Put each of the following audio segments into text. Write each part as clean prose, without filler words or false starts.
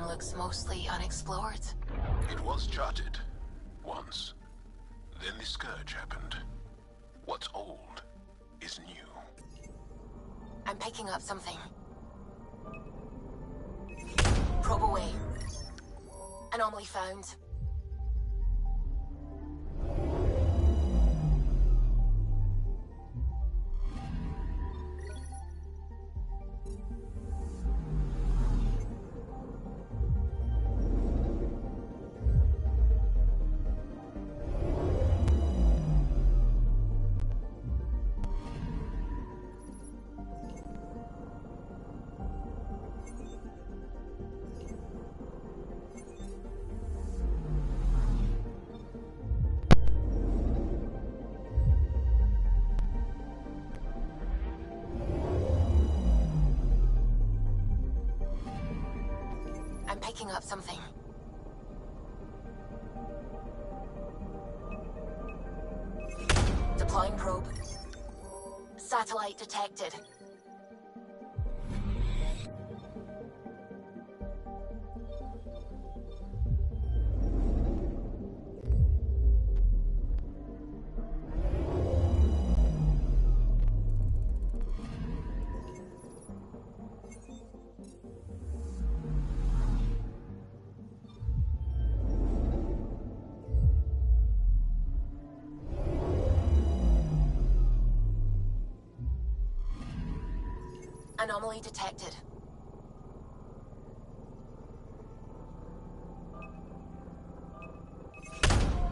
system looks mostly unexplored. It was charted. Once. Then the Scourge happened. What's old is new. I'm picking up something. Probe away. Anomaly found. I'm picking up something. Deploying probe. Satellite detected. Anomaly detected.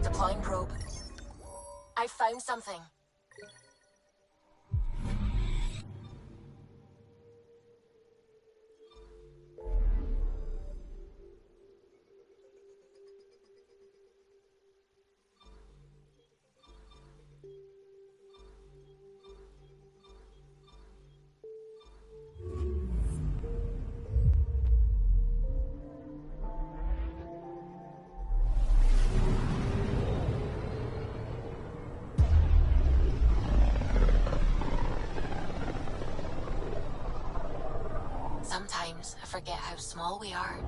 Deploying probe. I found something. Sometimes I forget how small we are.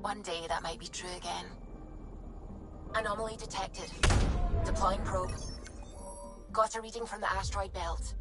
One day that might be true again. Anomaly detected. Deploying probe. Got a reading from the asteroid belt.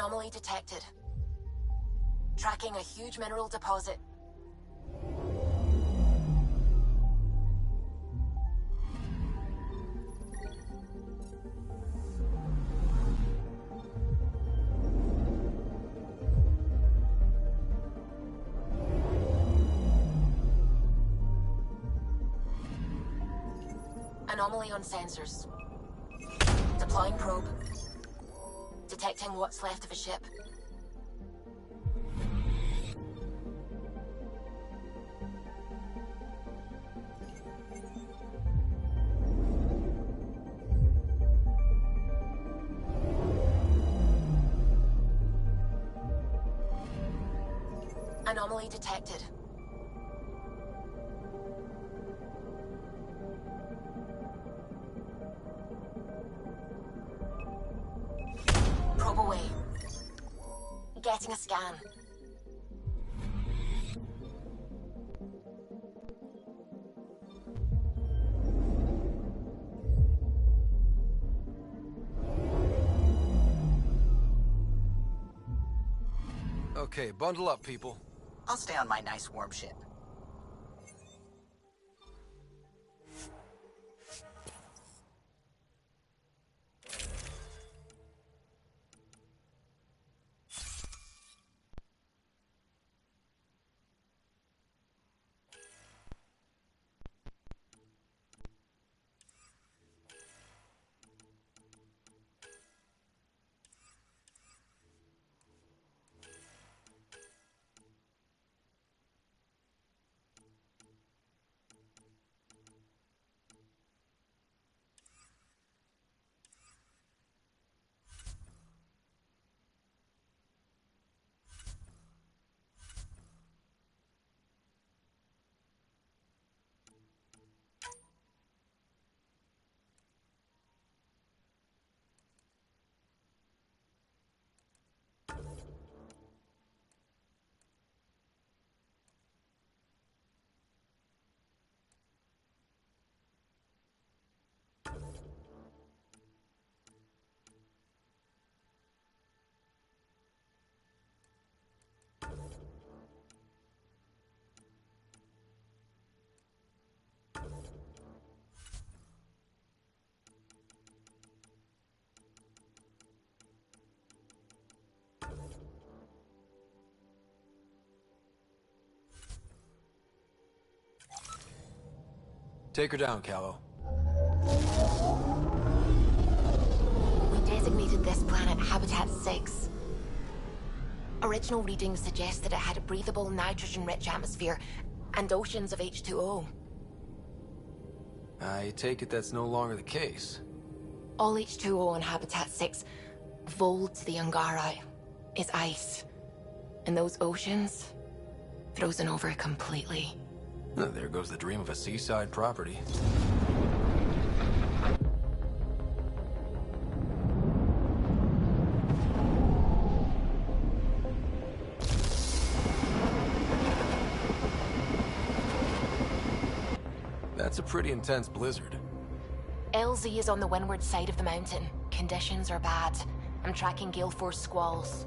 Anomaly detected. Tracking a huge mineral deposit. Anomaly on sensors. Deploying probe. Detecting what's left of a ship. Anomaly detected. Probe away. Getting a scan. Okay, bundle up, people. I'll stay on my nice warm ship. Take her down, Callow. We designated this planet Habitat 6. Original readings suggest that it had a breathable, nitrogen-rich atmosphere and oceans of H2O. I take it that's no longer the case. All H2O on Habitat 6, vold to the Angara, is ice. And those oceans, frozen over completely. There goes the dream of a seaside property. That's a pretty intense blizzard. LZ is on the windward side of the mountain. Conditions are bad. I'm tracking gale force squalls.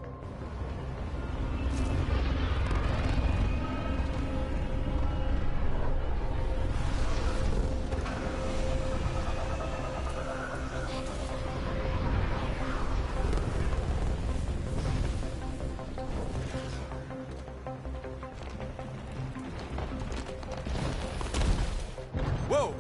Whoa!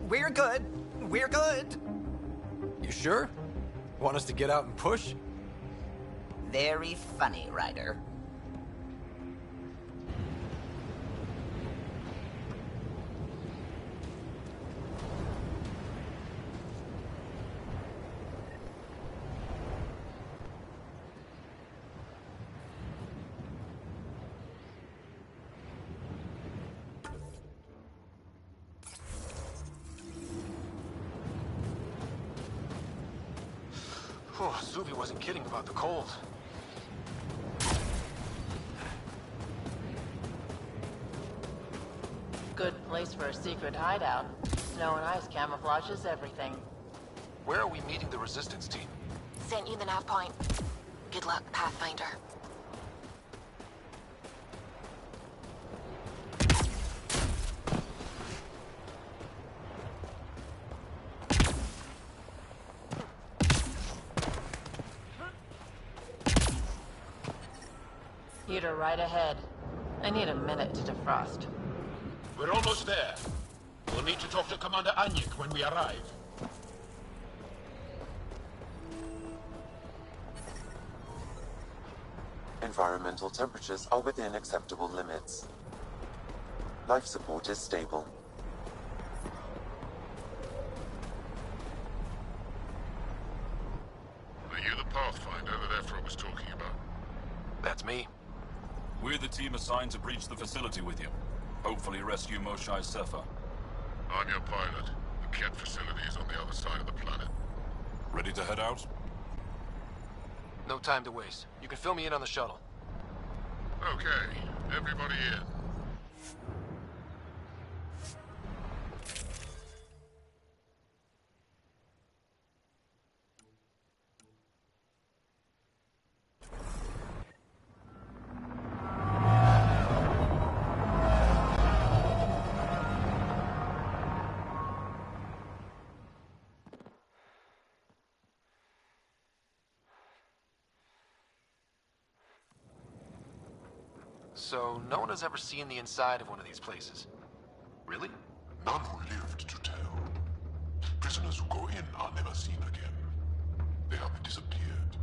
We're good. We're good. You sure? Want us to get out and push? Very funny, Ryder. Oh, Zuby wasn't kidding about the cold. Good place for a secret hideout. Snow and ice camouflages everything. Where are we meeting the resistance team? Sent you the nav point. Good luck, Pathfinder. Heater right ahead. I need a minute to defrost. We're almost there. We'll need to talk to Commander Anyik when we arrive. Environmental temperatures are within acceptable limits. Life support is stable. Are you the Pathfinder that Ephra was talking about? That's me. We're the team assigned to breach the facility with you. Hopefully rescue Moshae Sefa. I'm your pilot. The Ket facility is on the other side of the planet. Ready to head out? No time to waste. You can fill me in on the shuttle. Okay, everybody in. So, no one has ever seen the inside of one of these places. Really? None who lived to tell. Prisoners who go in are never seen again. They have disappeared.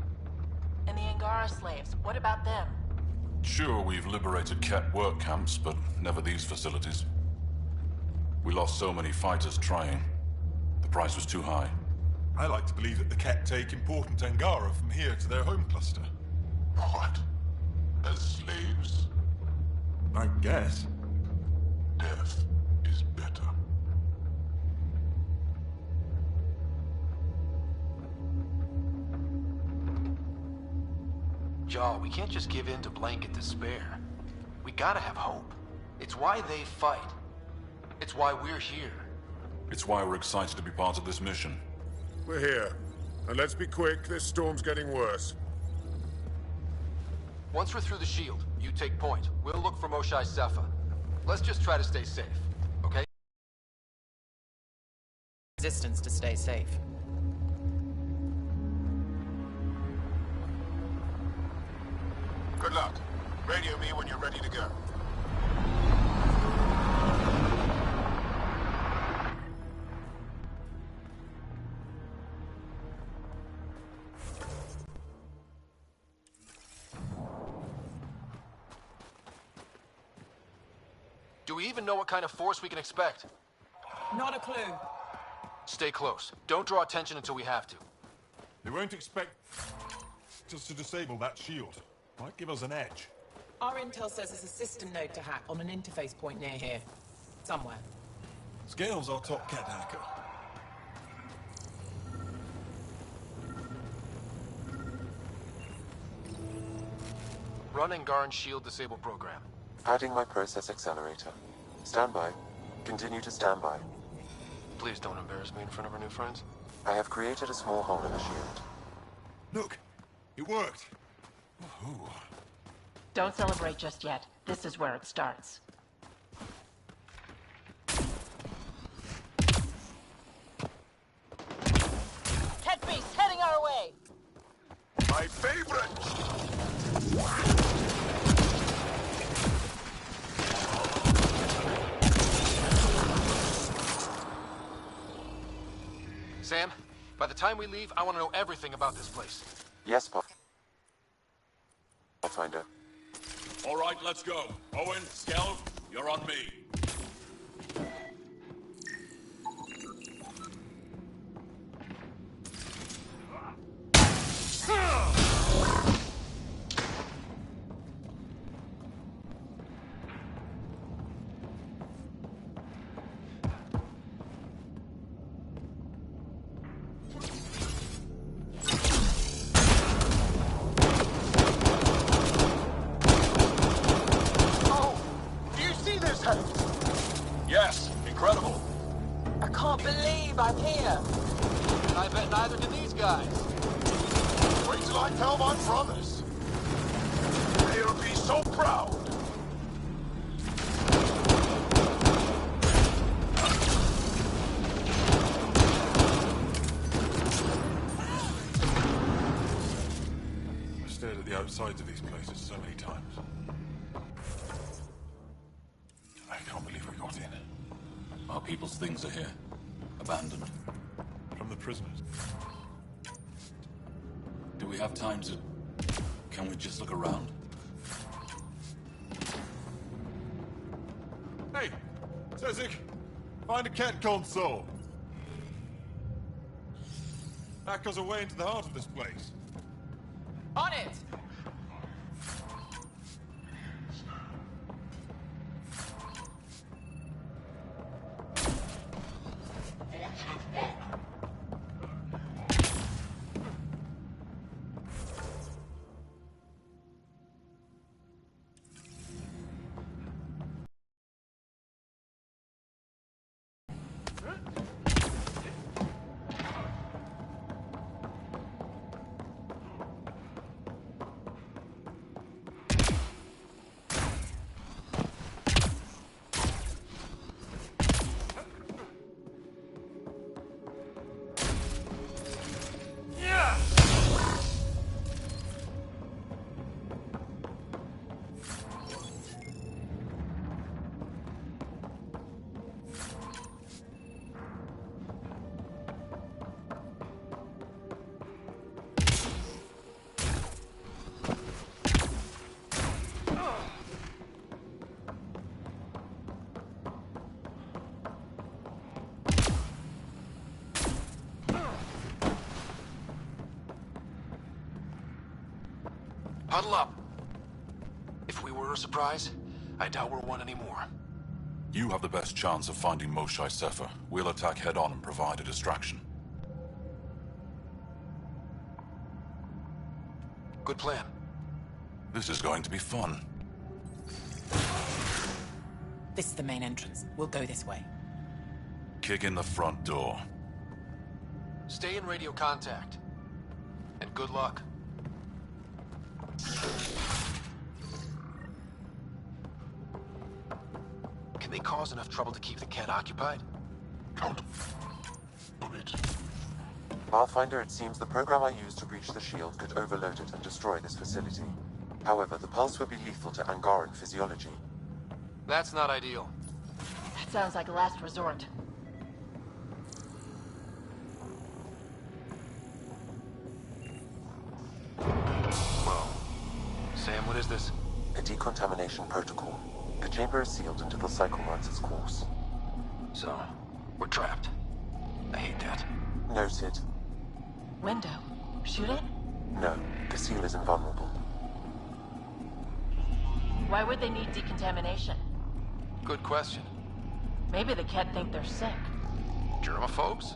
And the Angara slaves, what about them? Sure, we've liberated Ket work camps, but never these facilities. We lost so many fighters trying. The price was too high. I like to believe that the Ket take important Angara from here to their home cluster. What? As slaves? I guess. Death is better. Jaw, we can't just give in to blanket despair. We gotta have hope. It's why they fight. It's why we're here. It's why we're excited to be part of this mission. We're here. And let's be quick, this storm's getting worse. Once we're through the shield, you take point. We'll look for Moshae Sefa. Let's just try to stay safe, okay? Resistance to stay safe. Good luck. Radio me when you're ready to go. Do we even know what kind of force we can expect? Not a clue. Stay close. Don't draw attention until we have to. They won't expect us to disable that shield. Might give us an edge. Our intel says there's a system node to hack on an interface point near here. Somewhere. Scale's our top Ket hacker. Run Angaran shield disable program. Adding my process accelerator. Stand by. Continue to stand by. Please don't embarrass me in front of our new friends. I have created a small hole in the shield. Look! It worked! Ooh. Don't celebrate just yet. This is where it starts. Ket beast heading our way! My favorite! Sam, by the time we leave, I want to know everything about this place. Yes, Pathfinder. All right, let's go. Owen, Skelv, you're on me. Oh! Do you see this? can't believe I'm here. I bet neither can these guys. Wait till I tell my brothers. They'll be so proud. I've stared at the outsides of these places so many times. I can't believe we got in. Our people's things are here. Abandoned. From the prisoners. Do we have time to... Can we just look around? Hey! Sezik! Find a Kett console! That goes away into the heart of this place. On it! Huddle up. If we were a surprise, I doubt we're one anymore. You have the best chance of finding Moshae Sefer. We'll attack head-on and provide a distraction. Good plan. This is going to be fun. This is the main entrance. We'll go this way. Kick in the front door. Stay in radio contact. And good luck. Can they cause enough trouble to keep the Kett occupied? Count on it. Pathfinder, it seems the program I used to breach the shield could overload it and destroy this facility. However, the pulse would be lethal to Angaran physiology. That's not ideal. That sounds like a last resort. Whoa. Sam, what is this? A decontamination protocol. The chamber is sealed until the cycle runs its course. So, we're trapped. I hate that. Noted. Window. Shoot it? No, the seal is invulnerable. Why would they need decontamination? Good question. Maybe the Kett think they're sick. Germaphobes?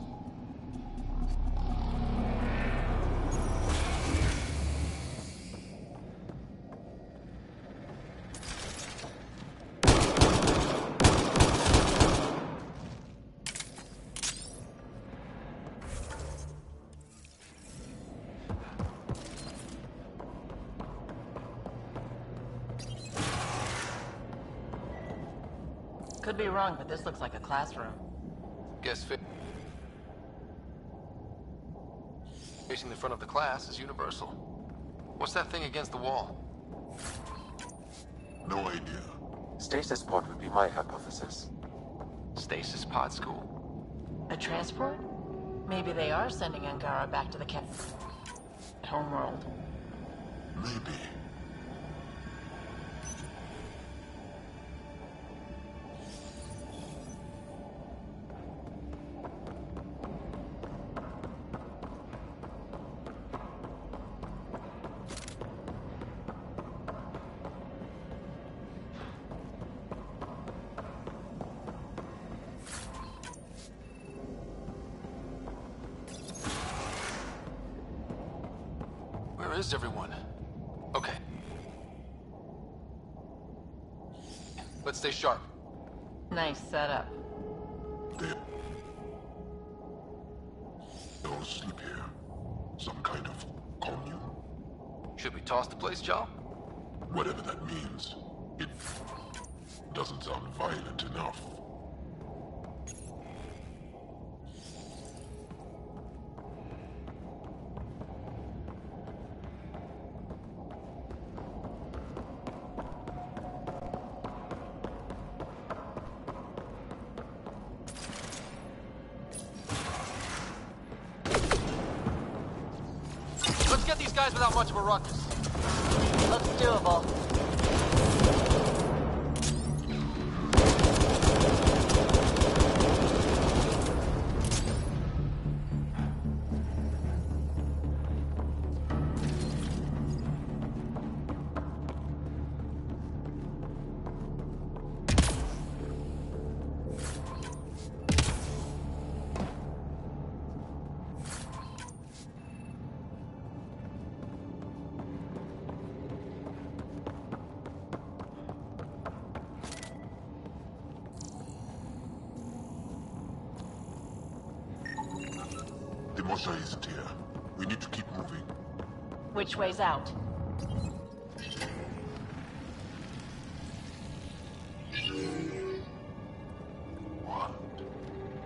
Could be wrong, but this looks like a classroom. Guess facing the front of the class is universal. What's that thing against the wall? No idea. Stasis pod would be my hypothesis. Stasis pod school? A transport? Maybe they are sending Angara back to the Kett homeworld. Maybe. Where is everyone? Okay. Let's stay sharp. Nice setup. They all sleep here. Some kind of commune? Should we toss the place, Joe? Whatever that means. It doesn't sound violent enough. Let's get these guys without much of a ruckus. Looks doable. The Mosha isn't here. We need to keep moving. Which way's out?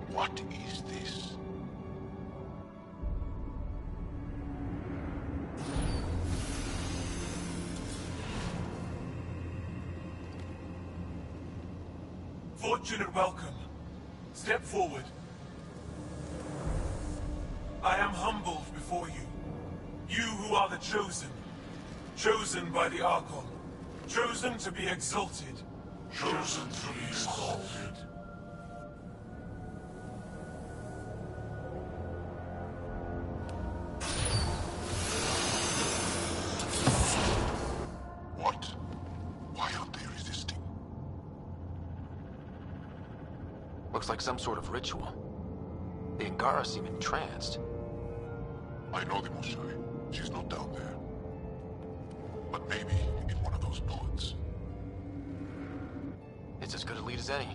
What is this? Fortunate welcome. Step forward. I am humbled before you. You who are the chosen. Chosen by the Archon. Chosen to be exalted. Chosen to be exalted. What? Why aren't they resisting? Looks like some sort of ritual. The Angara seem entranced. I know the Moshai. She's not down there. But maybe in one of those pods. It's as good a lead as any.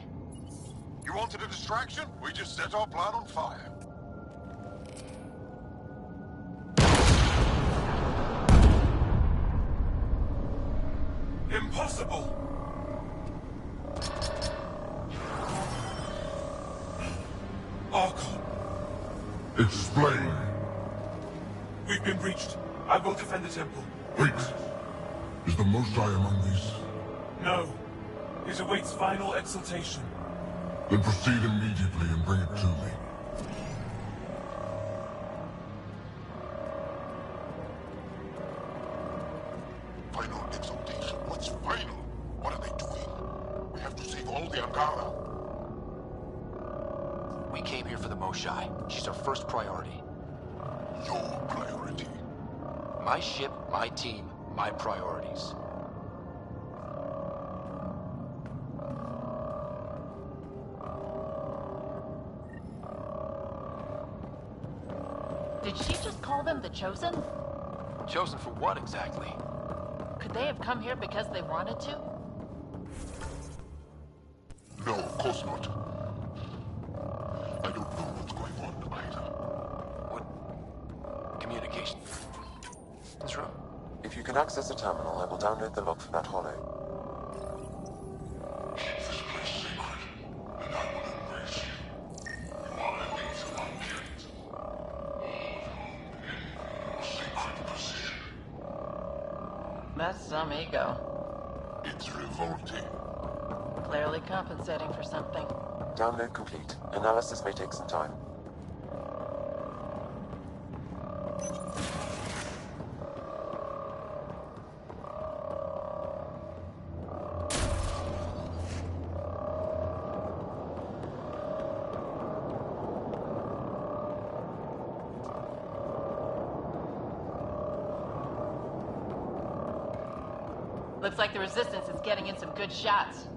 You wanted a distraction? We just set our plan on fire. Impossible! Archon. Explain. We've been breached. I will defend the temple. Wait. Is the Moshai among these? No. It awaits final exaltation. Then proceed immediately and bring it to me. Final exaltation? What's final? What are they doing? We have to save all the Angara. We came here for the Moshai. She's our first priority. Your priority. My ship, my team, my priorities. Did she just call them the Chosen? Chosen for what exactly? Could they have come here because they wanted to? No, of course not. I don't know what's going on either. What? Communication. What's wrong? If you can access the terminal, I will download the log from that hollow. Keep this place sacred, and I will embrace you. You are elite among kids. All of whom in your sacred position. That's some ego. It's revolting. Clearly compensating for something. Download complete. Analysis may take some time. Looks like the Resistance is getting in some good shots.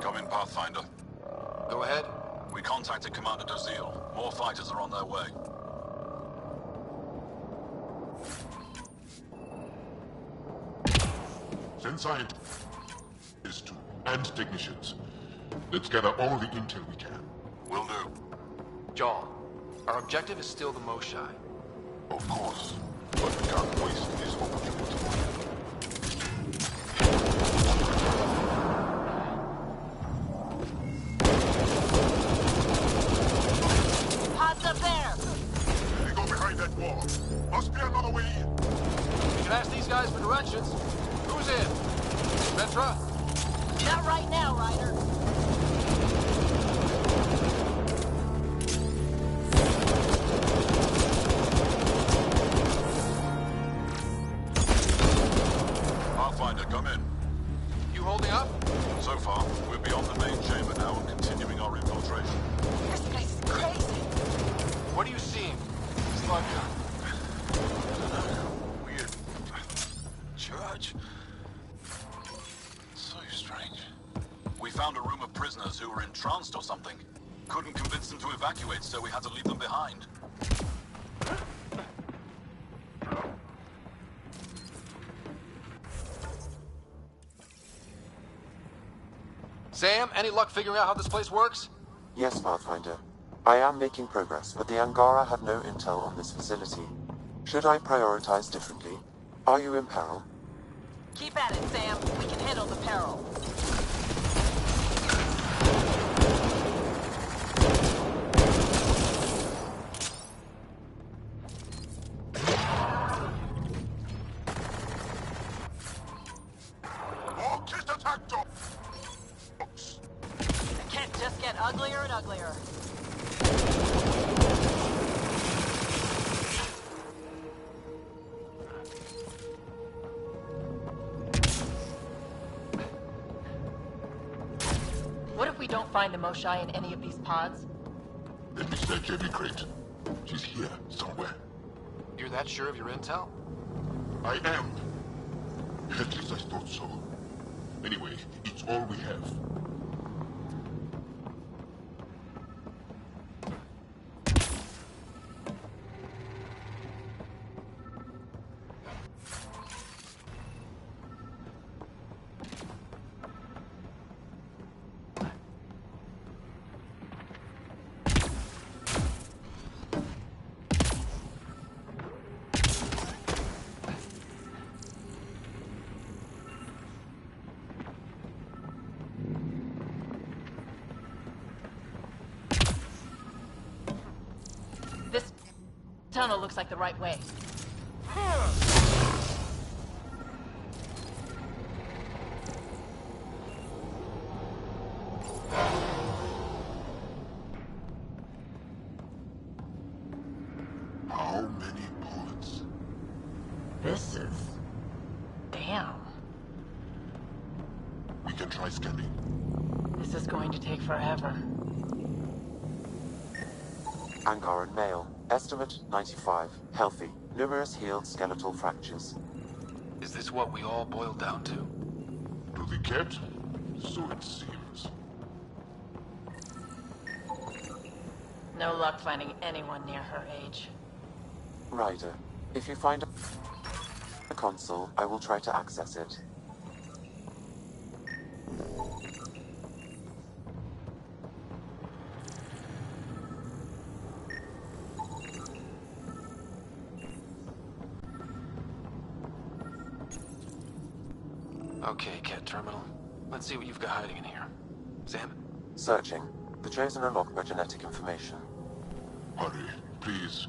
Come in, Pathfinder. Go ahead. We contacted Commander Dozil. More fighters are on their way. Send scientists and technicians. Let's gather all the intel we can. Will do. Jaal, our objective is still the Moshai. Of course. But we can't waste this opportunity. Pods up there! They go behind that wall. Must be another way in. You can ask these guys for directions. Who's in? Petra? Not right now, Ryder. Pathfinder, come in. You holding up? So far, we're beyond the main chamber now and continuing our infiltration. This place is crazy. What are you seeing? It's like a weird church. So strange. We found a room of prisoners who were entranced or something. Couldn't convince them to evacuate, so we had to leave them behind. Sam, any luck figuring out how this place works? Yes, Pathfinder. I am making progress, but the Angara had no intel on this facility. Should I prioritize differently? Are you in peril? Keep at it, Sam. We can handle the peril. More kit attack dogs! It can't just get uglier and uglier. What if we don't find the Moshai in any of these pods? Then we search every crate. She's here, somewhere. You're that sure of your intel? I am. At least I thought so. Anyway, it's all we have. This tunnel looks like the right way. How many bullets? This is... damn. We can try scanning. This is going to take forever. Angaran male. Estimate 95. Healthy. Numerous healed skeletal fractures. Is this what we all boiled down to? To the cat? So it seems. No luck finding anyone near her age. Ryder, if you find a console, I will try to access it. Okay, Cat Terminal. Let's see what you've got hiding in here. Sam? Searching. The Chosen are locked by genetic information. Hurry, please.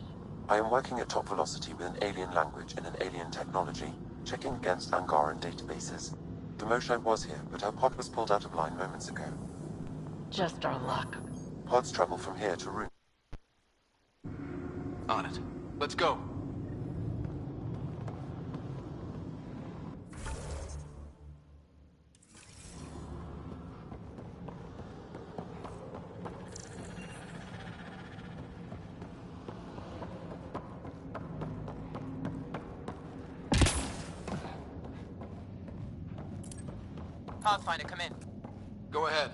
I am working at top velocity with an alien language and an alien technology, checking against Angaran databases. The Moshai was here, but her pod was pulled out of line moments ago. Just our luck. Pods travel from here to room. On it. Let's go. Pathfinder, come in. Go ahead.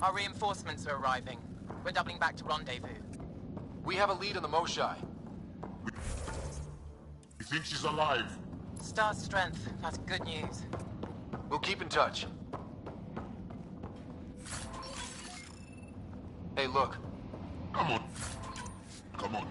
Our reinforcements are arriving. We're doubling back to rendezvous. We have a lead on the Moshai. We think she's alive. Star strength. That's good news. We'll keep in touch. Hey, look. Come on. Come on.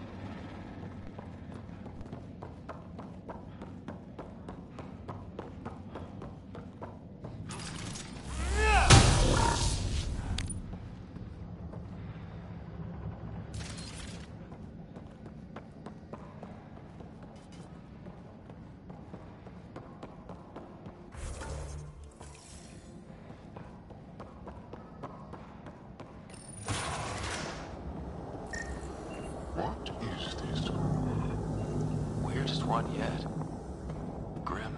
What is this? Weirdest one yet. Grim.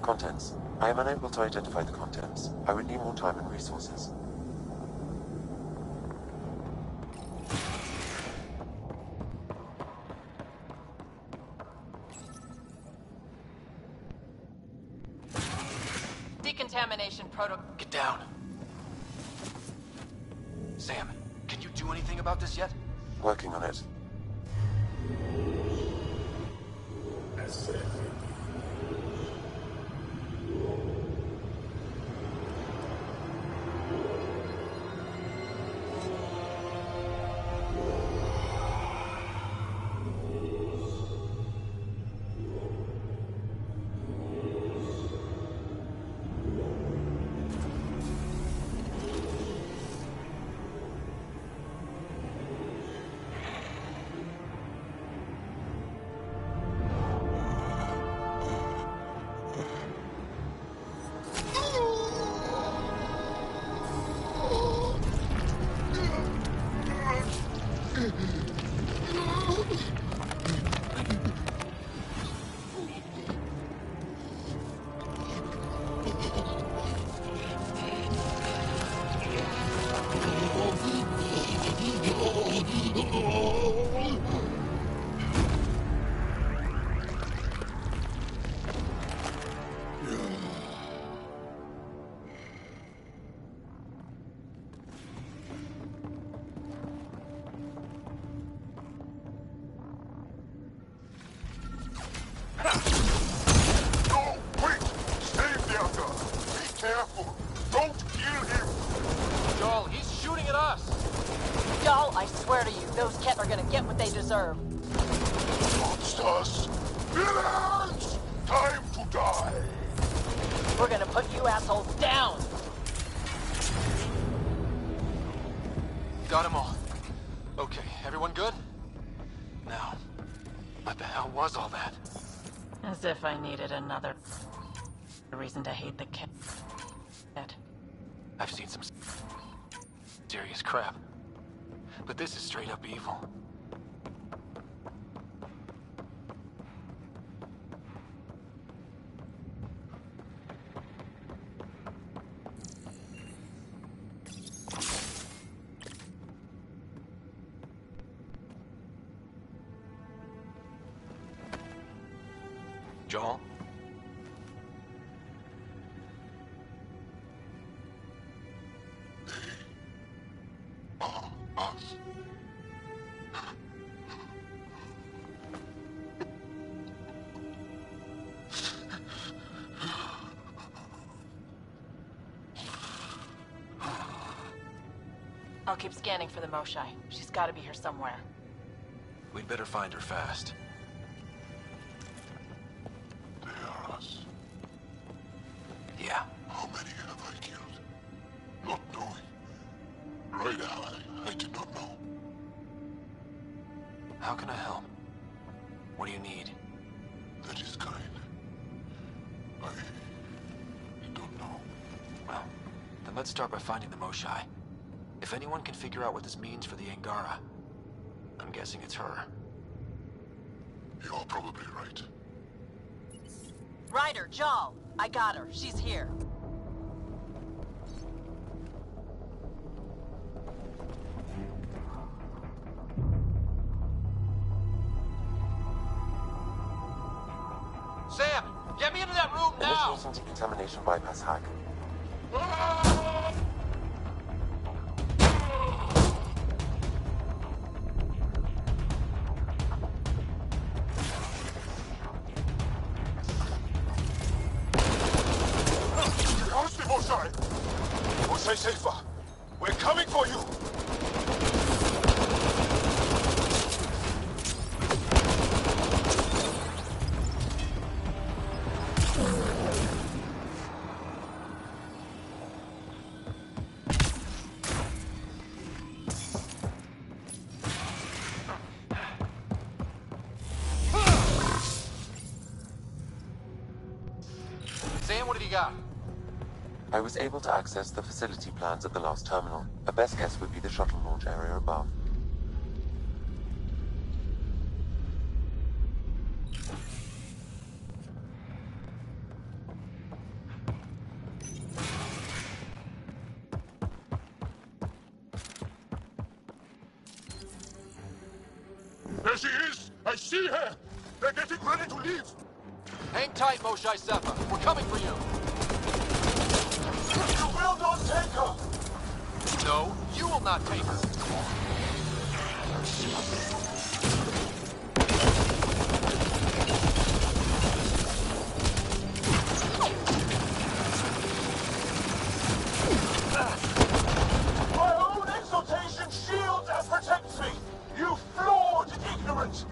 Contents. I am unable to identify the contents. I would need more time and resources. Decontamination protocol. Get down. Sam, can you do anything about this yet? Working on it. No, wait! Stay there, girl. Be careful. Don't kill him. Joel, he's shooting at us! Y'all, I swear to you, those Ket are gonna get what they deserve. Monsters! Villains! Time to die! We're gonna put you assholes down! Got them all. Okay, everyone good? Now, what the hell was all that? As if I needed another reason to hate the Ket. I've seen some serious crap. But this is straight up evil. Joel? Us. I'll keep scanning for the Moshai. She's gotta be here somewhere. We'd better find her fast. They are us. Yeah. How many have I killed? Not knowing. Right now, I did not know. How can I help? What do you need? That is kind. I don't know. Well, then let's start by finding the Moshai. If anyone can figure out what this means for the Angara, I'm guessing it's her. You're probably right. Ryder, Jal, I got her. She's here. Sam, get me into that room now! Initiating decontamination bypass hack. side. We'll stay safer. We're coming for you. Sam, what have you got? I was able to access the facility plans at the last terminal. A best guess would be the shuttle launch area above. There she is! I see her! They're getting ready to leave! Hang tight, Moshai Sepa. We're coming for you. You will not take her! No, you will not take her. My own exaltation shields and protects me! You flawed ignorant!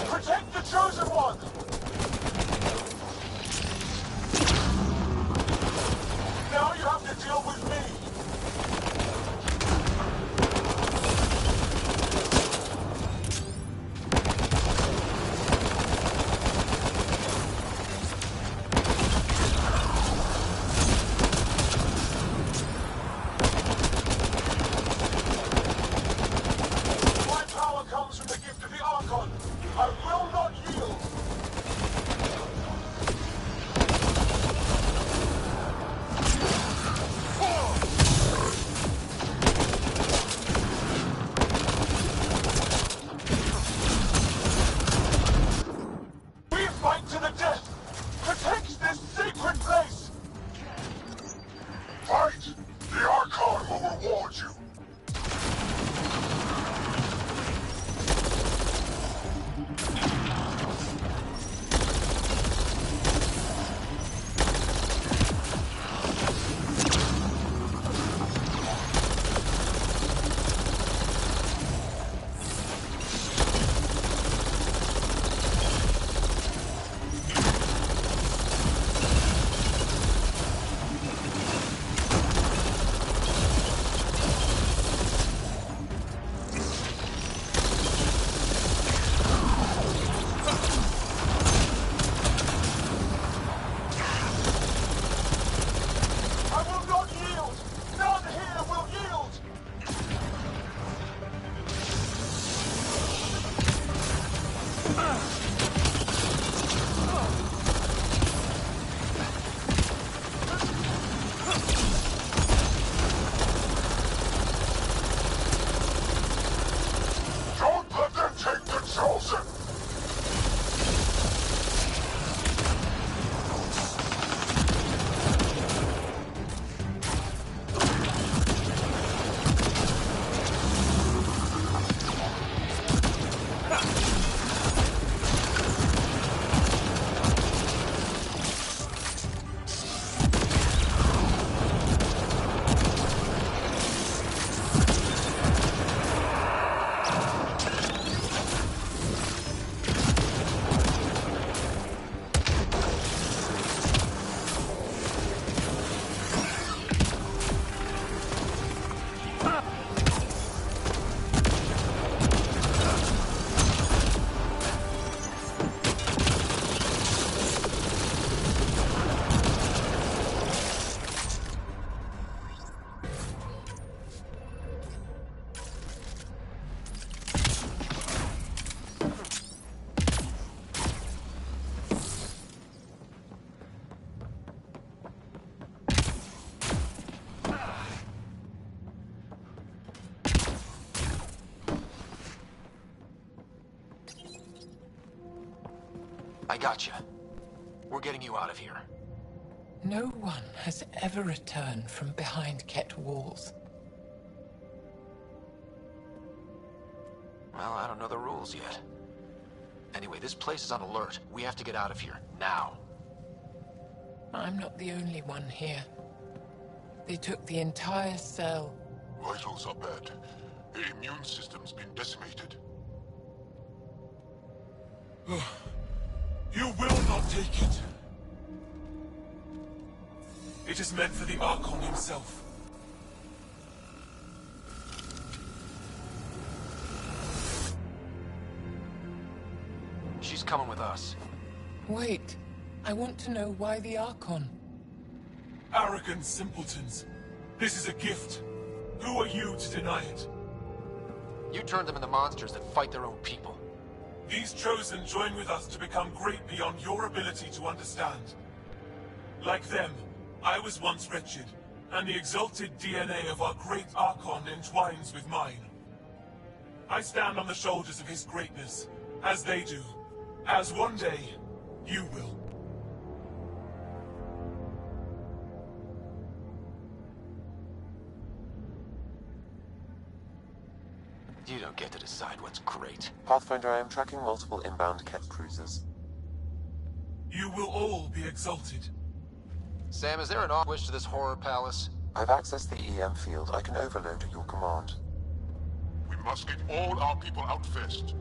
Protect the chosen one! Now you have to deal with me! My power comes from the gift of the Archon. I will not yield. We fight to the death. Protect this sacred place. Fight. The Archon will reward you. I got you. We're getting you out of here. No one has ever returned from behind Ket walls. Well, I don't know the rules yet. Anyway, this place is on alert. We have to get out of here, now. I'm not the only one here. They took the entire cell. Vitals are bad. Their immune system's been decimated. You will not take it. It is meant for the Archon himself. She's coming with us. Wait, I want to know why the Archon? Arrogant simpletons. This is a gift. Who are you to deny it? You turned them into monsters that fight their own people. These Chosen join with us to become great beyond your ability to understand. Like them, I was once wretched, and the exalted DNA of our great Archon entwines with mine. I stand on the shoulders of his greatness, as they do, as one day, you will. You don't get to decide what's great. Pathfinder, I am tracking multiple inbound Ket cruisers. You will all be exalted. Sam, is there an off-switch to this horror palace? I've accessed the EM field. I can overload at your command. We must get all our people out first.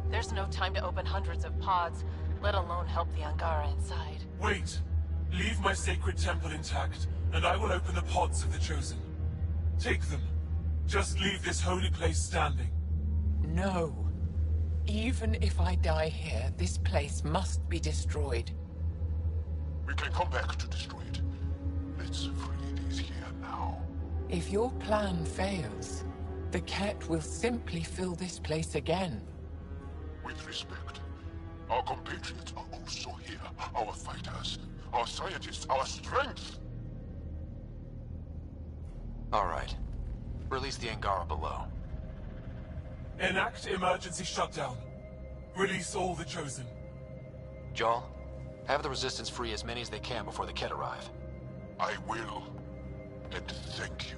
There's no time to open hundreds of pods, let alone help the Angara inside. Wait. Leave my sacred temple intact, and I will open the pods of the Chosen. Take them. Just leave this holy place standing. No. Even if I die here, this place must be destroyed. We can come back to destroy it. Let's free these here now. If your plan fails, the Ket will simply fill this place again. With respect, our compatriots are also here. Our fighters, our scientists, our strength. All right. Release the Angara below. Enact emergency shutdown. Release all the Chosen. Jarl, have the Resistance free as many as they can before the Ket arrive. I will. And thank you.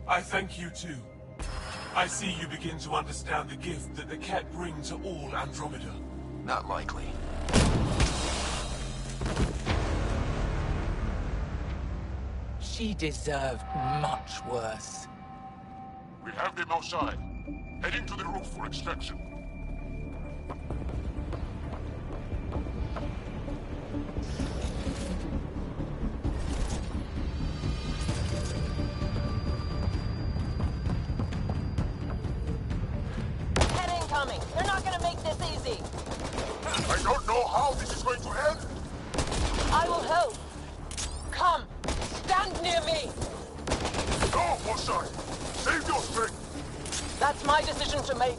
I thank you too. I see you begin to understand the gift that the Ket bring to all Andromeda. Not likely. She deserved much worse. We have them outside. Heading to the roof for extraction. Head incoming! They're not gonna make this easy! I don't know how this is going to end. I will help! Come! Stand near me! No, Mosai! Save your strength! That's my decision to make.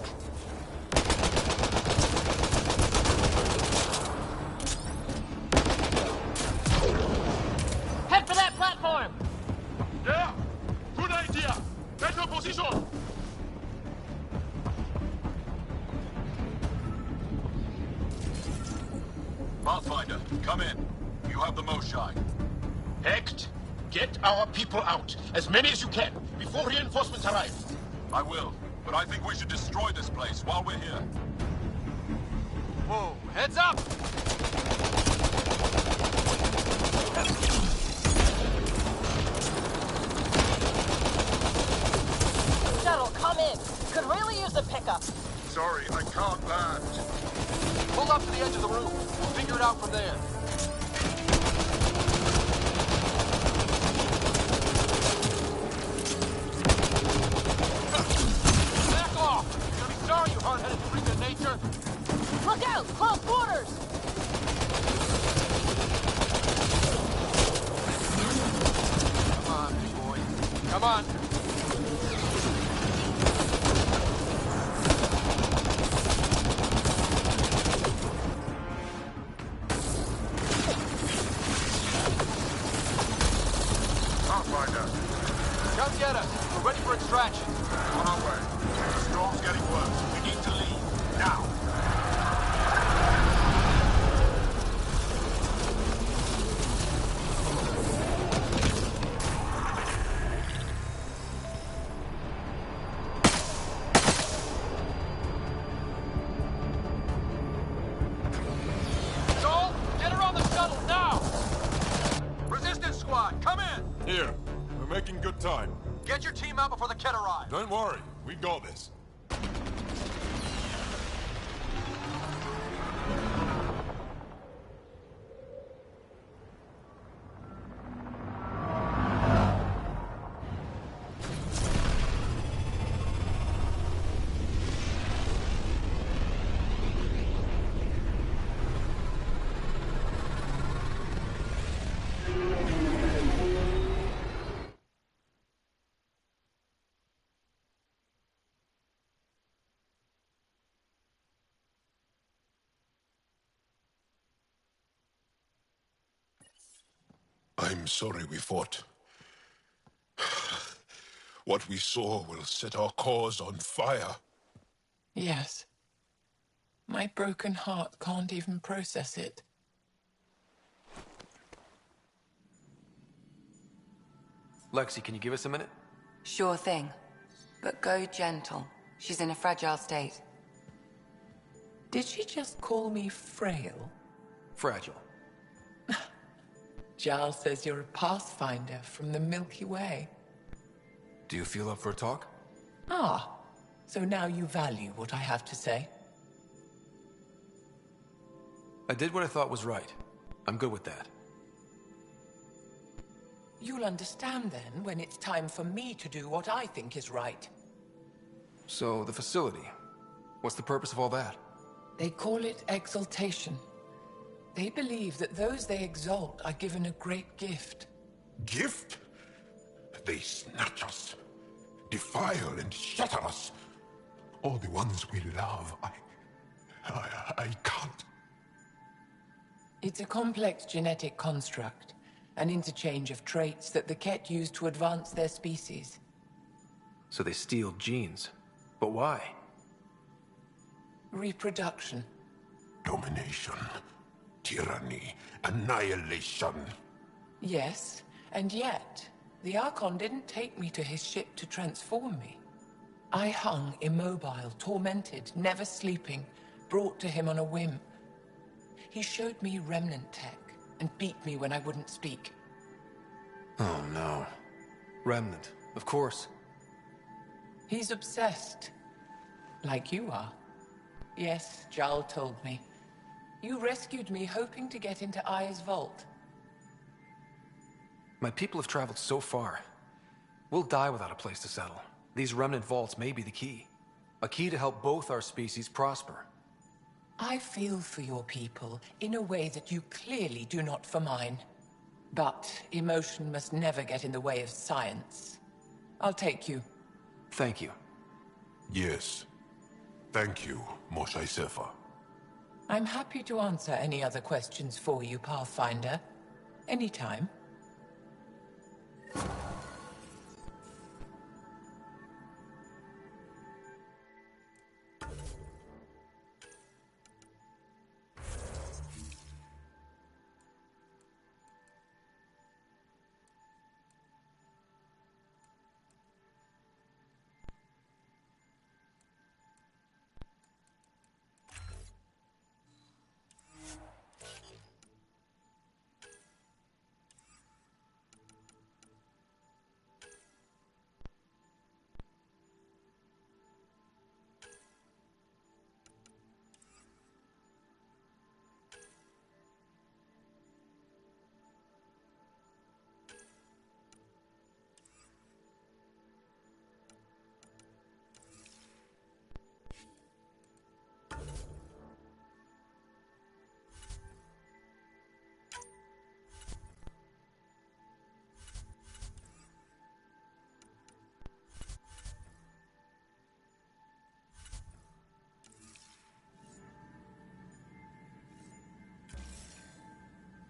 Head for that platform! Yeah! Good idea! Better position! Pathfinder, come in. You have the Moshai. ep8, get our people out. As many as you can, before reinforcements arrive. I will, but I think we should destroy this place while we're here. Whoa, heads up! Shuttle, come in. Could really use a pickup. Sorry, I can't land. Pull up to the edge of the roof. We'll figure it out from there. Back off! You'll be sorry, you hard-headed freak of nature. Look out! Close quarters! Come on, big boy. Come on. Come get us. We're ready for extraction. On our way. The storm's getting worse. We need to leave. Now. making good time. Get your team out before the kid arrives. Don't worry, we got this. I'm sorry we fought. What we saw will set our cause on fire. Yes. My broken heart can't even process it. Lexi, can you give us a minute? Sure thing. But go gentle. She's in a fragile state. Did she just call me frail? Fragile. Giles says you're a pathfinder from the Milky Way. Do you feel up for a talk? Ah, so now you value what I have to say. I did what I thought was right. I'm good with that. You'll understand then when it's time for me to do what I think is right. So, the facility. What's the purpose of all that? They call it exaltation. They believe that those they exalt are given a great gift. Gift? They snatch us, defile and shatter us. All the ones we love. I can't. It's a complex genetic construct, an interchange of traits that the Ket use to advance their species. So they steal genes. But why? Reproduction. Domination. Tyranny. Annihilation. Yes, and yet, the Archon didn't take me to his ship to transform me. I hung immobile, tormented, never sleeping, brought to him on a whim. He showed me remnant tech and beat me when I wouldn't speak. Oh no. Remnant, of course. He's obsessed. Like you are. Yes, Jarl told me. You rescued me hoping to get into Aya's vault. My people have traveled so far. We'll die without a place to settle. These remnant vaults may be the key. A key to help both our species prosper. I feel for your people in a way that you clearly do not for mine. But emotion must never get in the way of science. I'll take you. Thank you. Yes. Thank you, Moshe Sefer. I'm happy to answer any other questions for you, Pathfinder. Anytime.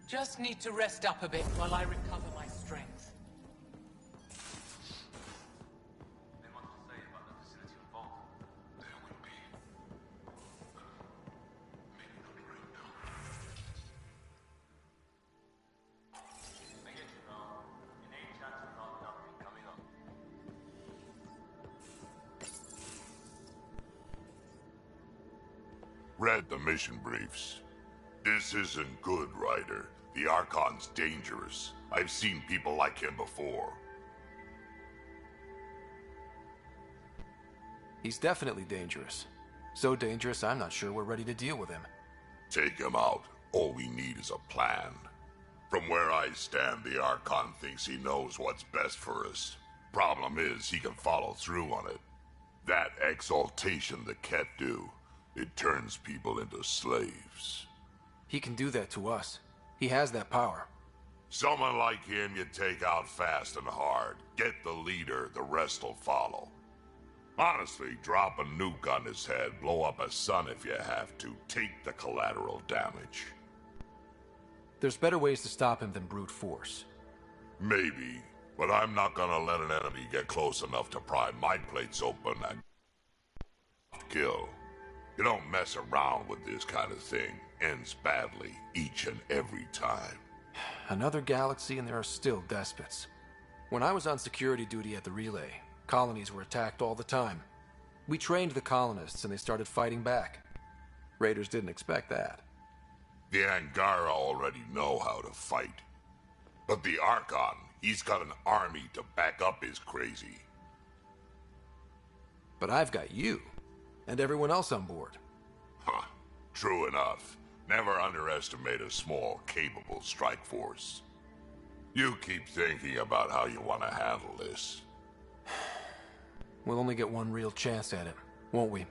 Just need to rest up a bit while I recover my strength. Read the mission briefs. This isn't good, Ryder. The Archon's dangerous. I've seen people like him before. He's definitely dangerous. So dangerous, I'm not sure we're ready to deal with him. Take him out. All we need is a plan. From where I stand, the Archon thinks he knows what's best for us. Problem is, he can follow through on it. That exaltation the Ket do, it turns people into slaves. He can do that to us. He has that power. Someone like him you take out fast and hard. Get the leader, the rest will follow. Honestly, drop a nuke on his head, blow up a sun if you have to. Take the collateral damage. There's better ways to stop him than brute force. Maybe, but I'm not gonna let an enemy get close enough to pry my plates open and kill. You don't mess around with this kind of thing. Ends badly, each and every time. Another galaxy and there are still despots. When I was on security duty at the relay, colonies were attacked all the time. We trained the colonists and they started fighting back. Raiders didn't expect that. The Angara already know how to fight. But the Archon, he's got an army to back up his crazy. But I've got you, and everyone else on board. Huh, true enough. Never underestimate a small, capable strike force. You keep thinking about how you want to handle this. We'll only get one real chance at it, won't we?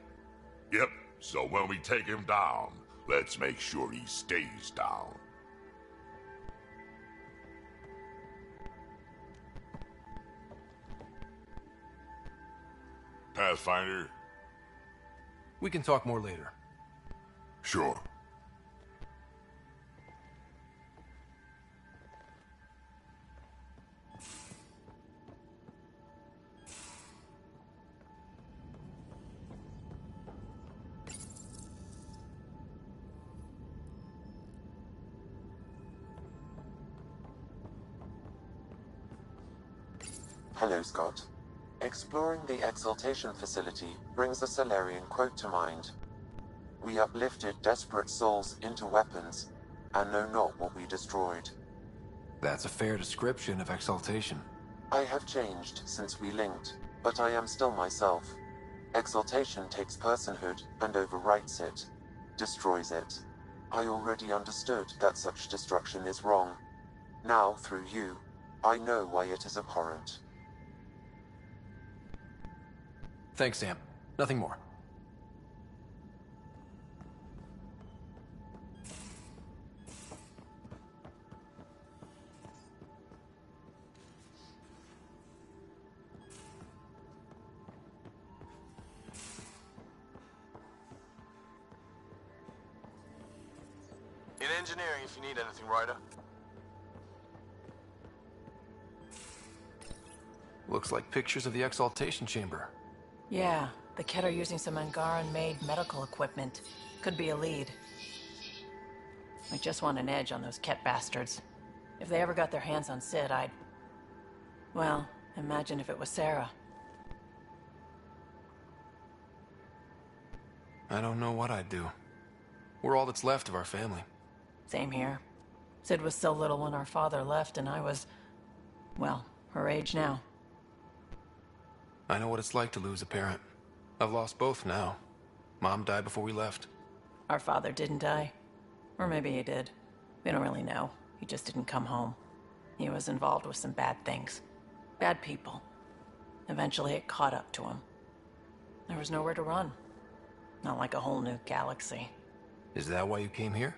Yep, so when we take him down, let's make sure he stays down. Pathfinder? We can talk more later. Sure. Hello, Scott. Exploring the Exaltation facility brings a Salarian quote to mind. We uplifted desperate souls into weapons, and know not what we destroyed. That's a fair description of Exaltation. I have changed since we linked, but I am still myself. Exaltation takes personhood and overwrites it, destroys it. I already understood that such destruction is wrong. Now, through you, I know why it is abhorrent. Thanks, Sam. Nothing more. In engineering, if you need anything, Ryder. Looks like pictures of the Exaltation Chamber. Yeah, the Ket are using some Angaran-made medical equipment. Could be a lead. I just want an edge on those Ket bastards. If they ever got their hands on Sid, I'd... Well, imagine if it was Sarah. I don't know what I'd do. We're all that's left of our family. Same here. Sid was so little when our father left, and I was... well, her age now. I know what it's like to lose a parent. I've lost both now. Mom died before we left. Our father didn't die. Or maybe he did. We don't really know. He just didn't come home. He was involved with some bad things. Bad people. Eventually it caught up to him. There was nowhere to run. Not like a whole new galaxy. Is that why you came here?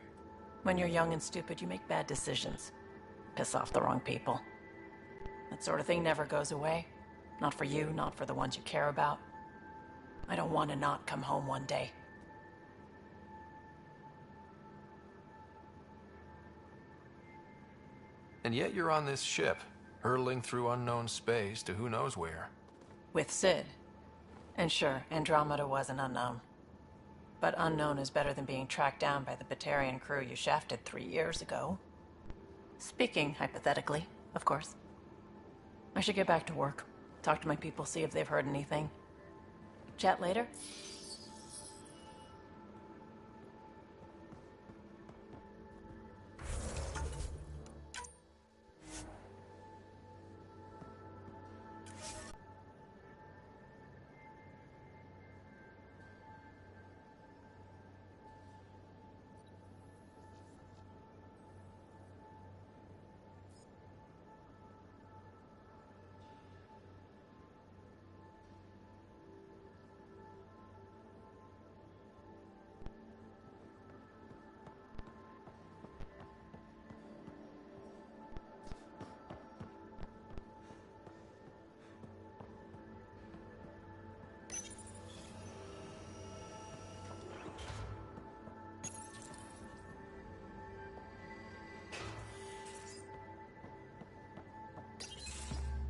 When you're young and stupid, you make bad decisions. Piss off the wrong people. That sort of thing never goes away. Not for you, not for the ones you care about. I don't want to not come home one day. And yet you're on this ship, hurtling through unknown space to who knows where. With Sid. And sure, Andromeda was an unknown. But unknown is better than being tracked down by the Batarian crew you shafted 3 years ago. Speaking hypothetically, of course. I should get back to work. Talk to my people, see if they've heard anything. Chat later?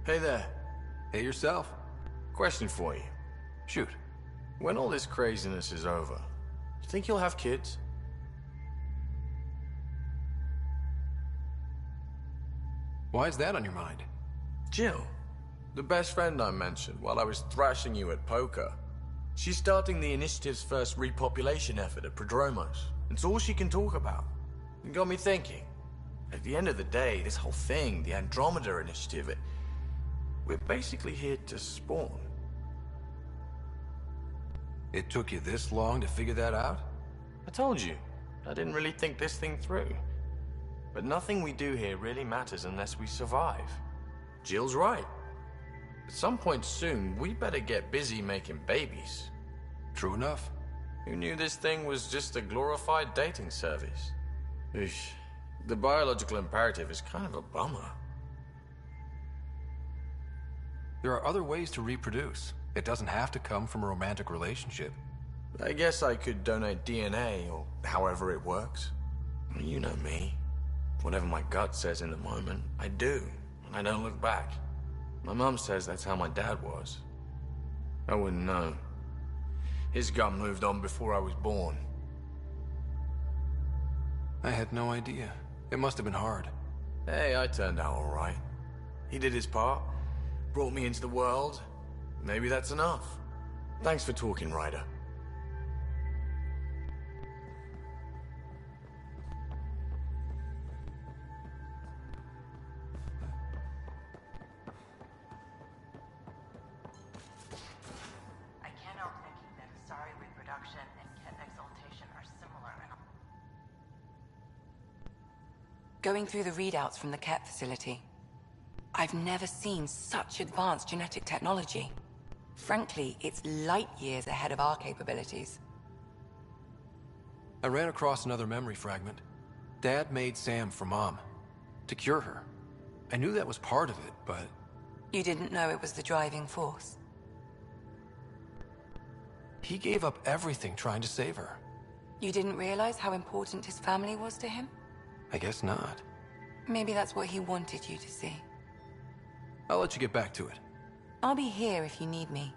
Hey there. Hey yourself. Question for you. Shoot. When all this craziness is over, you think you'll have kids? Why is that on your mind? Jill, the best friend I mentioned while I was thrashing you at poker. She's starting the Initiative's first repopulation effort at Prodromos. It's all she can talk about. It got me thinking. At the end of the day, this whole thing, the Andromeda Initiative, we're basically here to spawn. It took you this long to figure that out? I told you, I didn't really think this thing through. But nothing we do here really matters unless we survive. Jill's right. At some point soon, we better get busy making babies. True enough. Who knew this thing was just a glorified dating service? Eesh. The biological imperative is kind of a bummer. There are other ways to reproduce. It doesn't have to come from a romantic relationship. I guess I could donate DNA, or however it works. You know me. Whatever my gut says in the moment, I do, and I don't look back. My mom says that's how my dad was. I wouldn't know. His gut moved on before I was born. I had no idea. It must have been hard. Hey, I turned out all right. He did his part, brought me into the world. Maybe that's enough. Thanks for talking, Ryder. I can't help thinking that Asari reproduction and Ket exaltation are similar in Going through the readouts from the Ket facility, I've never seen such advanced genetic technology. Frankly, it's light years ahead of our capabilities. I ran across another memory fragment. Dad made Sam for Mom. To cure her. I knew that was part of it, but... You didn't know it was the driving force? He gave up everything trying to save her. You didn't realize how important his family was to him? I guess not. Maybe that's what he wanted you to see. I'll let you get back to it. I'll be here if you need me.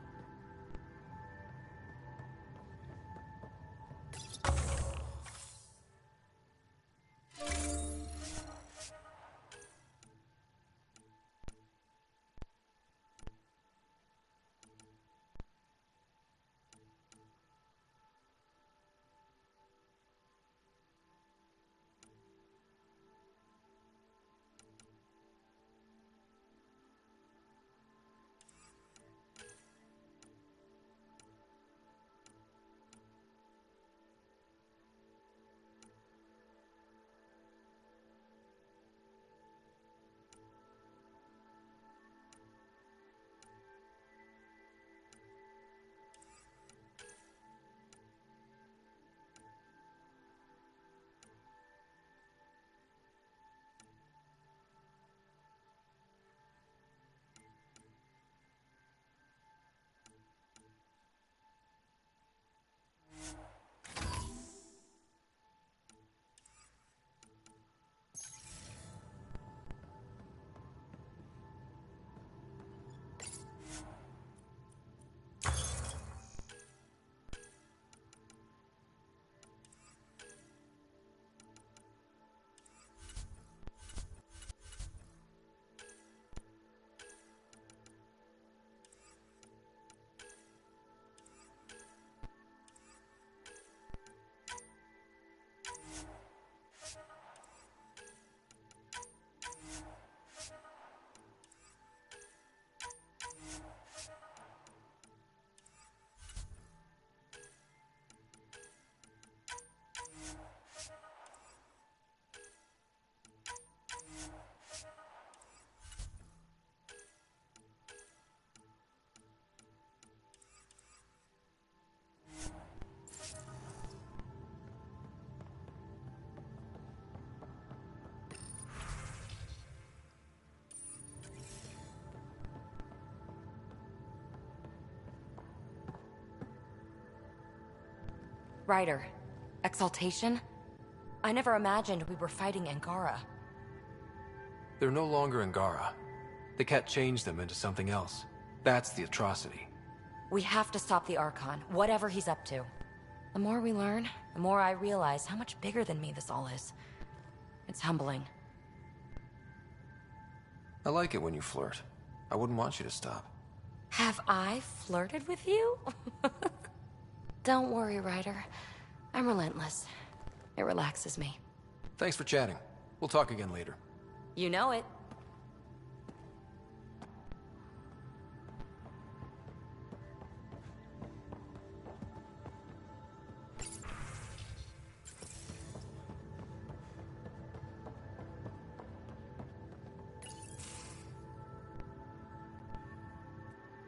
Ryder, exaltation? I never imagined we were fighting Angara. They're no longer Angara. The Ket changed them into something else. That's the atrocity. We have to stop the Archon, whatever he's up to. The more we learn, the more I realize how much bigger than me this all is. It's humbling. I like it when you flirt. I wouldn't want you to stop. Have I flirted with you? Don't worry, Ryder. I'm relentless. It relaxes me. Thanks for chatting. We'll talk again later. You know it.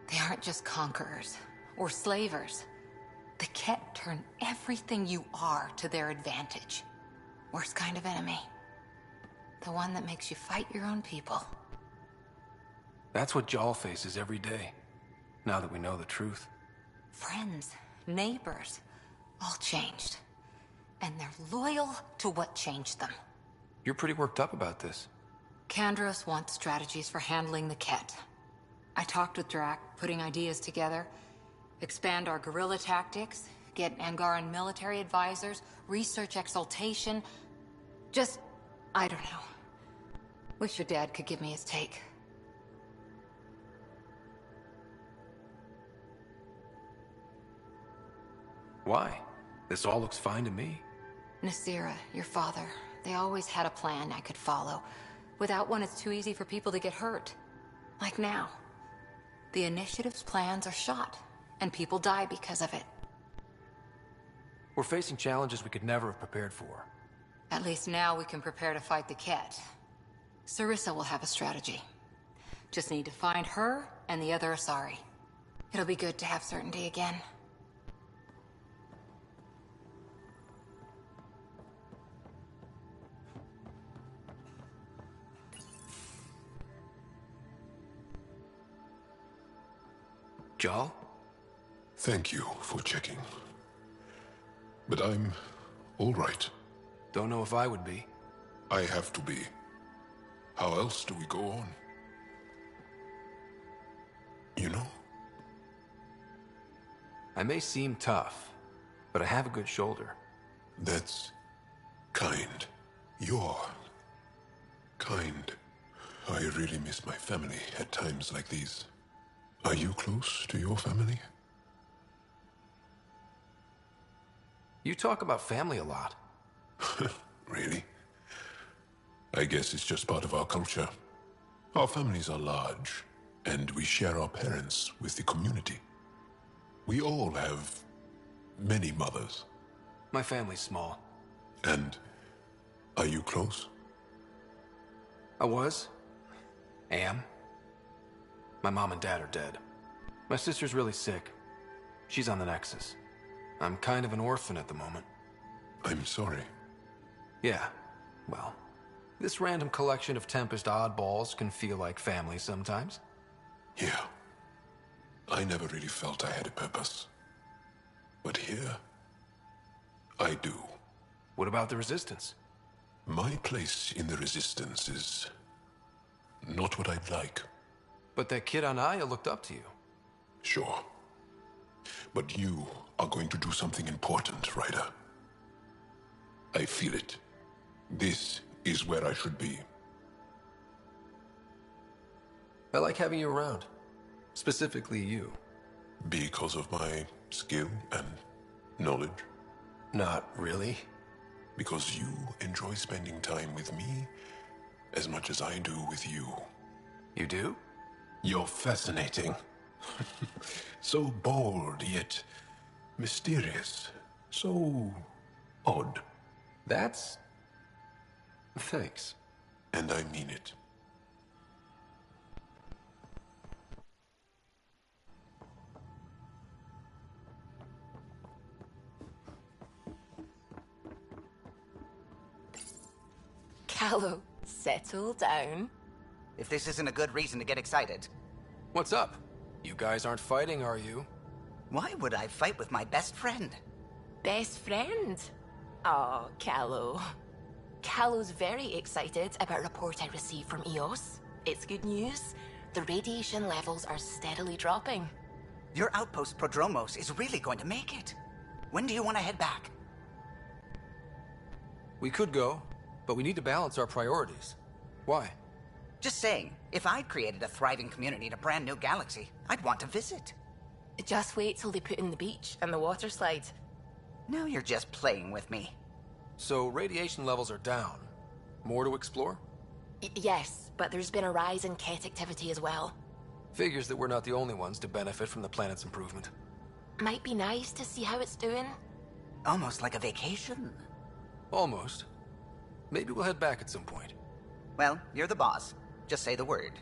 They aren't just conquerors or slavers. The Ket turn everything you are to their advantage. Worst kind of enemy. The one that makes you fight your own people. That's what Jaal faces every day, now that we know the truth. Friends, neighbors, all changed. And they're loyal to what changed them. You're pretty worked up about this. Kandros wants strategies for handling the Ket. I talked with Drac, putting ideas together. Expand our guerrilla tactics, get Angaran military advisors, research exaltation. Just, I don't know. Wish your dad could give me his take. Why? This all looks fine to me. Nasira, your father, they always had a plan I could follow. Without one, it's too easy for people to get hurt. Like now. The Initiative's plans are shot, and people die because of it. We're facing challenges we could never have prepared for. At least now we can prepare to fight the Ket. Sarissa will have a strategy. Just need to find her and the other Asari. It'll be good to have certainty again. Jaal? Thank you for checking. But I'm all right. Don't know if I would be. I have to be. How else do we go on? You know? I may seem tough, but I have a good shoulder. That's kind. You're kind. I really miss my family at times like these. Are you close to your family? You talk about family a lot. Really? I guess it's just part of our culture. Our families are large, and we share our parents with the community. We all have many mothers. My family's small. And are you close? I was. Am. My mom and dad are dead. My sister's really sick. She's on the Nexus. I'm kind of an orphan at the moment. I'm sorry. Yeah, well, this random collection of Tempest oddballs can feel like family sometimes. Yeah. I never really felt I had a purpose. But here, I do. What about the Resistance? My place in the Resistance is not what I'd like. But that kid on Aya looked up to you. Sure. But you are going to do something important, Ryder. I feel it. This is where I should be. I like having you around. Specifically you. Because of my skill and knowledge? Not really. Because you enjoy spending time with me as much as I do with you. You do? You're fascinating. So bold, yet mysterious. So odd. That's... Thanks. And I mean it. Callow, settle down. If this isn't a good reason to get excited. What's up? You guys aren't fighting, are you? Why would I fight with my best friend? Best friend? Oh, Callow. Callow's very excited about a report I received from EOS. It's good news. The radiation levels are steadily dropping. Your outpost Prodromos is really going to make it. When do you want to head back? We could go, but we need to balance our priorities. Why? Just saying, if I'd created a thriving community in a brand new galaxy, I'd want to visit. Just wait till they put in the beach and the water slide. Now you're just playing with me. So radiation levels are down. More to explore? Yes, but there's been a rise in Ket activity as well. Figures that we're not the only ones to benefit from the planet's improvement. Might be nice to see how it's doing. Almost like a vacation. Almost. Maybe we'll head back at some point. Well, you're the boss. Just say the word.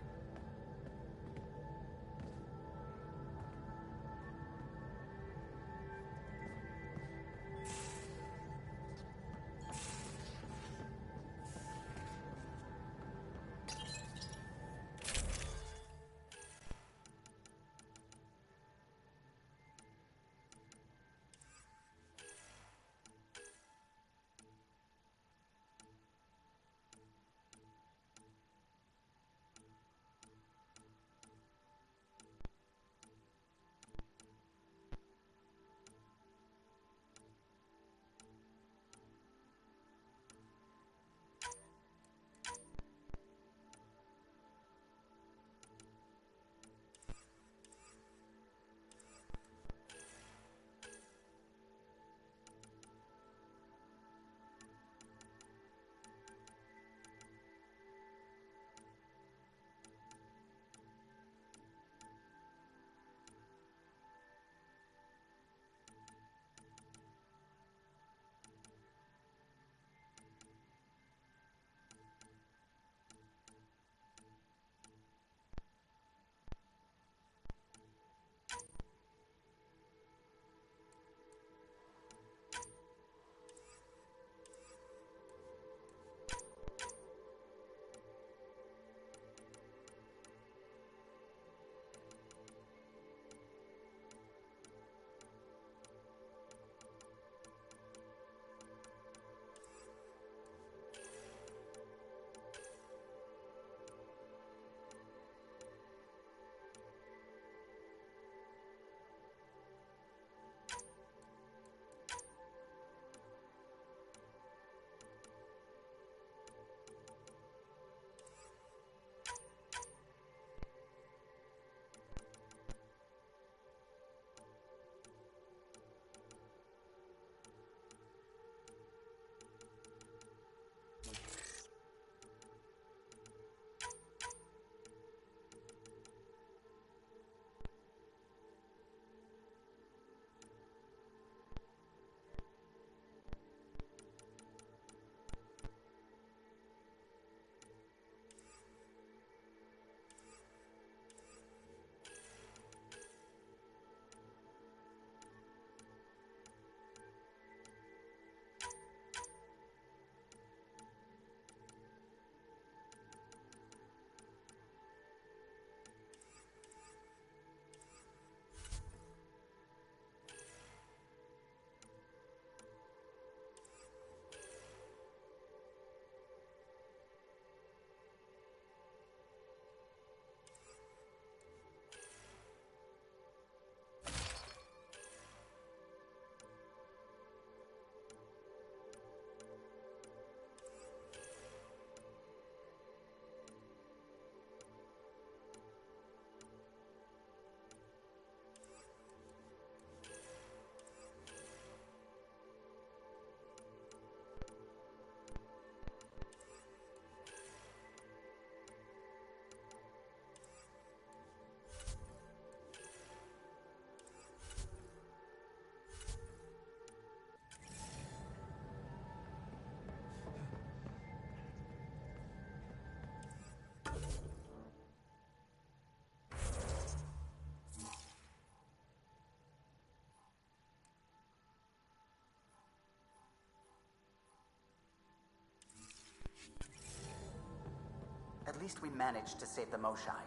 At least we managed to save the Moshai.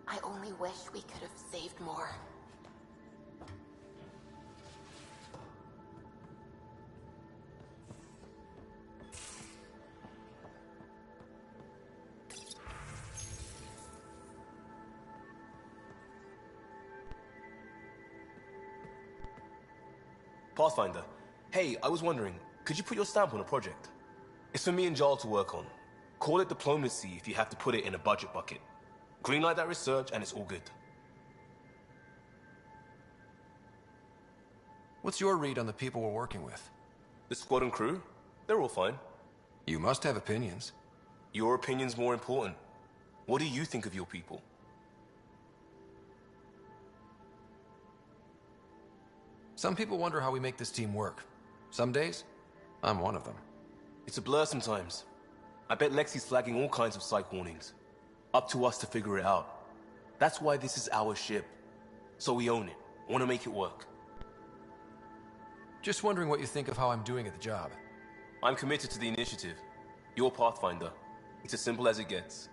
I only wish we could have saved more. Pathfinder. Hey, I was wondering, could you put your stamp on a project? It's for me and Jarl to work on. Call it diplomacy if you have to put it in a budget bucket. Greenlight that research and it's all good. What's your read on the people we're working with? The squad and crew? They're all fine. You must have opinions. Your opinion's more important. What do you think of your people? Some people wonder how we make this team work. Some days, I'm one of them. It's a blur sometimes. I bet Lexi's flagging all kinds of psych warnings. Up to us to figure it out. That's why this is our ship. So we own it. Want to make it work. Just wondering what you think of how I'm doing at the job. I'm committed to the initiative. You're Pathfinder. It's as simple as it gets.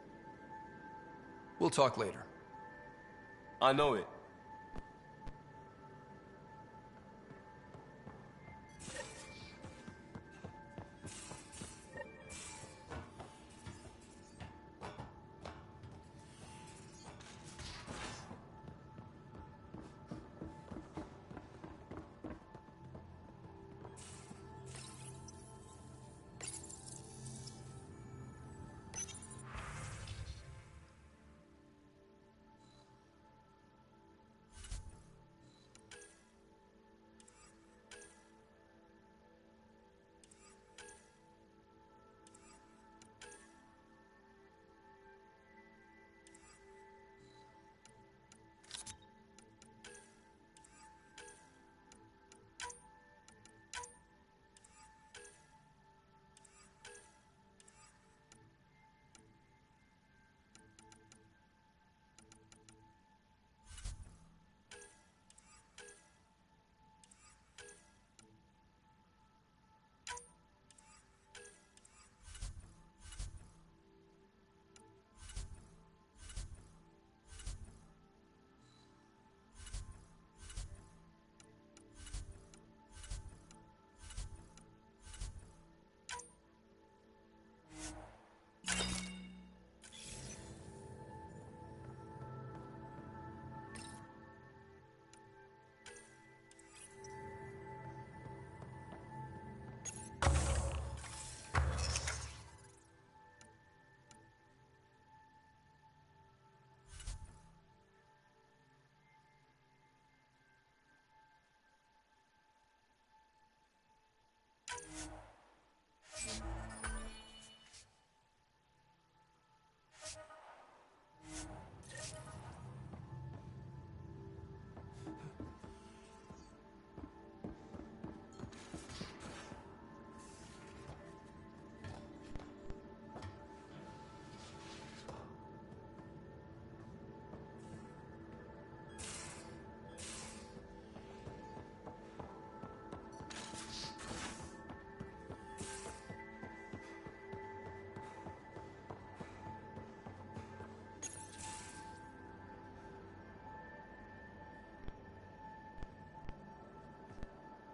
We'll talk later. I know it.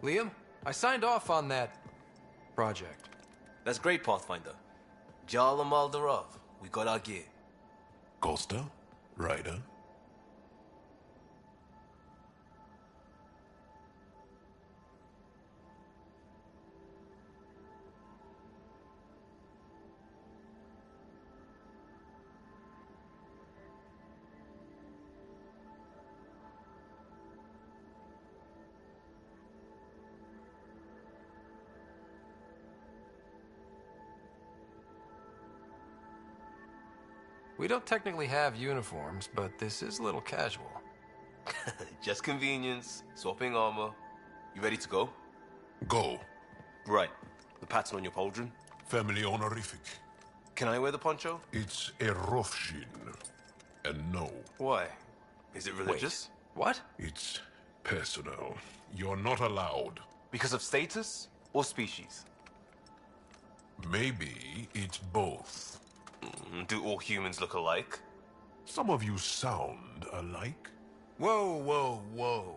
Liam, I signed off on that project. That's great, Pathfinder. Jarl and Maldarov, we got our gear. Costa? Ryder? We don't technically have uniforms, but this is a little casual. Just convenience, swapping armor. You ready to go? Go. Right. The pattern on your pauldron? Family honorific. Can I wear the poncho? It's a Rofshin. And no. Why? Is it religious? Wait, what? It's personal. You're not allowed. Because of status or species? Maybe it's both. Do all humans look alike? Some of you sound alike. Whoa, whoa, whoa.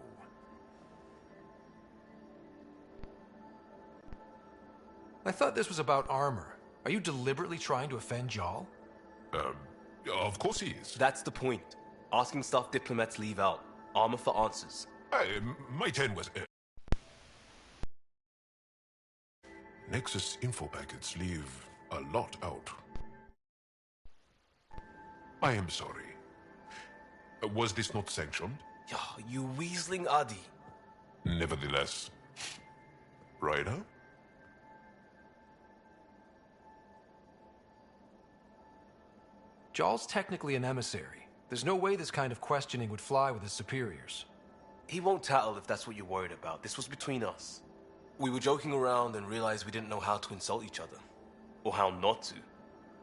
I thought this was about armor. Are you deliberately trying to offend Jarl? Of course he is. That's the point. Asking stuff diplomats leave out. Armor for answers. My turn was... Nexus info packets leave a lot out. I am sorry. Was this not sanctioned? You weaseling Adi. Nevertheless. Ryder? Jaal's technically an emissary. There's no way this kind of questioning would fly with his superiors. He won't tattle if that's what you're worried about. This was between us. We were joking around and realized we didn't know how to insult each other. Or how not to.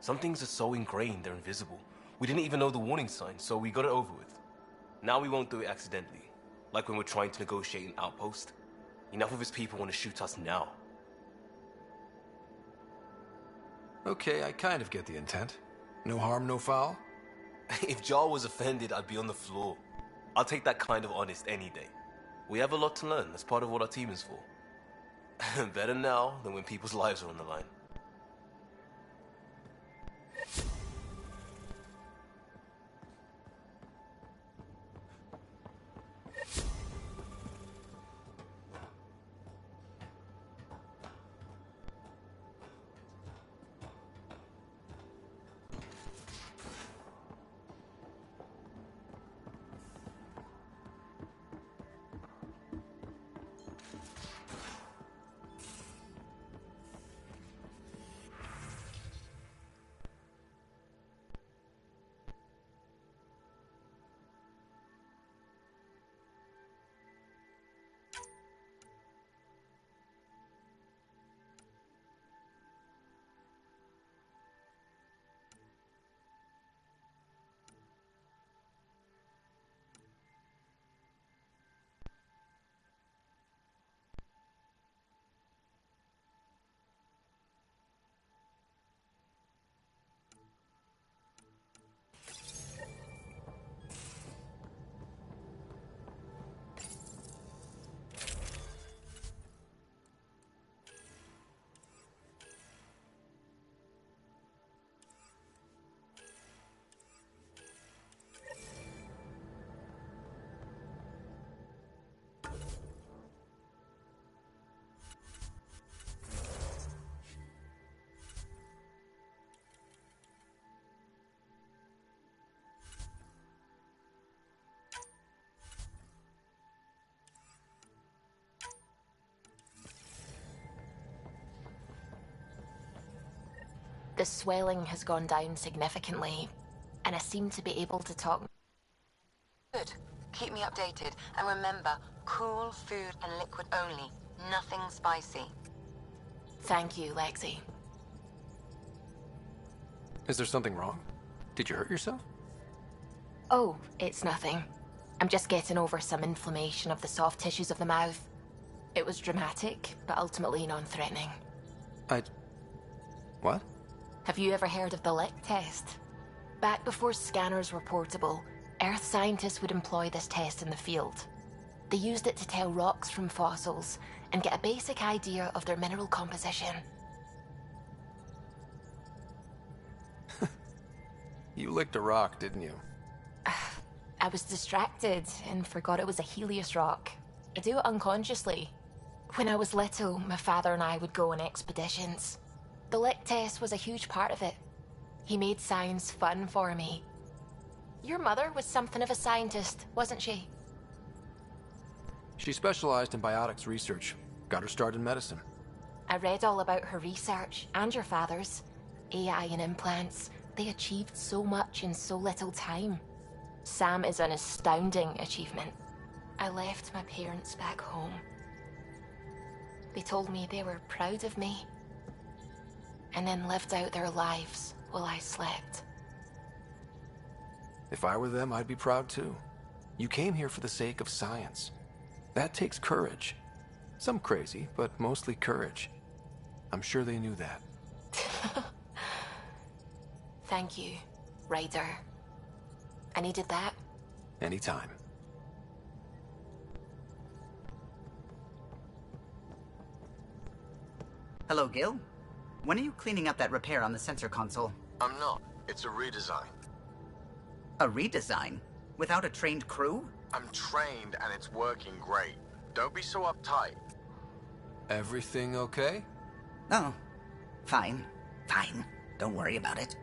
Some things are so ingrained they're invisible. We didn't even know the warning signs, so we got it over with. Now we won't do it accidentally. Like when we're trying to negotiate an outpost. Enough of his people want to shoot us now. Okay, I kind of get the intent. No harm, no foul? If Jaal was offended, I'd be on the floor. I'll take that kind of honest any day. We have a lot to learn. That's part of what our team is for. Better now than when people's lives are on the line. The swelling has gone down significantly, and I seem to be able to talk. Good. Keep me updated. And remember, cool food and liquid only. Nothing spicy. Thank you, Lexi. Is there something wrong? Did you hurt yourself? Oh, it's nothing. I'm just getting over some inflammation of the soft tissues of the mouth. It was dramatic, but ultimately non-threatening. What? Have you ever heard of the lick test? Back before scanners were portable, Earth scientists would employ this test in the field. They used it to tell rocks from fossils and get a basic idea of their mineral composition. You licked a rock, didn't you? I was distracted and forgot it was a Helios rock. I do it unconsciously. When I was little, my father and I would go on expeditions. The lick test was a huge part of it. He made science fun for me. Your mother was something of a scientist, wasn't she? She specialized in biotics research. Got her start in medicine. I read all about her research, and your father's. AI and implants. They achieved so much in so little time. Sam is an astounding achievement. I left my parents back home. They told me they were proud of me, and then lived out their lives while I slept. If I were them, I'd be proud too. You came here for the sake of science. That takes courage. Some crazy, but mostly courage. I'm sure they knew that. Thank you, Ryder. I needed that. Anytime. Hello, Gil. When are you cleaning up that repair on the sensor console? I'm not. It's a redesign. A redesign? Without a trained crew? I'm trained and it's working great. Don't be so uptight. Everything okay? Oh, fine. Fine. Don't worry about it.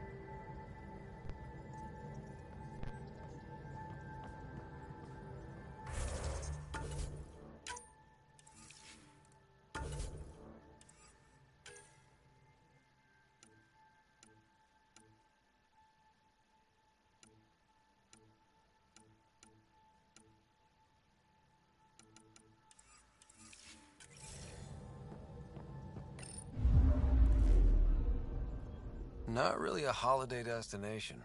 Not really a holiday destination.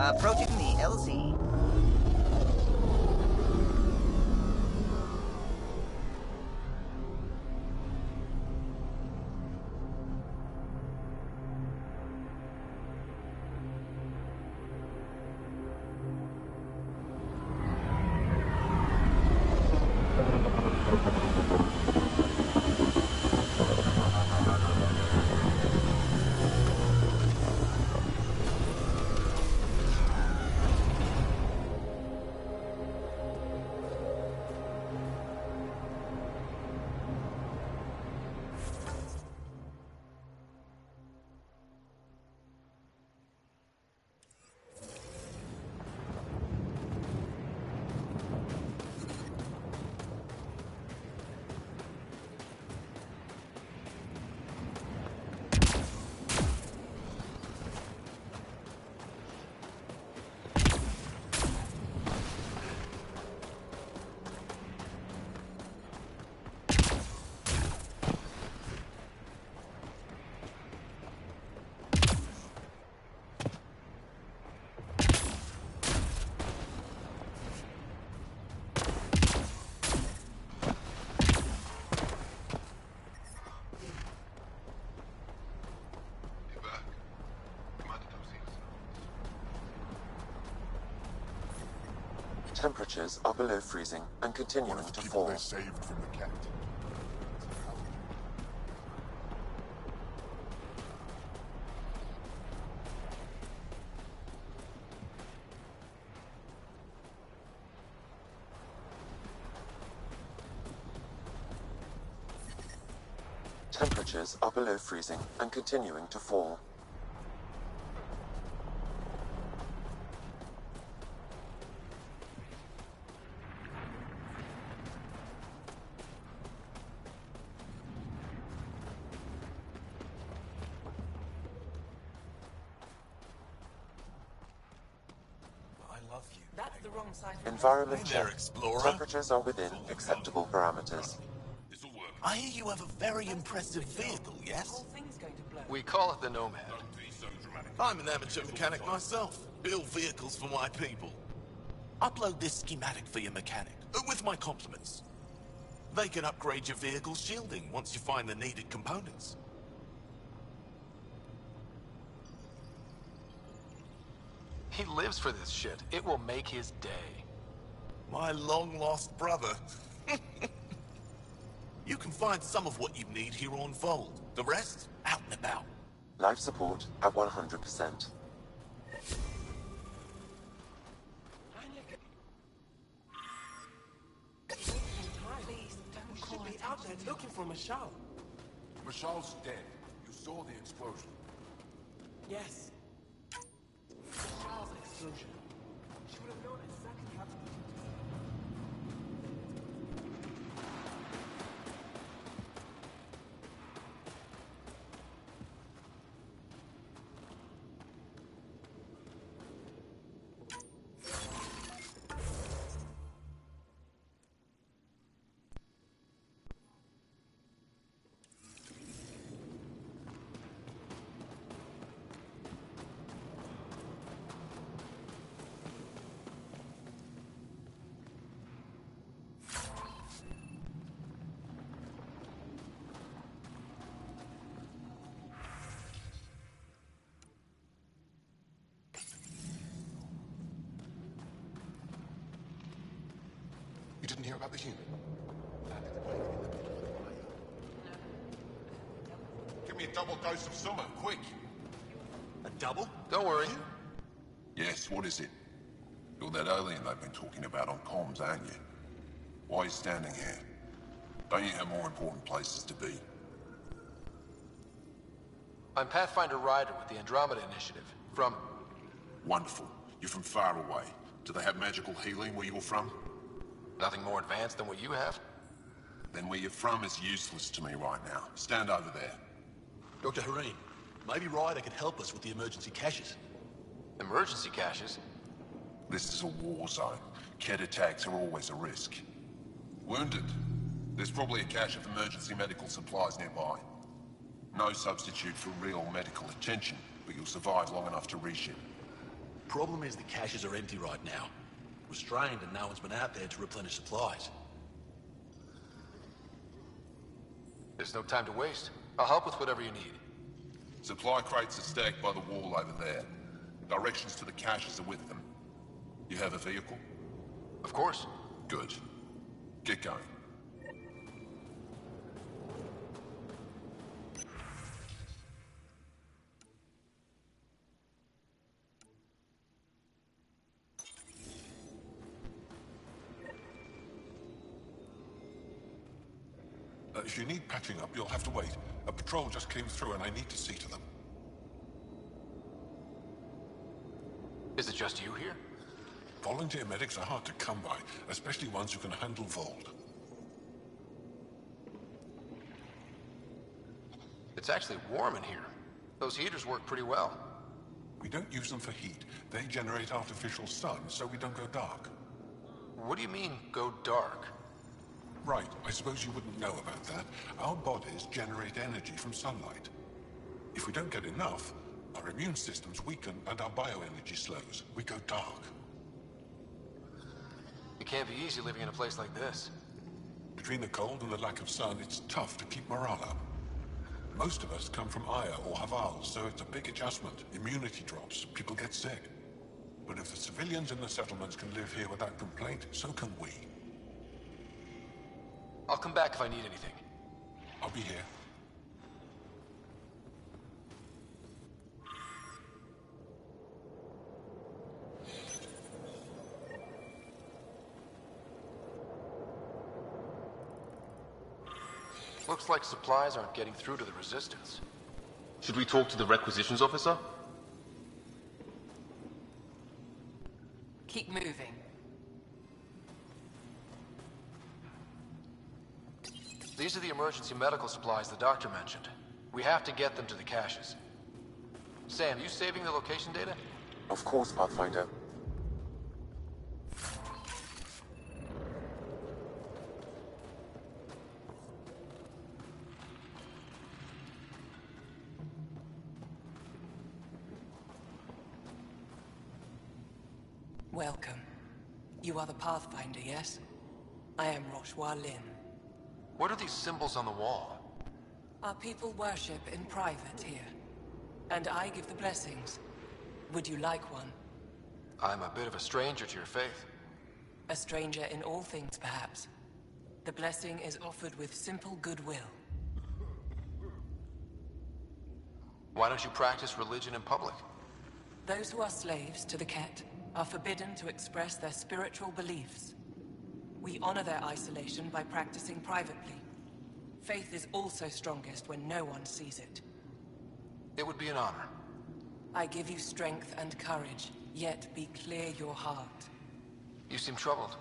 Approaching the LZ. Temperatures are below freezing and continuing to fall. They saved from the cat. Temperatures are below freezing and continuing to fall. That's the wrong side. Environment Hey there, check. Explorer. Temperatures are within acceptable parameters. I hear you have a very impressive vehicle, yes? We call it the Nomad. I'm an amateur mechanic myself. Build vehicles for my people. Upload this schematic for your mechanic, with my compliments. They can upgrade your vehicle's shielding once you find the needed components. He lives for this shit. It will make his day. My long-lost brother. You can find some of what you need here on Fold. The rest, out and about. Life support at 100%. Please don't call it out there looking for Michelle. Mashal's dead. You saw the explosion. Yes. Mashal's explosion. She would have known exactly how to do it. You didn't hear about the human? Give me a double dose of summer, quick! A double? Don't worry. Yes, what is it? You're that alien they've been talking about on comms, aren't you? Why are you standing here? Don't you have more important places to be? I'm Pathfinder Ryder with the Andromeda Initiative. From... Wonderful. You're from far away. Do they have magical healing where you're from? Nothing more advanced than what you have? Then where you're from is useless to me right now. Stand over there. Dr. Hareen, maybe Ryder could help us with the emergency caches. Emergency caches? This is a war zone. Ket attacks are always a risk. Wounded? There's probably a cache of emergency medical supplies nearby. No substitute for real medical attention, but you'll survive long enough to reship. Problem is the caches are empty right now. Restrained and no one's been out there to replenish supplies. There's no time to waste. I'll help with whatever you need. Supply crates are stacked by the wall over there. Directions to the caches are with them. You have a vehicle? Of course. Good. Get going. If you need patching up, you'll have to wait. A patrol just came through and I need to see to them. Is it just you here? Volunteer medics are hard to come by, especially ones who can handle Vold. It's actually warm in here. Those heaters work pretty well. We don't use them for heat. They generate artificial sun, so we don't go dark. What do you mean, go dark? Right, I suppose you wouldn't know about that. Our bodies generate energy from sunlight. If we don't get enough, our immune systems weaken and our bioenergy slows. We go dark. It can't be easy living in a place like this. Between the cold and the lack of sun, it's tough to keep morale up. Most of us come from Aya or Haval, so it's a big adjustment. Immunity drops, people get sick. But if the civilians in the settlements can live here without complaint, so can we. I'll come back if I need anything. I'll be here. Looks like supplies aren't getting through to the Resistance. Should we talk to the requisitions officer? Keep moving. These are the emergency medical supplies the doctor mentioned. We have to get them to the caches. Sam, you saving the location data? Of course, Pathfinder. Welcome. You are the Pathfinder, yes? I am Roshua Lin. What are these symbols on the wall? Our people worship in private here. And I give the blessings. Would you like one? I'm a bit of a stranger to your faith. A stranger in all things, perhaps. The blessing is offered with simple goodwill. Why don't you practice religion in public? Those who are slaves to the Ket are forbidden to express their spiritual beliefs. We honor their isolation by practicing privately. Faith is also strongest when no one sees it. It would be an honor. I give you strength and courage, yet be clear your heart. You seem troubled.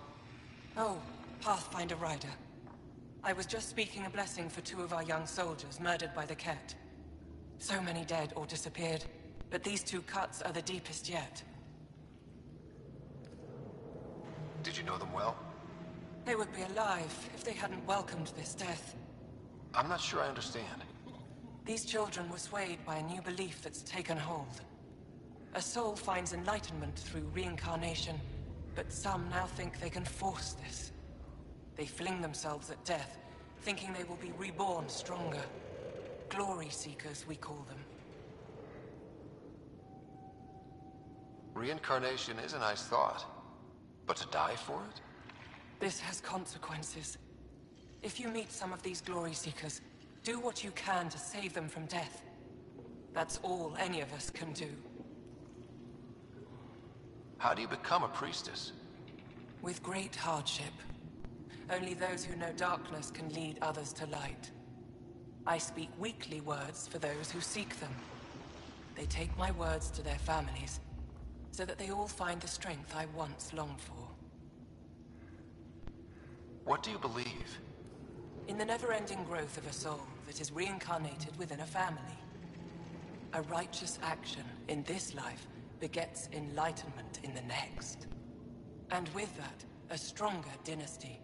Oh, Pathfinder Rider. I was just speaking a blessing for 2 of our young soldiers murdered by the Ket. So many dead or disappeared, but these 2 cuts are the deepest yet. Did you know them well? They would be alive if they hadn't welcomed this death. I'm not sure I understand. These children were swayed by a new belief that's taken hold. A soul finds enlightenment through reincarnation, but some now think they can force this. They fling themselves at death, thinking they will be reborn stronger. Glory seekers, we call them. Reincarnation is a nice thought, but to die for it? This has consequences. If you meet some of these glory seekers, do what you can to save them from death. That's all any of us can do. How do you become a priestess? With great hardship. Only those who know darkness can lead others to light. I speak weekly words for those who seek them. They take my words to their families, so that they all find the strength I once longed for. What do you believe? In the never-ending growth of a soul that is reincarnated within a family. A righteous action in this life begets enlightenment in the next. And with that, a stronger dynasty.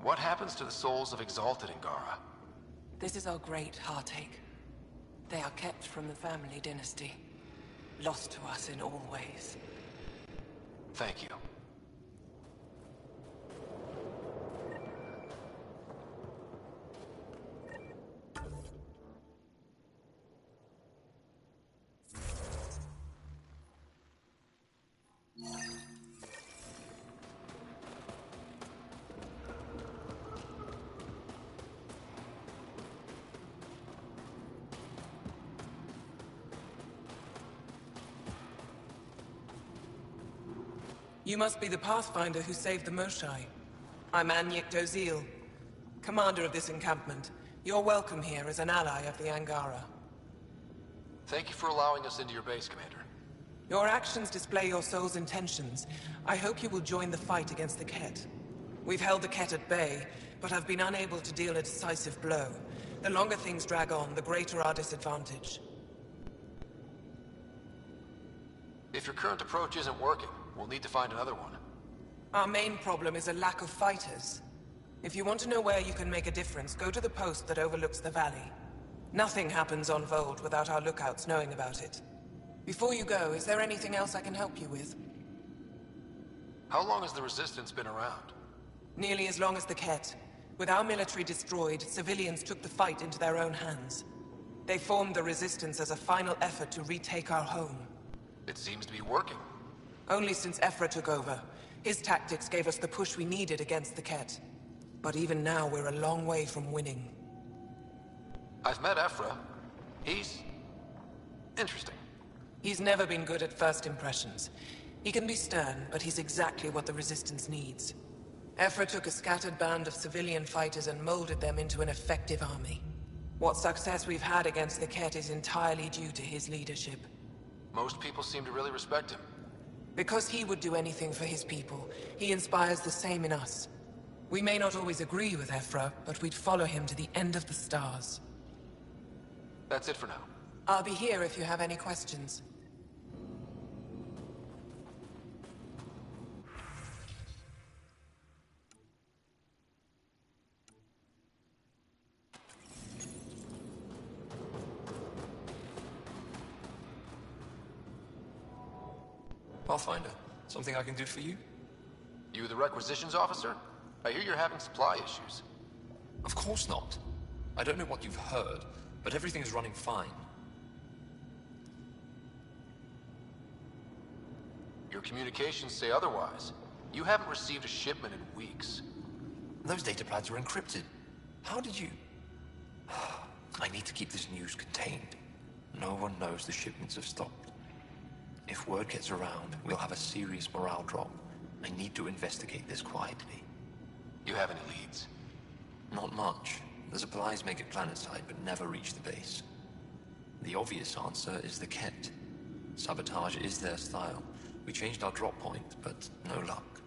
What happens to the souls of exalted Angara? This is our great heartache. They are kept from the family dynasty. Lost to us in all ways. Thank you. You must be the Pathfinder who saved the Moshai. I'm Anyik Dozil, commander of this encampment. You're welcome here as an ally of the Angara. Thank you for allowing us into your base, Commander. Your actions display your soul's intentions. I hope you will join the fight against the Ket. We've held the Ket at bay, but have been unable to deal a decisive blow. The longer things drag on, the greater our disadvantage. If your current approach isn't working, we'll need to find another one. Our main problem is a lack of fighters. If you want to know where you can make a difference, go to the post that overlooks the valley. Nothing happens on Vold without our lookouts knowing about it. Before you go, is there anything else I can help you with? How long has the Resistance been around? Nearly as long as the Ket. With our military destroyed, civilians took the fight into their own hands. They formed the Resistance as a final effort to retake our home. It seems to be working. Only since Ephra took over. His tactics gave us the push we needed against the Ket. But even now, we're a long way from winning. I've met Ephra. He's interesting. He's never been good at first impressions. He can be stern, but he's exactly what the Resistance needs. Ephra took a scattered band of civilian fighters and molded them into an effective army. What success we've had against the Ket is entirely due to his leadership. Most people seem to really respect him. Because he would do anything for his people, he inspires the same in us. We may not always agree with Ephra, but we'd follow him to the end of the stars. That's it for now. I'll be here if you have any questions. Pathfinder, something I can do for you? You the requisitions officer? I hear you're having supply issues. Of course not. I don't know what you've heard, but everything is running fine. Your communications say otherwise. You haven't received a shipment in weeks. Those data pads are encrypted. How did you... I need to keep this news contained. No one knows the shipments have stopped. If word gets around, we'll have a serious morale drop. I need to investigate this quietly. You have any leads? Not much. The supplies make it planetside, but never reach the base. The obvious answer is the Ket. Sabotage is their style. We changed our drop point, but no luck.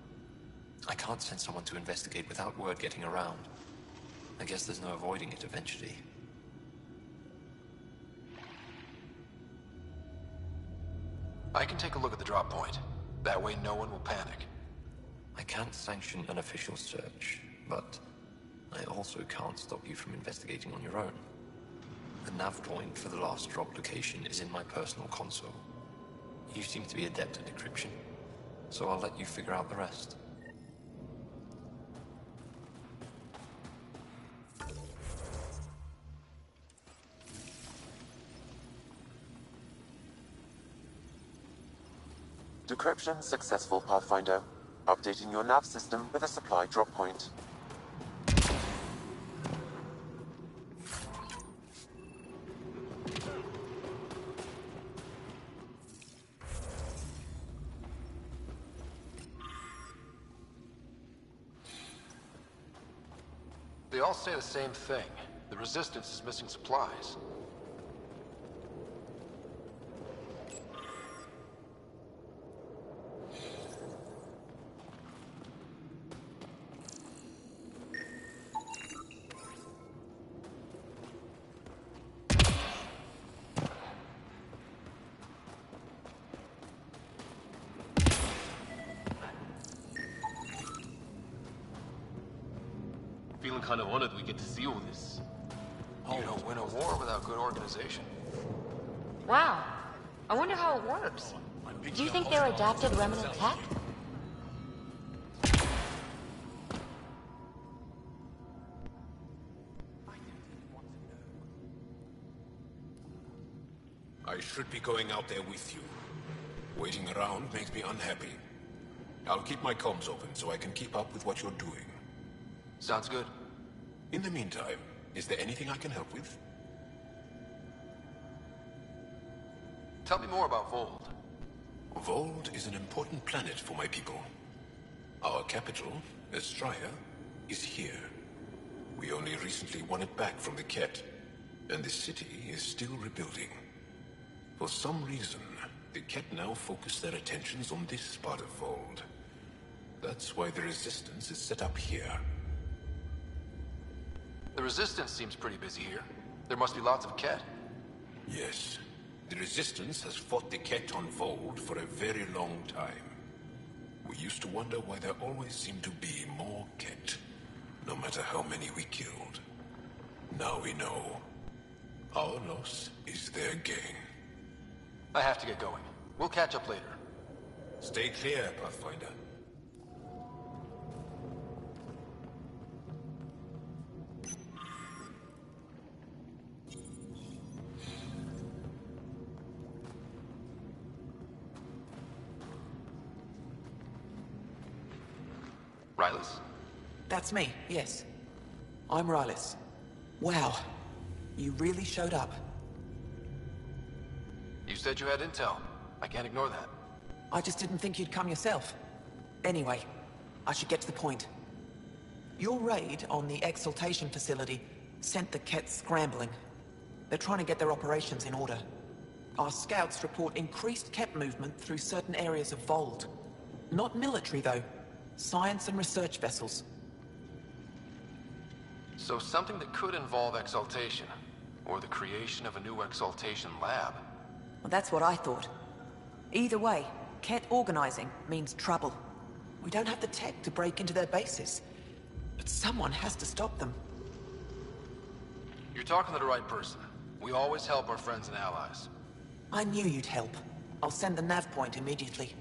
I can't send someone to investigate without word getting around. I guess there's no avoiding it eventually. I can take a look at the drop point. That way no one will panic. I can't sanction an official search, but I also can't stop you from investigating on your own. The nav point for the last drop location is in my personal console. You seem to be adept at decryption, so I'll let you figure out the rest. Decryption successful, Pathfinder. Updating your nav system with a supply drop point. They all say the same thing. The Resistance is missing supplies. Feeling kind of honored we get to see all this. You don't win a war without good organization. Wow. I wonder how it works. Do you think they're adapted remnant tech? I should be going out there with you. Waiting around makes me unhappy. I'll keep my comms open so I can keep up with what you're doing. Sounds good. In the meantime, is there anything I can help with? Tell me more about Vold. Vold is an important planet for my people. Our capital, Estraya, is here. We only recently won it back from the Ket, and the city is still rebuilding. For some reason, the Ket now focus their attentions on this part of Vold. That's why the Resistance is set up here. The Resistance seems pretty busy here. There must be lots of Ket. Yes. The Resistance has fought the Ket on Vold for a very long time. We used to wonder why there always seemed to be more Ket, no matter how many we killed. Now we know. Our loss is their gain. I have to get going. We'll catch up later. Stay clear, Pathfinder. Rylas? That's me, yes. I'm Rylas. Wow. You really showed up. You said you had intel. I can't ignore that. I just didn't think you'd come yourself. Anyway, I should get to the point. Your raid on the Exaltation facility sent the Ket scrambling. They're trying to get their operations in order. Our scouts report increased Ket movement through certain areas of Vold. Not military, though. Science and research vessels. So something that could involve Exaltation, or the creation of a new Exaltation lab. Well, that's what I thought. Either way, Ket organizing means trouble. We don't have the tech to break into their bases. But someone has to stop them. You're talking to the right person. We always help our friends and allies. I knew you'd help. I'll send the nav point immediately.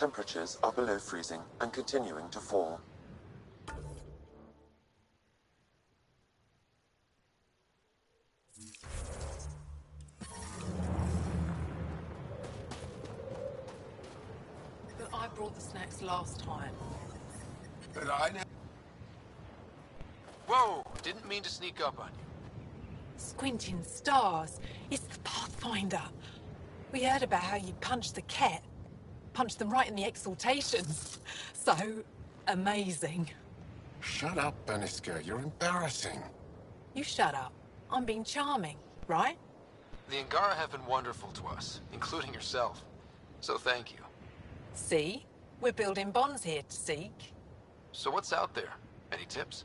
temperatures are below freezing and continuing to fall. But I brought the snacks last time. But I know. Whoa! Didn't mean to sneak up on you. Squinting stars. It's the Pathfinder. We heard about how you punched the cat. Punched them right in the exaltations. So amazing. Shut up, Beniska. You're embarrassing. You shut up. I'm being charming, right? The Angara have been wonderful to us, including yourself. So thank you. See? We're building bonds here to seek. So what's out there? Any tips?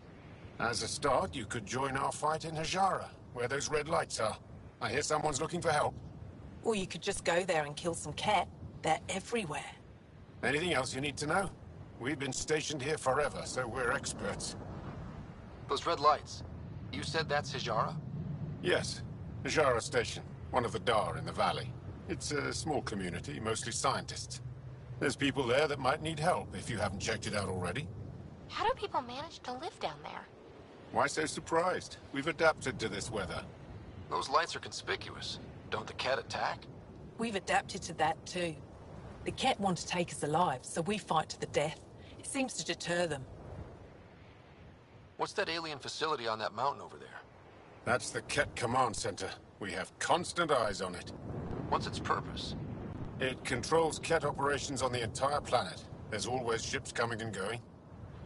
As a start, you could join our fight in Hajara, where those red lights are. I hear someone's looking for help. Or you could just go there and kill some cat. They're everywhere. Anything else you need to know? We've been stationed here forever, so we're experts. Those red lights. You said that's Hijara? Yes. Hajara Station, one of the Dar in the valley. It's a small community, mostly scientists. There's people there that might need help if you haven't checked it out already. How do people manage to live down there? Why so surprised? We've adapted to this weather. Those lights are conspicuous. Don't the cat attack? We've adapted to that too. The cat want to take us alive, so we fight to the death. It seems to deter them. What's that alien facility on that mountain over there? That's the Ket Command Center. We have constant eyes on it. What's its purpose? It controls Ket operations on the entire planet. There's always ships coming and going.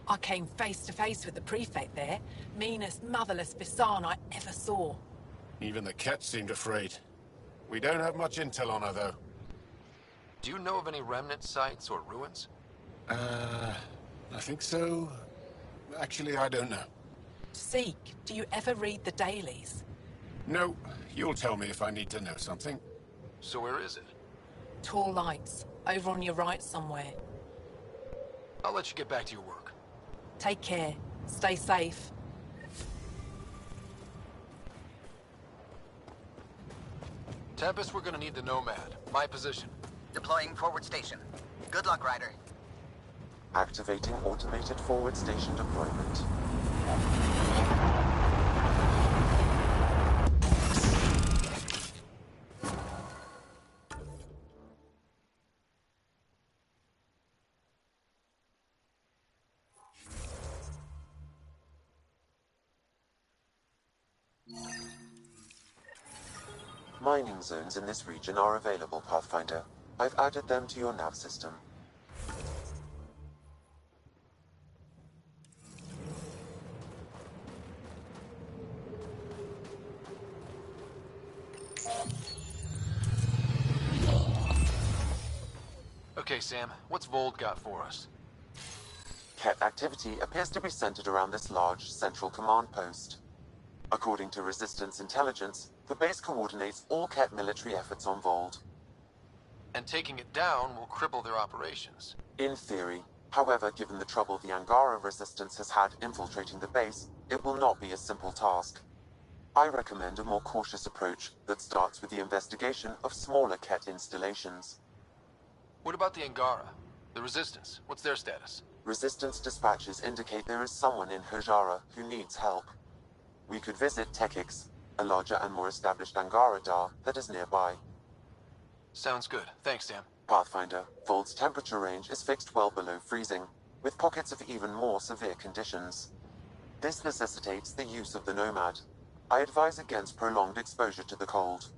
I came face to face with the prefect there. Meanest, motherless Visan I ever saw. Even the Ket seemed afraid. We don't have much intel on her, though. Do you know of any remnant sites or ruins? I think so. Actually, I don't know. Seek, do you ever read the dailies? No, you'll tell me if I need to know something. So where is it? Tall lights, over on your right somewhere. I'll let you get back to your work. Take care. Stay safe. Tempest, we're gonna need the Nomad. My position. Deploying forward station. Good luck, Ryder. Activating automated forward station deployment. Mining zones in this region are available, Pathfinder. I've added them to your nav system. Okay, Sam, what's Vold got for us? Ket activity appears to be centered around this large central command post. According to Resistance intelligence, the base coordinates all Ket military efforts on Vold. And taking it down will cripple their operations. In theory. However, given the trouble the Angara Resistance has had infiltrating the base, it will not be a simple task. I recommend a more cautious approach that starts with the investigation of smaller Ket installations. What about the Angara? The Resistance, what's their status? Resistance dispatches indicate there is someone in Hajara who needs help. We could visit Tekix, a larger and more established Angara Dar that is nearby. Sounds good. Thanks, Sam. Pathfinder, Vold's temperature range is fixed well below freezing, with pockets of even more severe conditions. This necessitates the use of the Nomad. I advise against prolonged exposure to the cold.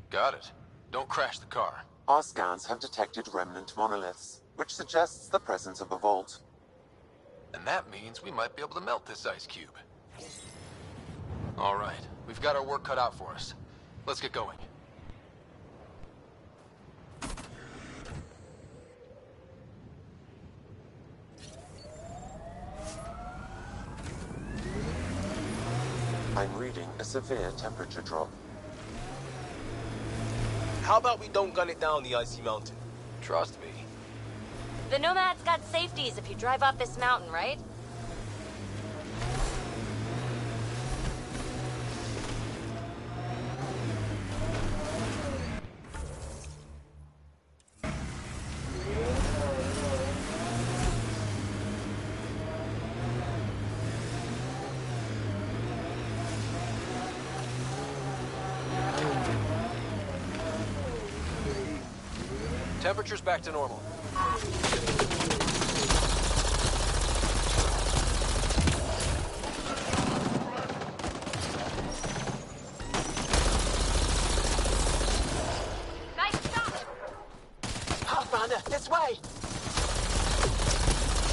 Got it. Don't crash the car. Our scans have detected remnant monoliths, which suggests the presence of a vault. And that means we might be able to melt this ice cube. All right, we've got our work cut out for us. Let's get going. I'm reading a severe temperature drop. How about we don't gun it down the icy mountain? Trust me. The Nomad's got safeties if you drive up this mountain, right? Temperature's back to normal. Nice shot! Pathfinder, this way!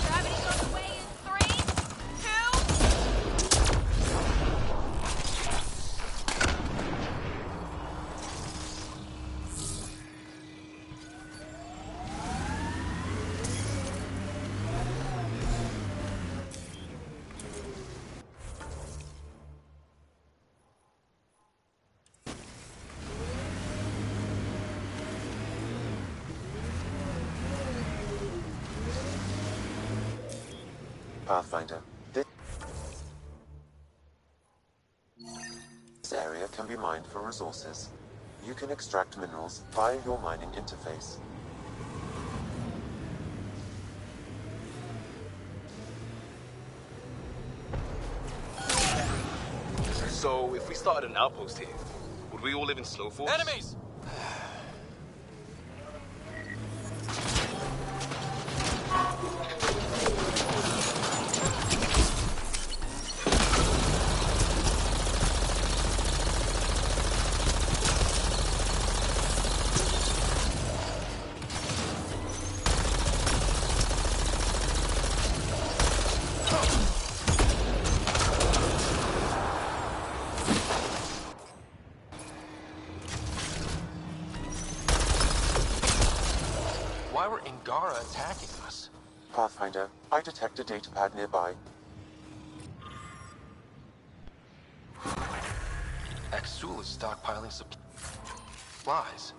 Gravity's on the way in 2. Pathfinder, this area can be mined for resources. You can extract minerals via your mining interface. So, if we started an outpost here, would we all live in slow force? Enemies! Why were Angara attacking us? Pathfinder, I detect a datapad nearby. Exul is stockpiling supplies.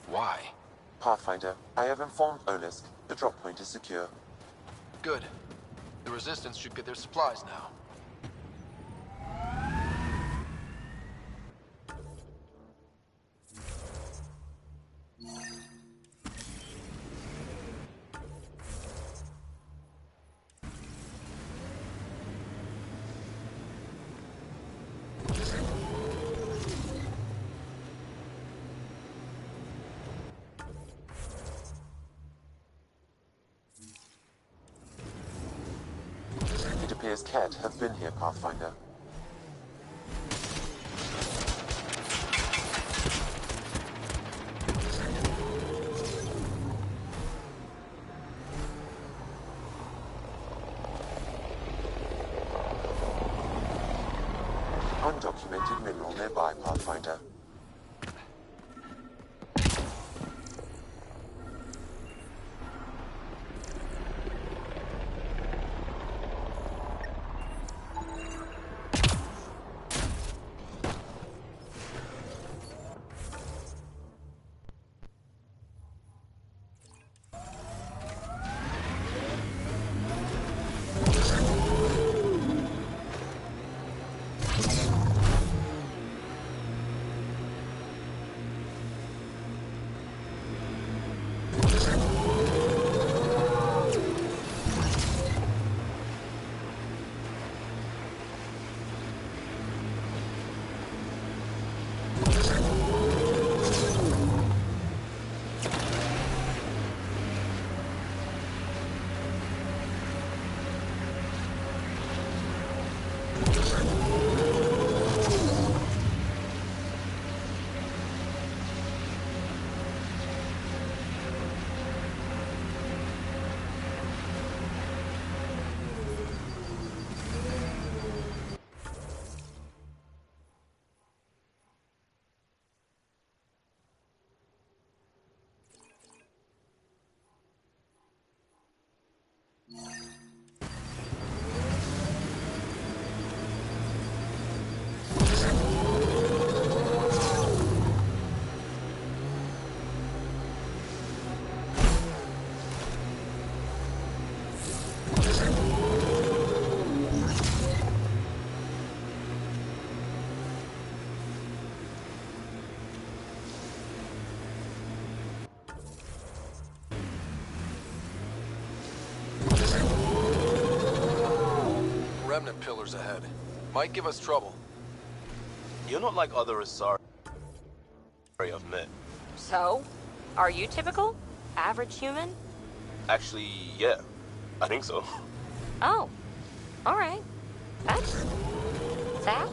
Why? Pathfinder, I have informed Olisk. The drop point is secure. Good. The Resistance should get their supplies now. It appears Ket have been here, Pathfinder. Undocumented mineral nearby, Pathfinder. Remnant pillars ahead. Might give us trouble. You're not like other Asari I've met. So? Are you typical? average human? Actually, yeah. I think so. Oh, alright. That's sad.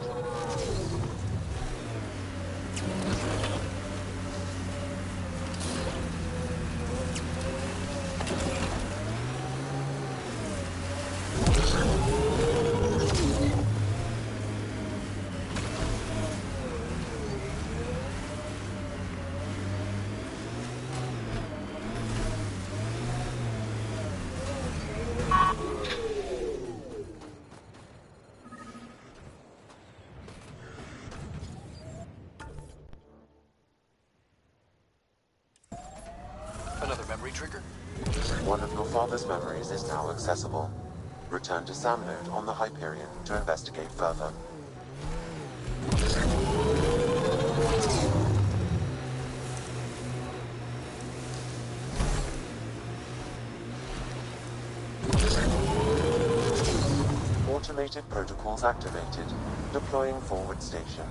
Another memory trigger? One of your father's memories is now accessible. Return to Sam Node on the Hyperion to investigate further. Automated protocols activated. Deploying forward station.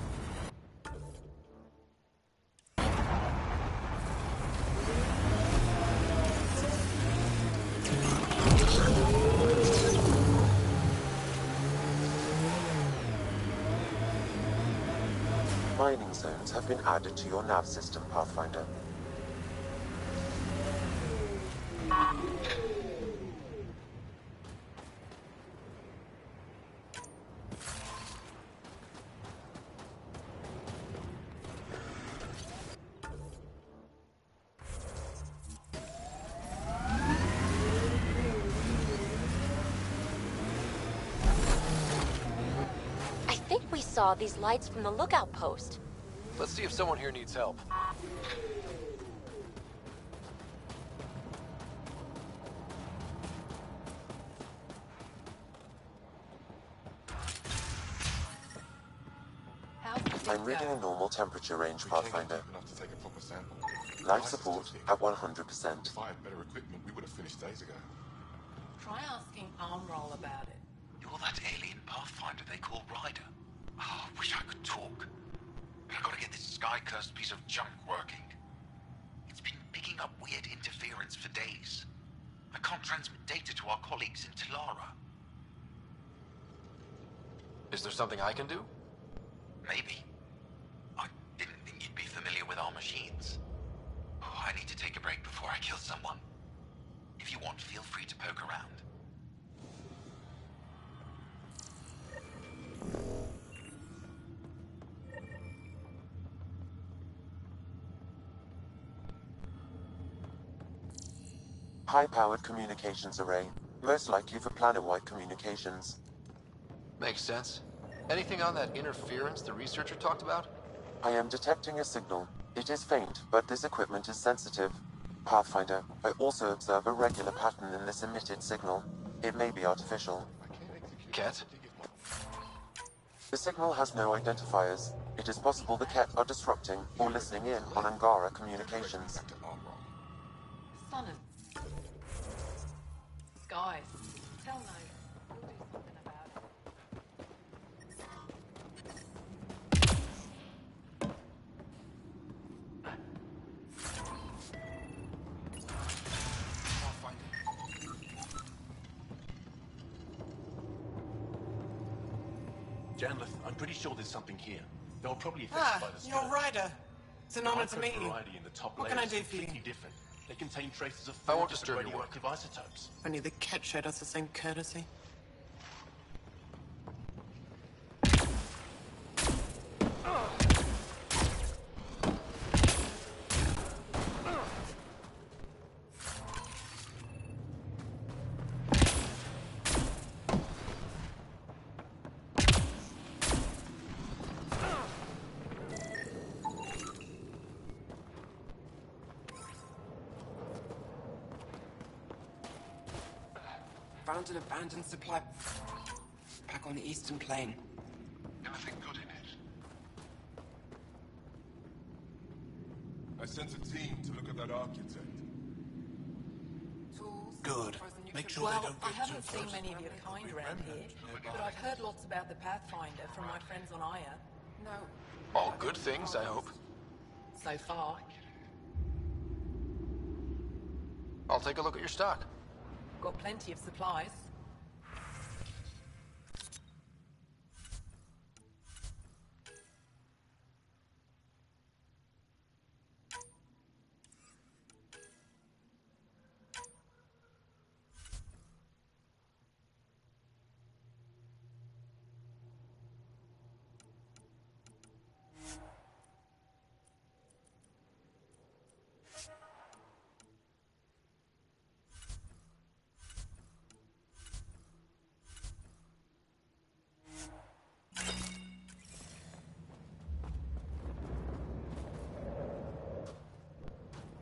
Mining zones have been added to your nav system, Pathfinder. I think we saw these lights from the lookout post. Let's see if someone here needs help. I'm reading a normal temperature range, Pathfinder. Life support at 100%. If I had better equipment, we would have finished days ago. Try asking Armroll about it. You're that alien Pathfinder they call Ryder. Oh, I wish I could talk. But I've got to get this sky-cursed piece of junk working. It's been picking up weird interference for days. I can't transmit data to our colleagues in Talara. Is there something I can do? Maybe. I didn't think you'd be familiar with our machines. Oh, I need to take a break before I kill someone. If you want, feel free to poke around. High-powered communications array, most likely for planet-wide communications. Makes sense. Anything on that interference the researcher talked about? I am detecting a signal. It is faint, but this equipment is sensitive. Pathfinder, I also observe a regular pattern in this emitted signal. It may be artificial. Ket? The signal has no identifiers. It is possible the Ket are disrupting or listening in on Angara communications. Son of... Guys, tell no. We'll do something about it. Janlith, I'm pretty sure there's something here. They were probably affected by the you're Ryder. It's an honor to meet you. Variety in the top What can I layers do is for you? completely different. They contain traces of I 4 won't different disturb your work. radioactive isotopes. Only the cat showed us the same courtesy. Found an abandoned supply pack on the eastern plain. Anything good in it? I sent a team to look at that architect. Good. Make sure Well, they don't I get haven't too seen close. many of your kind around here, but I've heard lots about the Pathfinder from my friends on Aya. No. All good things, I hope. So far. I'll take a look at your stock. Got plenty of supplies.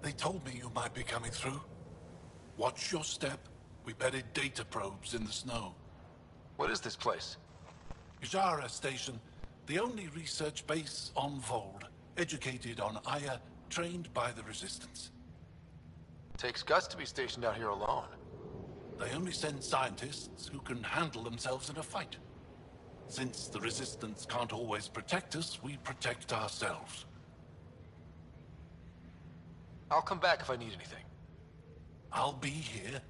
They told me you might be coming through. Watch your step. We bedded data probes in the snow. What is this place? Ijara Station, the only research base on Vold. Educated on Aya, trained by the Resistance. Takes guts to be stationed out here alone. They only send scientists who can handle themselves in a fight. Since the Resistance can't always protect us, we protect ourselves. I'll come back if I need anything. I'll be here.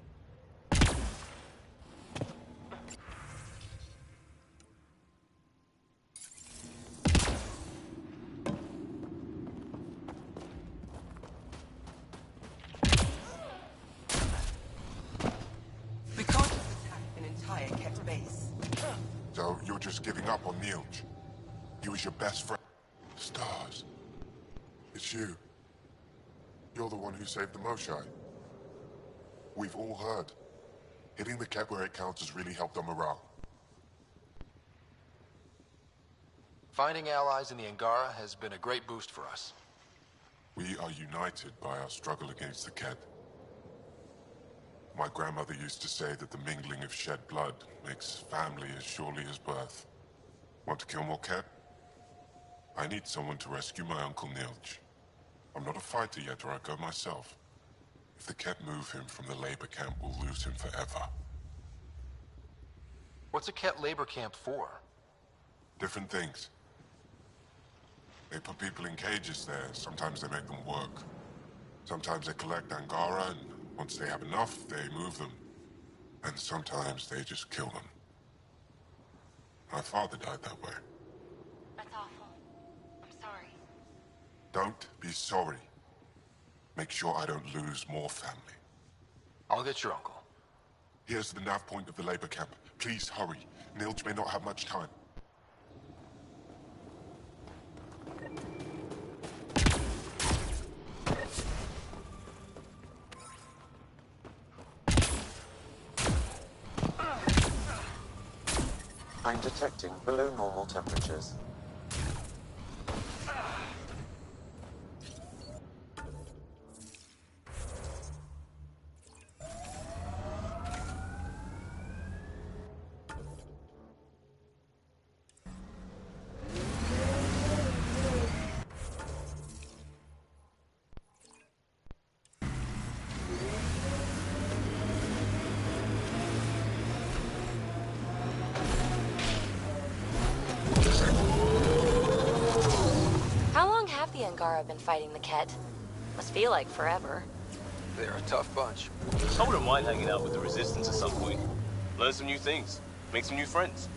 We can't just attack an entire Ket base. So you're just giving up on Nilj? He was your best friend. Stars. It's you. You're the one who saved the Moshai. We've all heard. Hitting the Ket where it counts has really helped our morale. Finding allies in the Angara has been a great boost for us. We are united by our struggle against the Ket. My grandmother used to say that the mingling of shed blood makes family as surely as birth. Want to kill more Ket? I need someone to rescue my Uncle Nilj. I'm not a fighter yet, or I'd go myself. If the Ket move him from the labor camp, we'll lose him forever. What's a Ket labor camp for? Different things. They put people in cages there. Sometimes they make them work. Sometimes they collect Angara, and once they have enough, they move them. And sometimes they just kill them. My father died that way. That's awful. I'm sorry. Don't be sorry. Make sure I don't lose more family. I'll get your uncle. Here's the nav point of the labor camp. Please hurry. Nilj may not have much time. I'm detecting below normal temperatures. How long have the Angara been fighting the Ket? Must feel like forever. They're a tough bunch. I wouldn't mind hanging out with the Resistance at some point. Learn some new things. Make some new friends.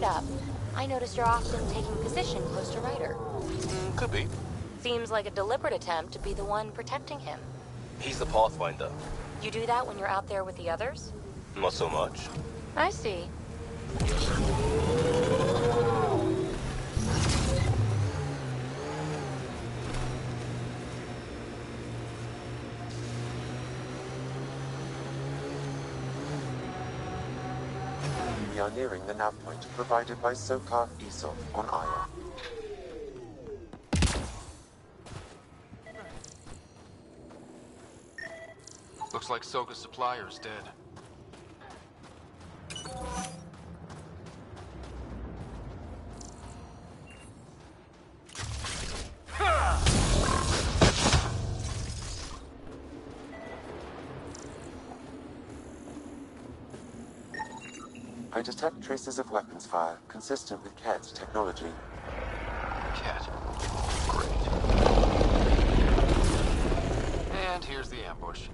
guard up. I noticed you're often taking position close to Ryder. Could be. Seems like a deliberate attempt to be the one protecting him. He's the Pathfinder. You do that when you're out there with the others? Not so much. I see. We are nearing the nav point provided by Sokar Isov on Aya. Looks like Soka's supplier is dead. I detect traces of weapons fire consistent with Ket's technology. Cat. Great. And here's the ambush.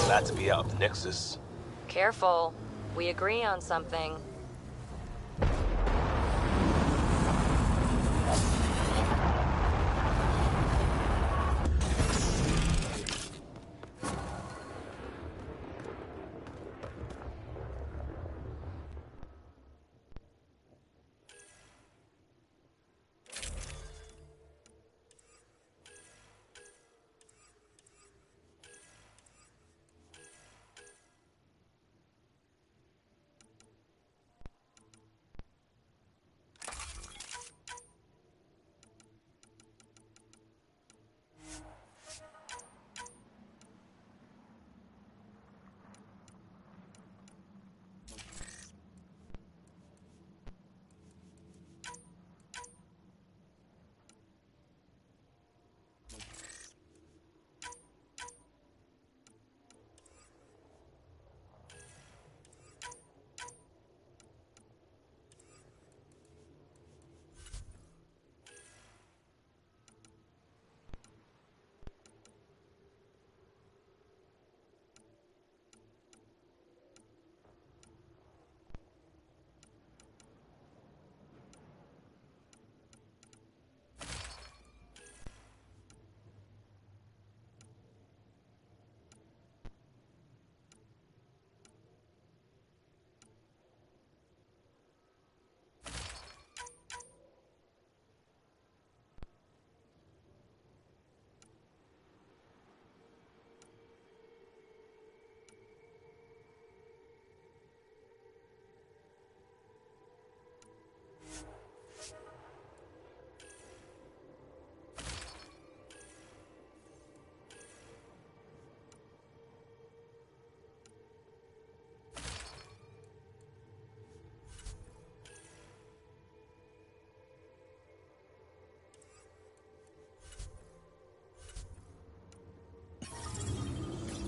Glad to be out of the Nexus. Careful. We agree on something.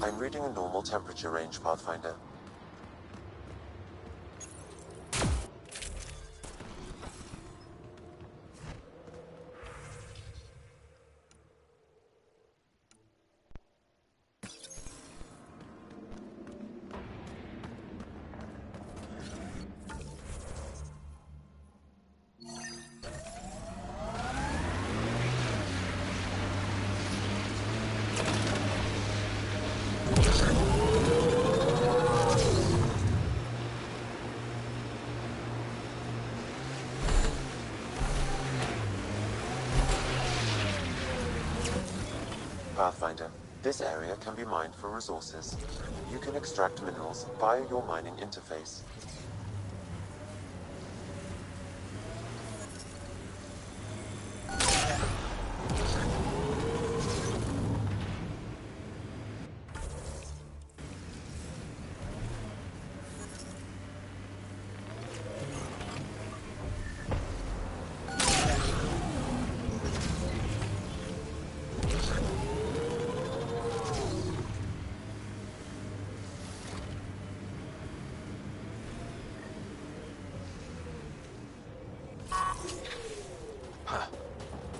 I'm reading a normal temperature range, Pathfinder. Pathfinder. This area can be mined for resources. You can extract minerals via your mining interface.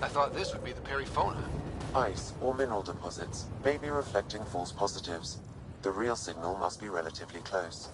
I thought this would be the periphona. Ice or mineral deposits may be reflecting false positives. The real signal must be relatively close.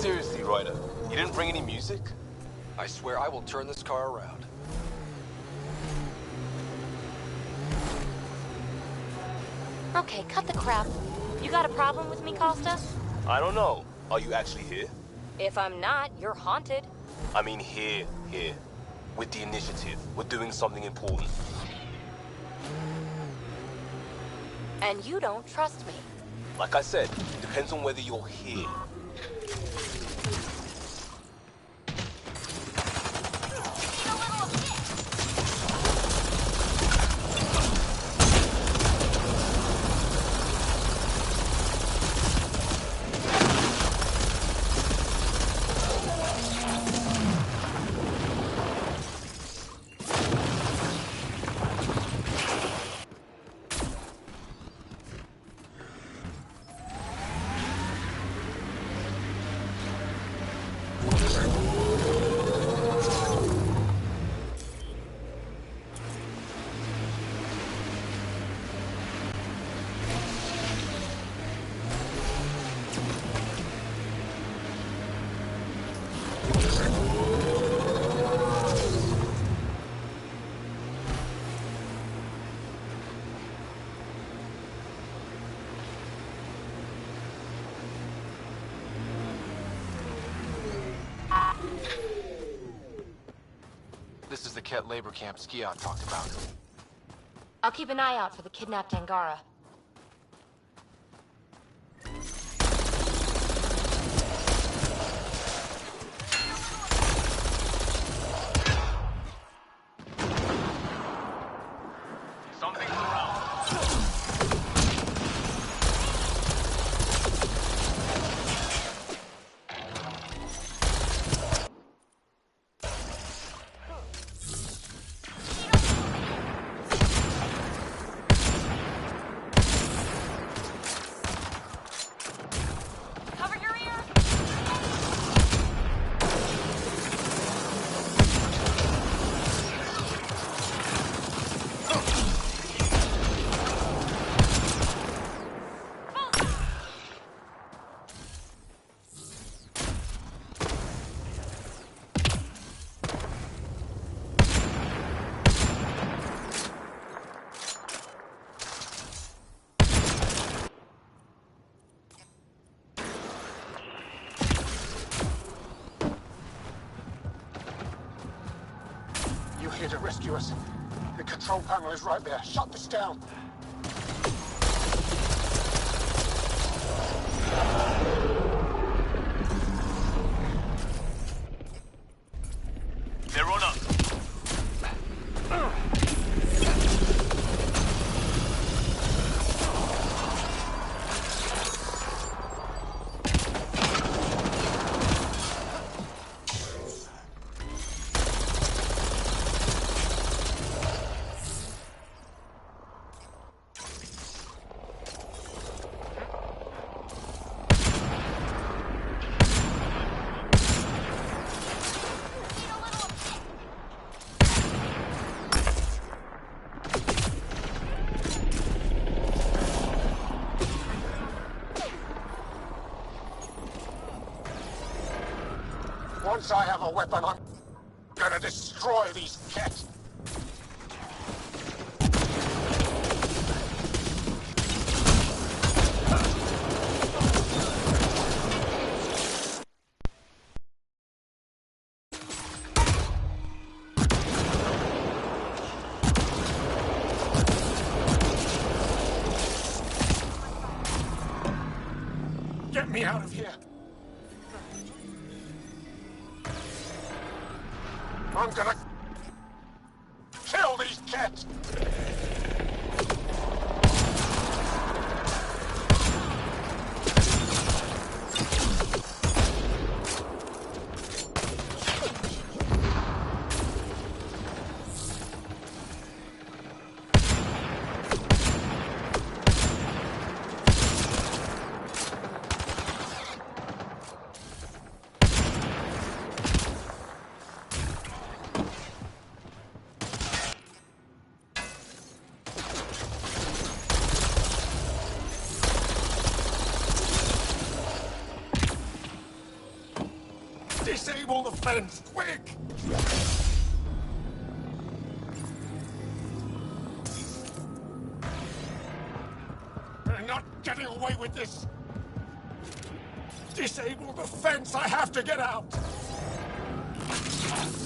Seriously, Ryder, you didn't bring any music? I swear I will turn this car around. Okay, cut the crap. You got a problem with me, Costa? I don't know. Are you actually here? If I'm not, you're haunted. I mean here. With the initiative. We're doing something important. And you don't trust me. Like I said, depends on whether you're here. This is the Ket labor camp Skiot talked about. I'll keep an eye out for the kidnapped Angara. Something's around. Here to rescue us. The control panel is right there. Shut this down. They're on us. Once I have a weapon, I'm gonna destroy these cats. Get me out of here. I'm gonna kill these cats. Disable the fence, quick! We're not getting away with this! Disable the fence, I have to get out!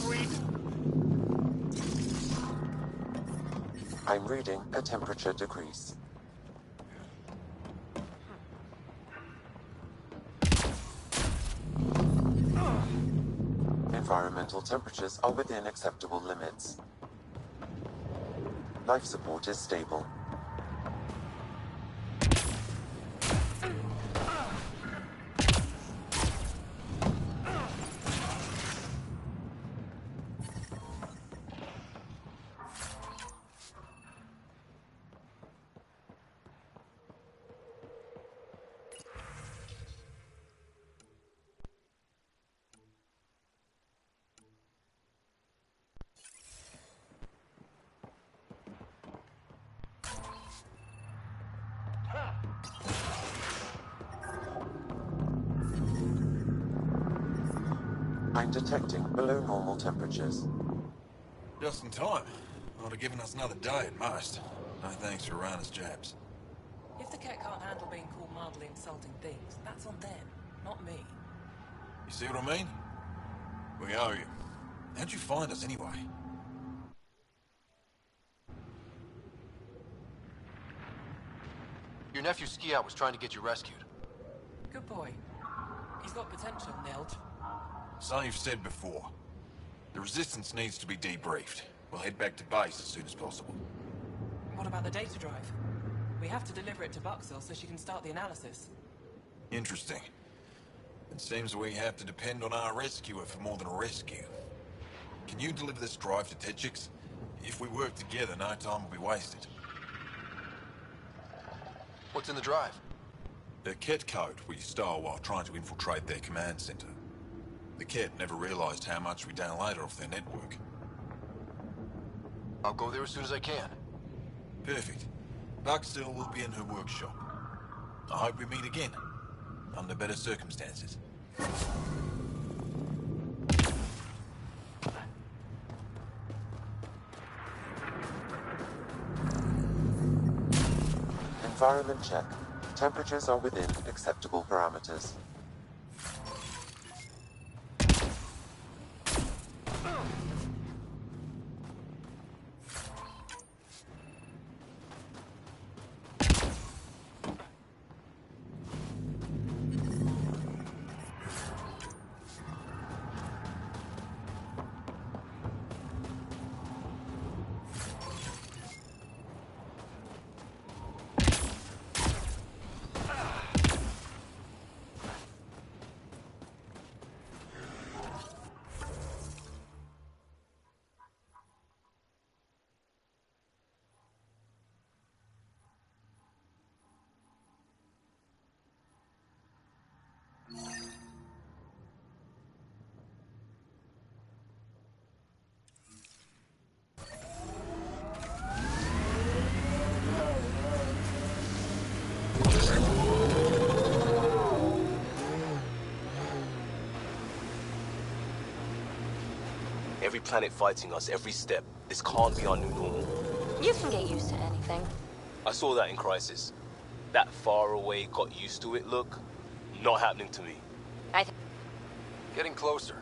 Read. I'm reading a temperature decrease. Environmental temperatures are within acceptable limits. Life support is stable. I'm detecting below normal temperatures. Just in time. Would have given us another day at most. No thanks for Rana's jabs. If the Ket can't handle being called mildly insulting things, that's on them, not me. You see what I mean? We owe you. How'd you find us anyway? Your nephew Ski-Out was trying to get you rescued. Good boy. He's got potential, Nilge. So you've said before. The Resistance needs to be debriefed. We'll head back to base as soon as possible. What about the data drive? We have to deliver it to Buxel so she can start the analysis. Interesting. It seems we have to depend on our rescuer for more than a rescue. Can you deliver this drive to Tetchix? If we work together, no time will be wasted. What's in the drive? The Ket code we stole while trying to infiltrate their command center. The Ket never realized how much we downloaded off their network. I'll go there as soon as I can. Perfect. Buxel will be in her workshop. I hope we meet again, under better circumstances. Environment check. Temperatures are within acceptable parameters. planet fighting us every step. This can't be our new normal. You can get used to anything. I saw that in Crisis. That far away, got used to it look, not happening to me. Getting closer.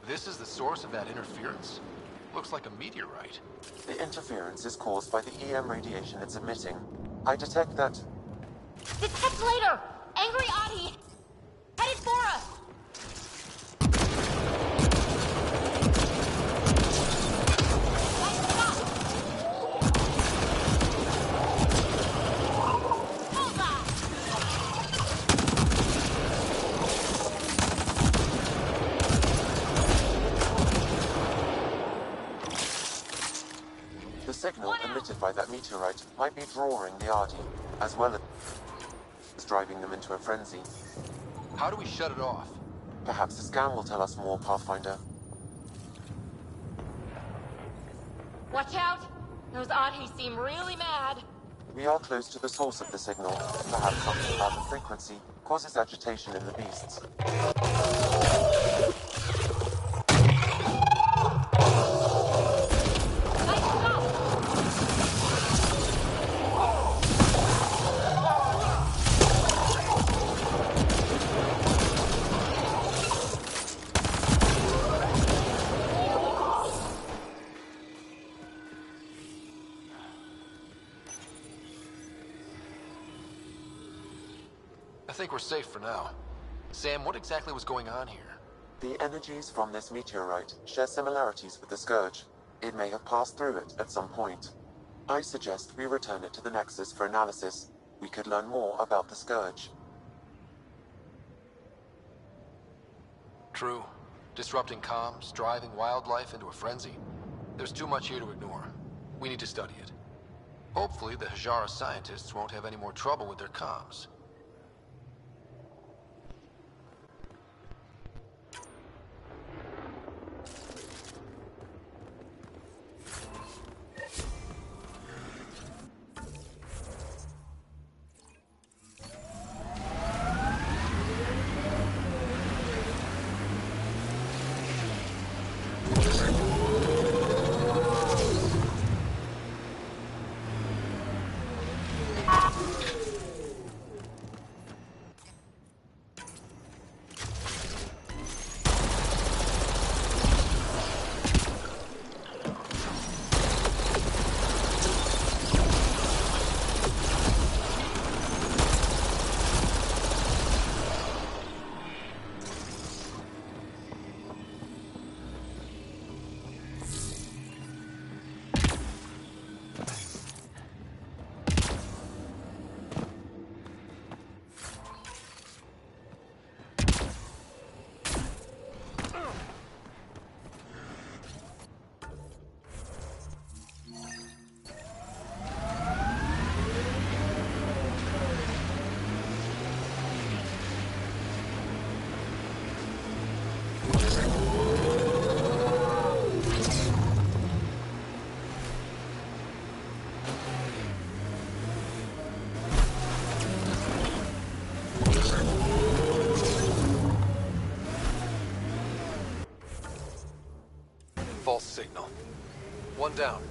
This is the source of that interference? Looks like a meteorite. The interference is caused by the EM radiation it's emitting. I detect that... Detect later! Angry Adi! Headed for us! The signal emitted by that meteorite might be drawing the Ardi, as well as driving them into a frenzy. How do we shut it off? Perhaps the scan will tell us more, Pathfinder. Watch out! Those Adis seem really mad. We are close to the source of the signal. Perhaps something about the frequency causes agitation in the beasts. I think we're safe for now. Sam, what exactly was going on here? The energies from this meteorite share similarities with the Scourge. It may have passed through it at some point. I suggest we return it to the Nexus for analysis. We could learn more about the Scourge. True. Disrupting comms, driving wildlife into a frenzy. There's too much here to ignore. We need to study it. Hopefully, the Hajara scientists won't have any more trouble with their comms. False signal. One down.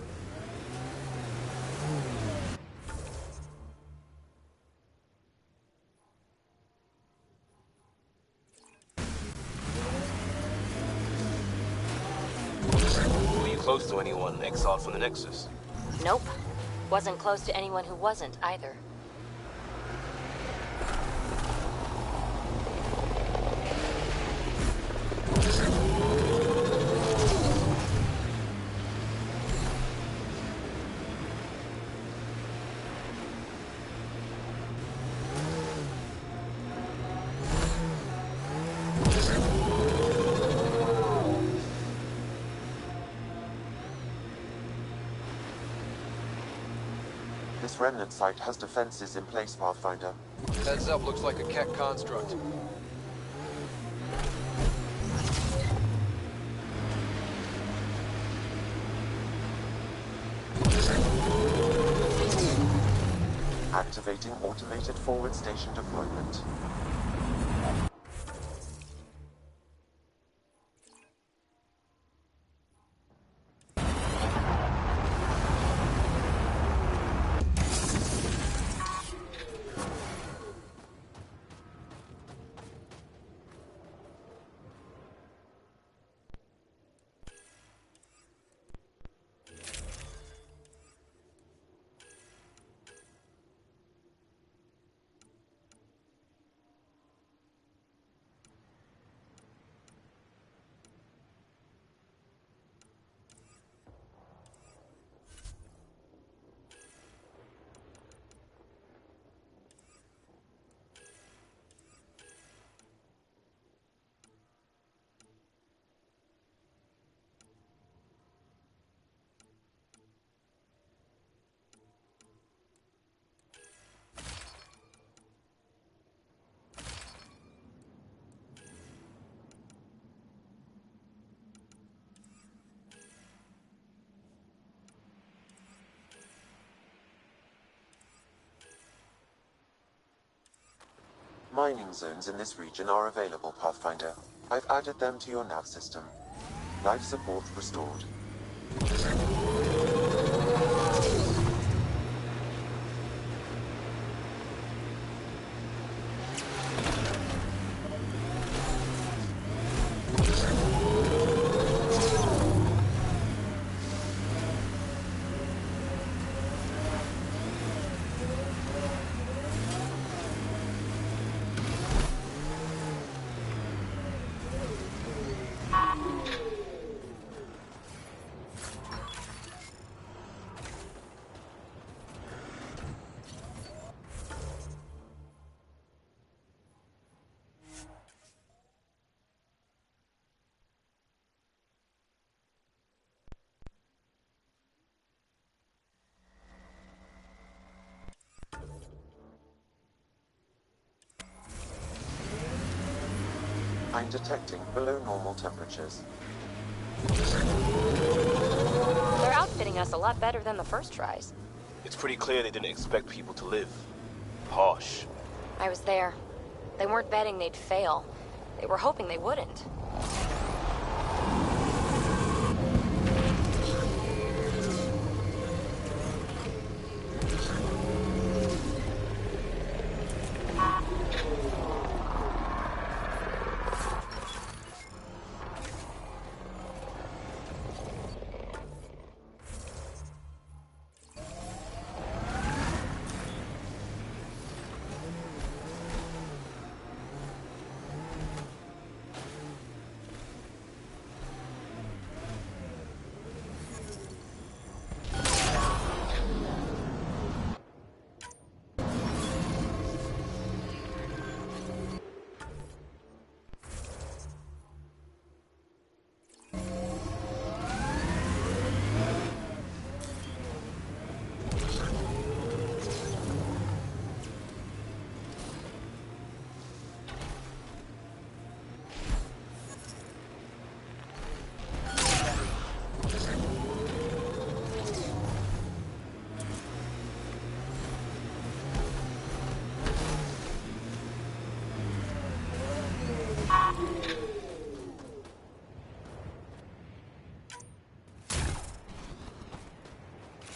Were you close to anyone exiled from the Nexus? Nope. Wasn't close to anyone who wasn't, either. This remnant site has defenses in place, Pathfinder. Heads up, looks like a Keck construct. Activating automated forward station deployment. Mining zones in this region are available, Pathfinder. I've added them to your nav system. Life support restored. I'm detecting below normal temperatures. They're outfitting us a lot better than the first tries. It's pretty clear they didn't expect people to live. Harsh. I was there. They weren't betting they'd fail. They were hoping they wouldn't.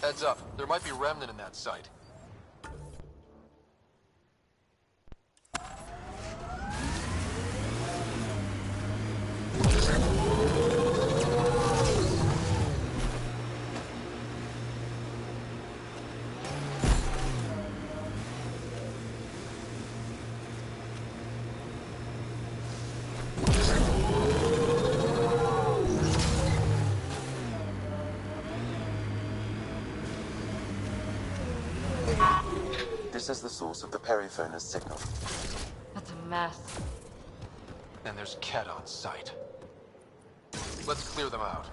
Heads up, there might be remnant in that site. This is the source of the periphone's signal. That's a mess. And there's Ket on site. Let's clear them out.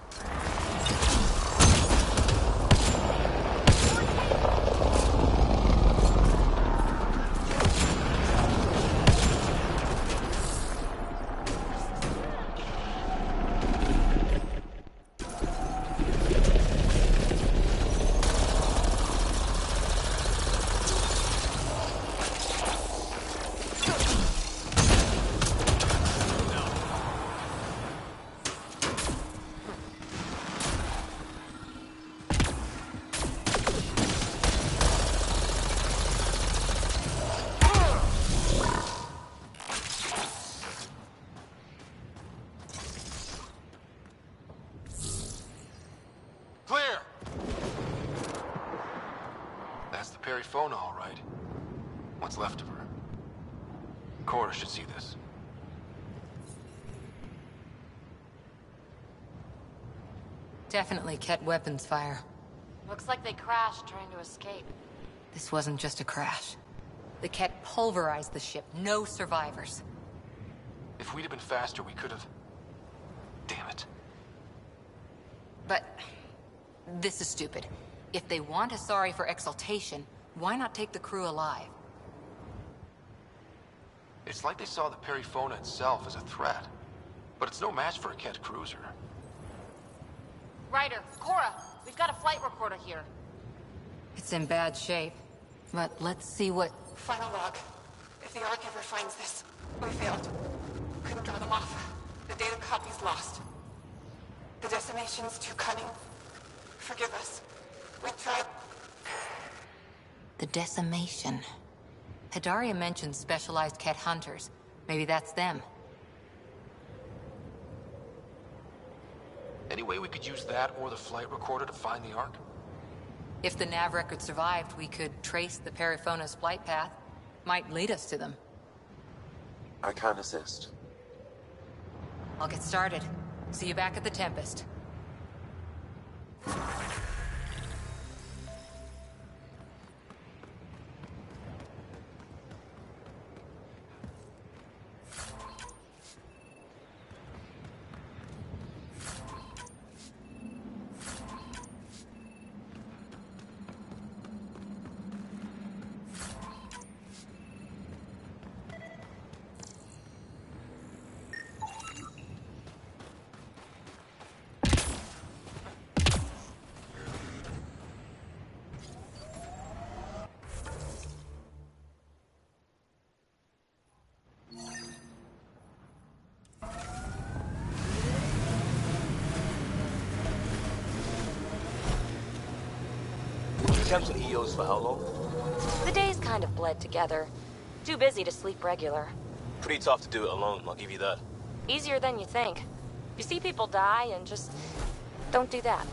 Perifona, all right. What's left of her. Cora should see this. Definitely Ket weapons fire. Looks like they crashed trying to escape. This wasn't just a crash. The Ket pulverized the ship. No survivors. If we'd have been faster, we could have... Damn it. But... this is stupid. If they want Asari for exaltation, why not take the crew alive? It's like they saw the Perifona itself as a threat. But it's no match for a Ket cruiser. Ryder, Cora, we've got a flight recorder here. It's in bad shape. But let's see what... Final log. If the Ark ever finds this, we failed. Couldn't draw them off. The data copy's lost. The decimation's too cunning. Forgive us. We tried. The decimation. Hidaria mentioned specialized Ket hunters. Maybe that's them. Any way we could use that or the flight recorder to find the Ark? If the nav record survived, we could trace the Perifona's flight path. Might lead us to them. I can assist. I'll get started. See you back at the Tempest. Temps and EOs for how long? The days kind of bled together. Too busy to sleep regular. Pretty tough to do it alone, I'll give you that. Easier than you think. You see people die and just don't do that.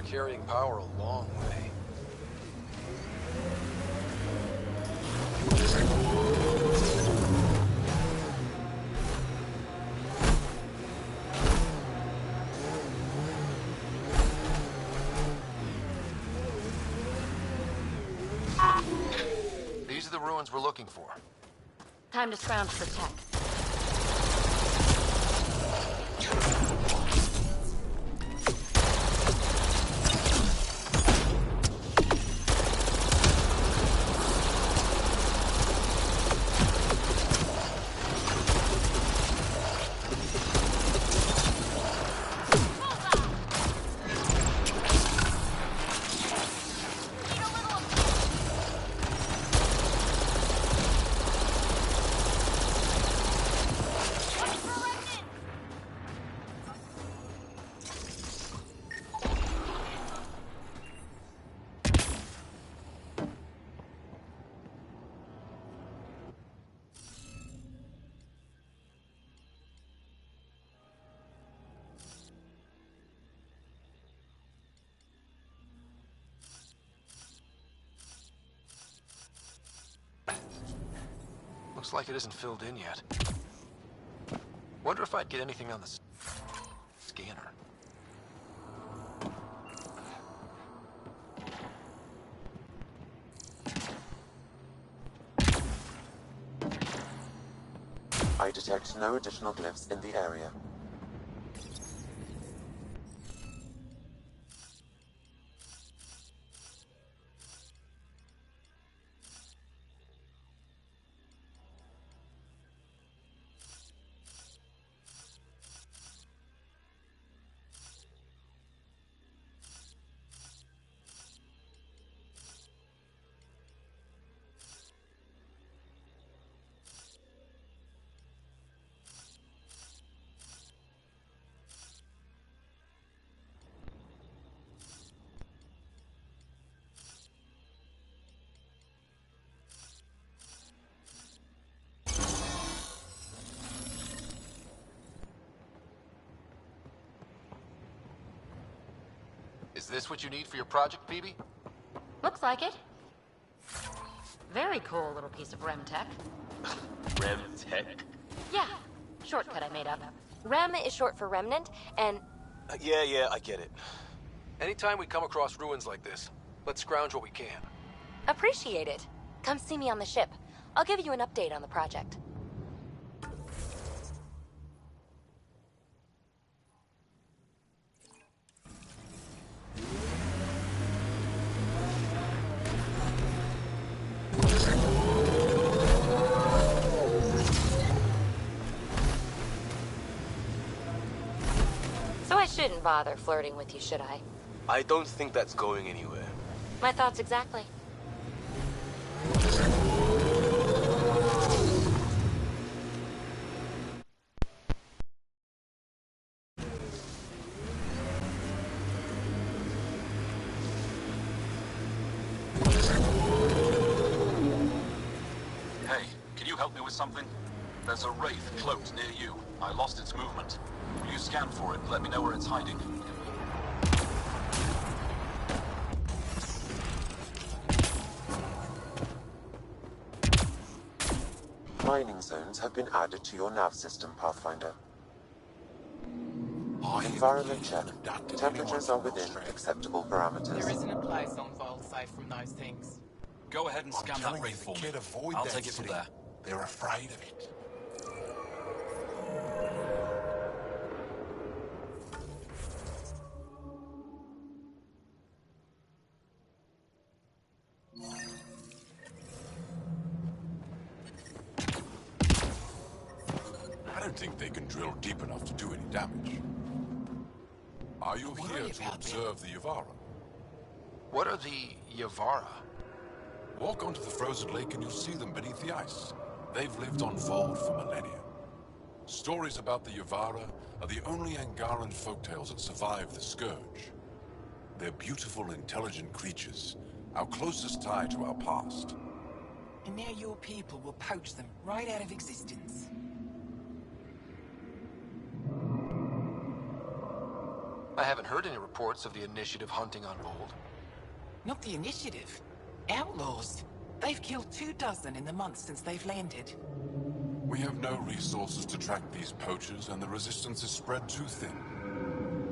Carrying power a long way. These are the ruins we're looking for. Time to scrounge for tech. Looks like it isn't filled in yet. Wonder if I'd get anything on the scanner. I detect no additional glyphs in the area. this what you need for your project, Phoebe? Looks like it. Very cool little piece of REM tech. Rem tech? Yeah, shortcut I made up. REM is short for remnant, and... Yeah, I get it. Anytime we come across ruins like this, let's scrounge what we can. Appreciate it. Come see me on the ship. I'll give you an update on the project. So I shouldn't bother flirting with you, should I? I don't think that's going anywhere. My thoughts exactly. Hey, can you help me with something? There's a wraith cloaked near you. I lost its movement. Will you scan for it and let me know where it's hiding? Mining zones have been added to your nav system, Pathfinder. Environment check. Temperatures are within acceptable parameters. There isn't a place on Vault safe from those things. Go ahead and scan that wraith for me. I'll take it from there. They're afraid of it. I don't think they can drill deep enough to do any damage. Are you here to observe the Yavara? What are the Yavara? Walk onto the frozen lake and you'll see them beneath the ice. They've lived on Vold for millennia. Stories about the Yavara are the only Angaran folktales that survive the Scourge. They're beautiful, intelligent creatures, our closest tie to our past. And now your people will poach them right out of existence. I haven't heard any reports of the Initiative hunting on Vold. Not the Initiative. Outlaws. They've killed 24 in the months since they've landed. We have no resources to track these poachers, and the resistance is spread too thin.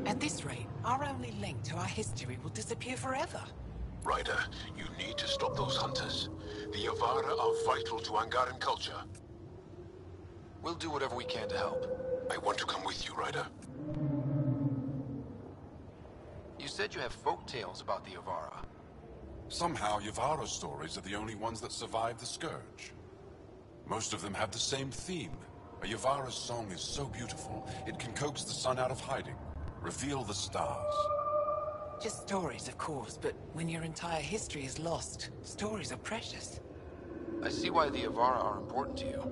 At this rate, our only link to our history will disappear forever. Ryder, you need to stop those hunters. The Yavara are vital to Angaran culture. We'll do whatever we can to help. I want to come with you, Ryder. You said you have folk tales about the Yavara. Somehow, Yavara stories are the only ones that survive the Scourge. Most of them have the same theme. A Yavara's song is so beautiful, it can coax the sun out of hiding, reveal the stars. Just stories, of course, but when your entire history is lost, stories are precious. I see why the Yavara are important to you.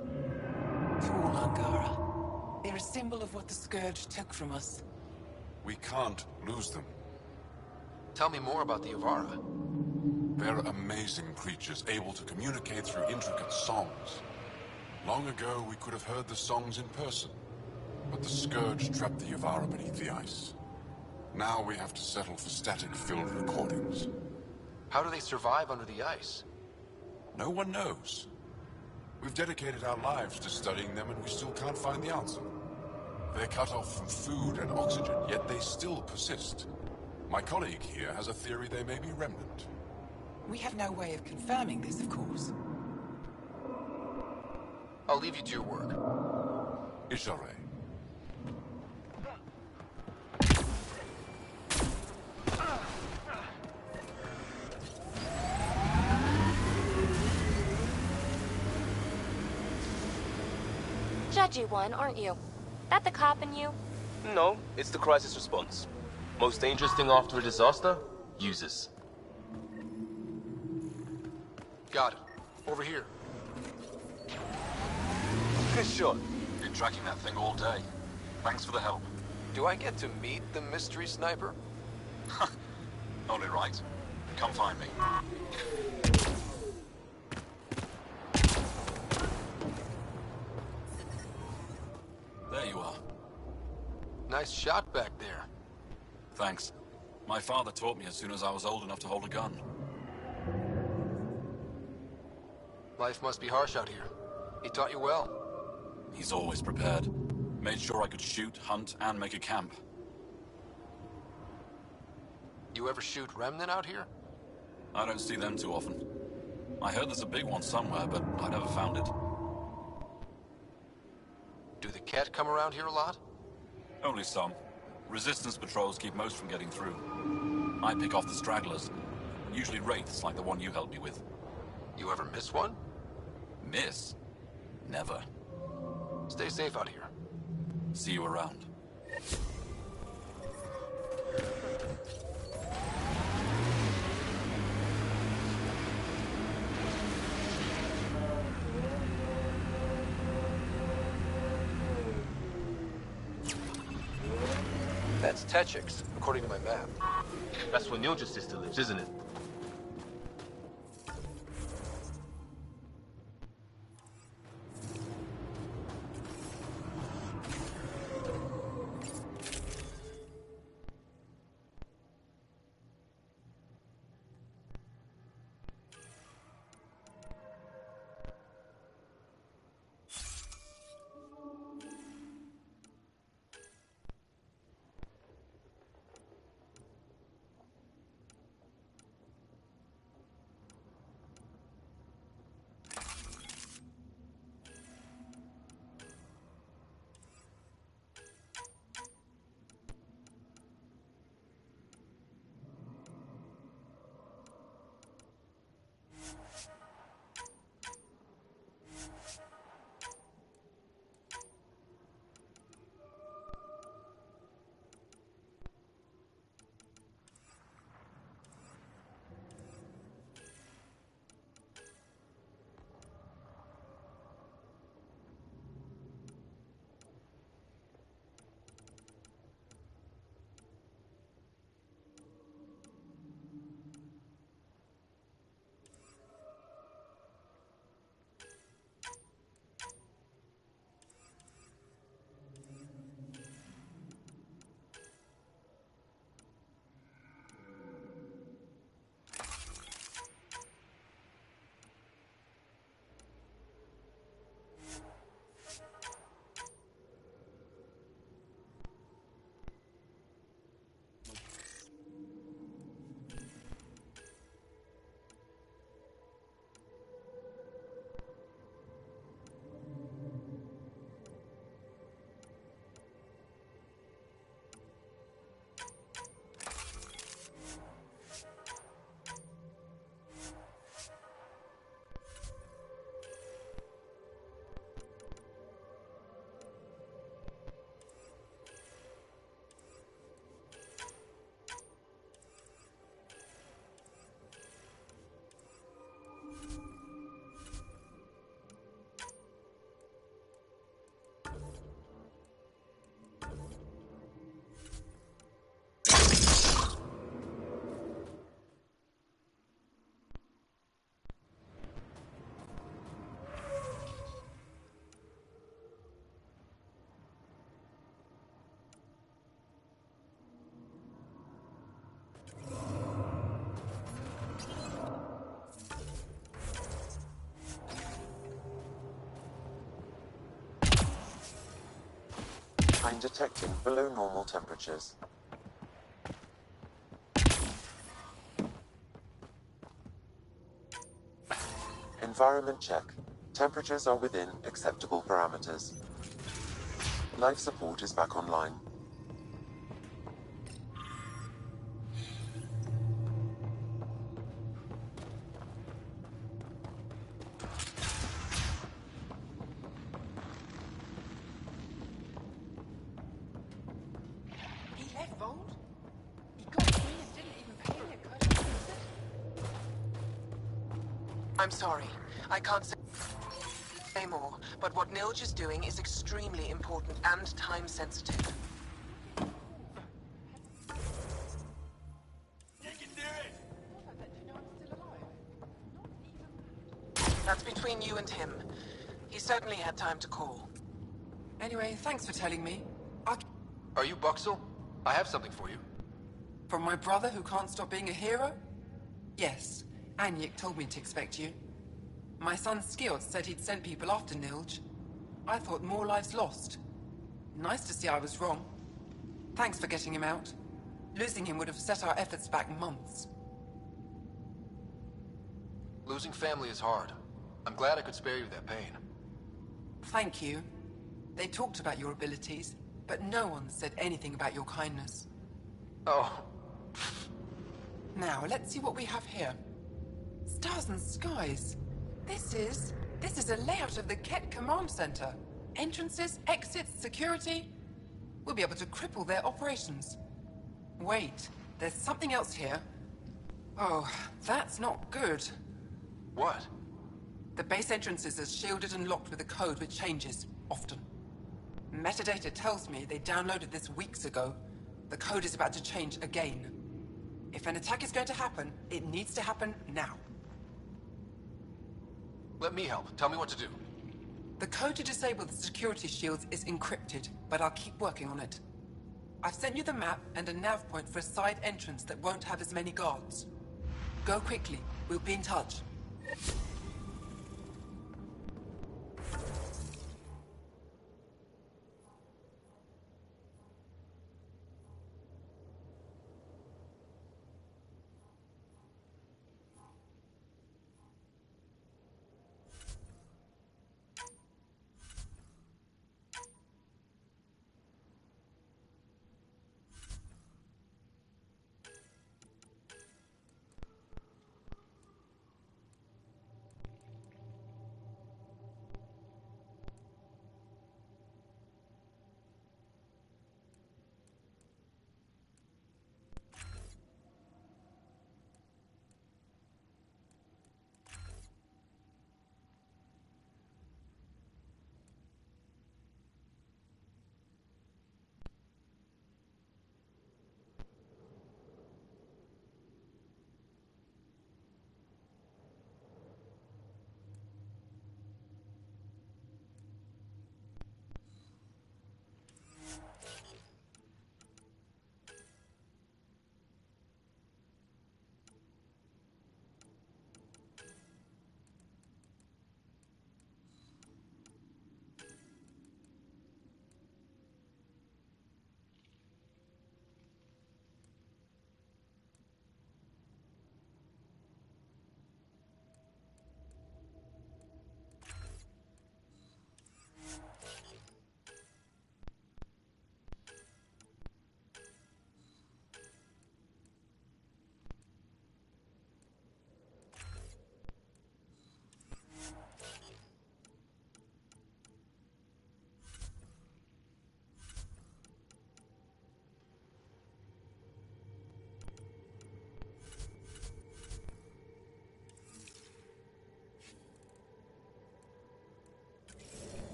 To all Angara. They're a symbol of what the Scourge took from us. We can't lose them. Tell me more about the Yavara. They're amazing creatures, able to communicate through intricate songs. Long ago, we could have heard the songs in person, but the Scourge trapped the Yavara beneath the ice. Now we have to settle for static-filled recordings. How do they survive under the ice? No one knows. We've dedicated our lives to studying them, and we still can't find the answer. They're cut off from food and oxygen, yet they still persist. My colleague here has a theory they may be remnant. We have no way of confirming this, of course. I'll leave you to your work. Ishare. Judgy one, aren't you? That the cop in you? No, it's the crisis response. Most dangerous thing after a disaster? Users. Got it. Over here. Good shot. Been tracking that thing all day. Thanks for the help. Do I get to meet the mystery sniper? Only right. Come find me. There you are. Nice shot back there. Thanks. My father taught me as soon as I was old enough to hold a gun. Life must be harsh out here. He taught you well. He's always prepared. Made sure I could shoot, hunt, and make a camp. You ever shoot remnant out here? I don't see them too often. I heard there's a big one somewhere, but I never found it. Do the Ket come around here a lot? Only some. Resistance patrols keep most from getting through. I pick off the stragglers. Usually wraiths like the one you helped me with. You ever miss one? Miss? Never. Stay safe out here. See you around. That's Techix, according to my map. That's where Nilja's sister lives, isn't it? I'm detecting below normal temperatures. Environment check. Temperatures are within acceptable parameters. Life support is back online. I'm sorry. I can't say more, but what Nilj is doing is extremely important and time-sensitive. That's between you and him. He certainly had time to call. Anyway, thanks for telling me. Are you Buxel? I have something for you. From my brother who can't stop being a hero? Yes, Anyik told me to expect you. My son Skjord said he'd sent people after Nilj. I thought more lives lost. Nice to see I was wrong. Thanks for getting him out. Losing him would have set our efforts back months. Losing family is hard. I'm glad I could spare you that pain. Thank you. They talked about your abilities, but no one said anything about your kindness. Oh. Now, let's see what we have here. Stars and skies. This is a layout of the Ket Command Center. Entrances, exits, security. We'll be able to cripple their operations. Wait, there's something else here. Oh, that's not good. What? The base entrances are shielded and locked with a code which changes, often. Metadata tells me they downloaded this weeks ago. The code is about to change again. If an attack is going to happen, it needs to happen now. Let me help. Tell me what to do. The code to disable the security shields is encrypted, but I'll keep working on it. I've sent you the map and a nav point for a side entrance that won't have as many guards. Go quickly. We'll be in touch.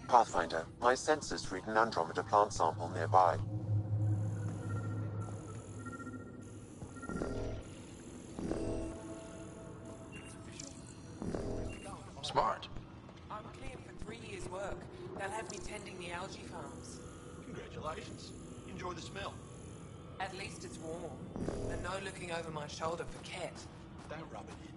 Pathfinder, my sensors read an Andromeda plant sample nearby. Smart. I'm cleared for 3 years' work. They'll have me tending the algae farms. Congratulations. Enjoy the smell. At least it's warm. And no looking over my shoulder for Ket. Don't rub it in.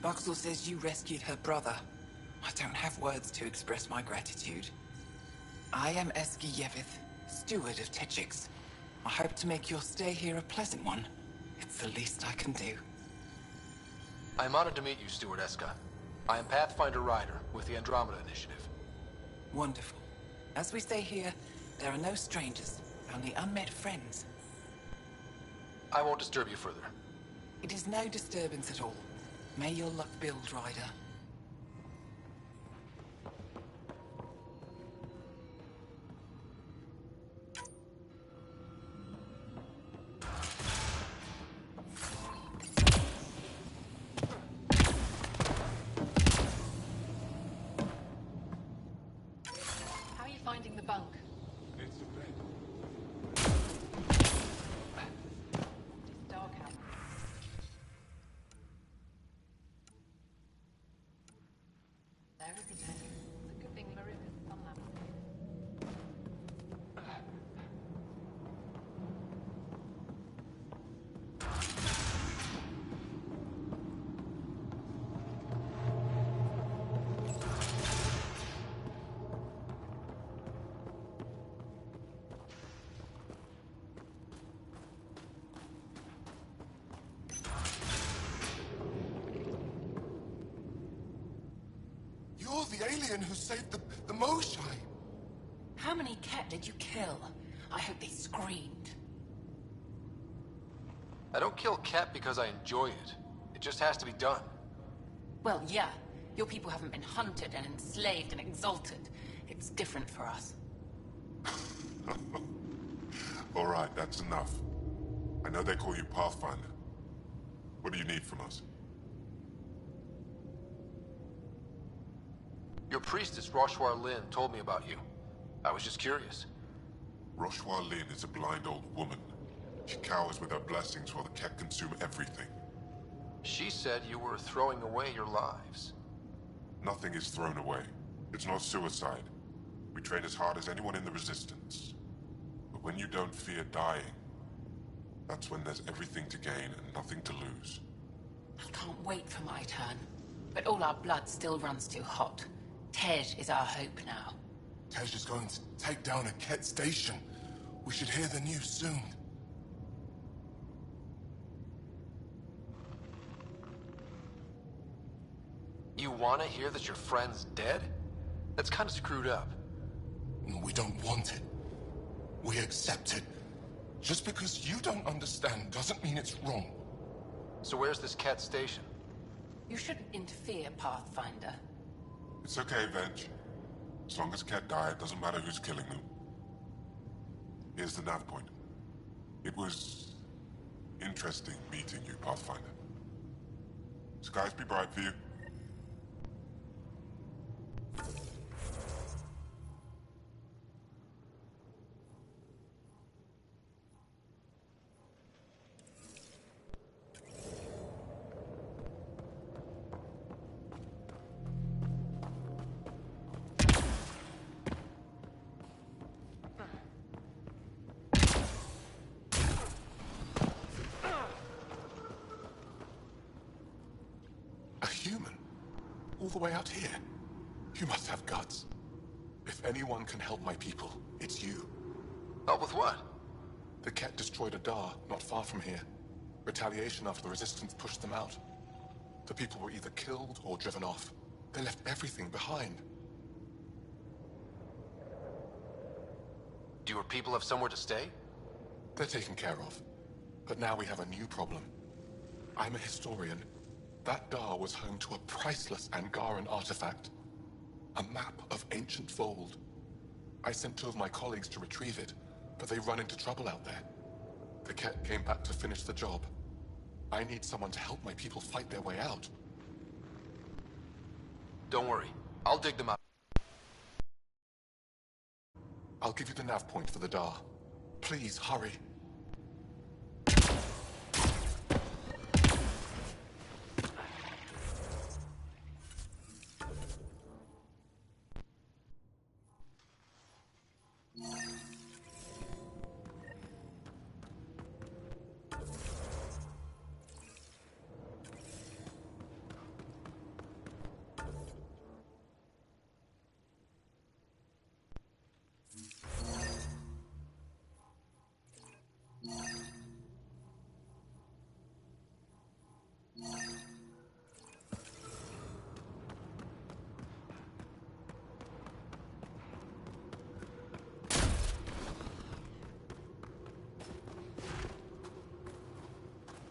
Voxel says you rescued her brother. I don't have words to express my gratitude. I am Eski Yevith, steward of Techix. I hope to make your stay here a pleasant one. It's the least I can do. I am honored to meet you, Steward Eska. I am Pathfinder Ryder with the Andromeda Initiative. Wonderful. As we say here, there are no strangers, only unmet friends. I won't disturb you further. It is no disturbance at all. May your luck build, Ryder. How are you finding the bunk? It's a bed. It's dark out. There is a bed. It's a good thing Marissa's sun lamp. You're the alien who saved the Moshai. How many cat did you kill? I hope they screamed. I don't kill cat because I enjoy it. It just has to be done. Well, yeah. Your people haven't been hunted and enslaved and exalted. It's different for us. All right, that's enough. I know they call you Pathfinder. What do you need from us? Your priestess, Roshwar Lin, told me about you. I was just curious. Roshwar Lin is a blind old woman. She cowers with her blessings while the Ket consume everything. She said you were throwing away your lives. Nothing is thrown away. It's not suicide. We train as hard as anyone in the Resistance. But when you don't fear dying, that's when there's everything to gain and nothing to lose. I can't wait for my turn. But all our blood still runs too hot. Tej is our hope now. Tej is going to take down a Ket station. We should hear the news soon. You want to hear that your friend's dead? That's kind of screwed up. We don't want it. We accept it. Just because you don't understand doesn't mean it's wrong. So where's this Ket station? You shouldn't interfere, Pathfinder. It's okay, Venge. As long as Ket die, it doesn't matter who's killing them. Here's the nav point. It was interesting meeting you, Pathfinder. Skies be bright for you. A human? All the way out here? You must have guts. If anyone can help my people, it's you. Help with what? The Ket destroyed a Dar not far from here. Retaliation after the Resistance pushed them out. The people were either killed or driven off. They left everything behind. Do your people have somewhere to stay? They're taken care of. But now we have a new problem. I'm a historian. That Dar was home to a priceless Angaran artifact. A map of ancient Fold. I sent 2 of my colleagues to retrieve it, but they run into trouble out there. The Ket came back to finish the job. I need someone to help my people fight their way out. Don't worry. I'll dig them out. I'll give you the nav point for the Dar. Please, hurry.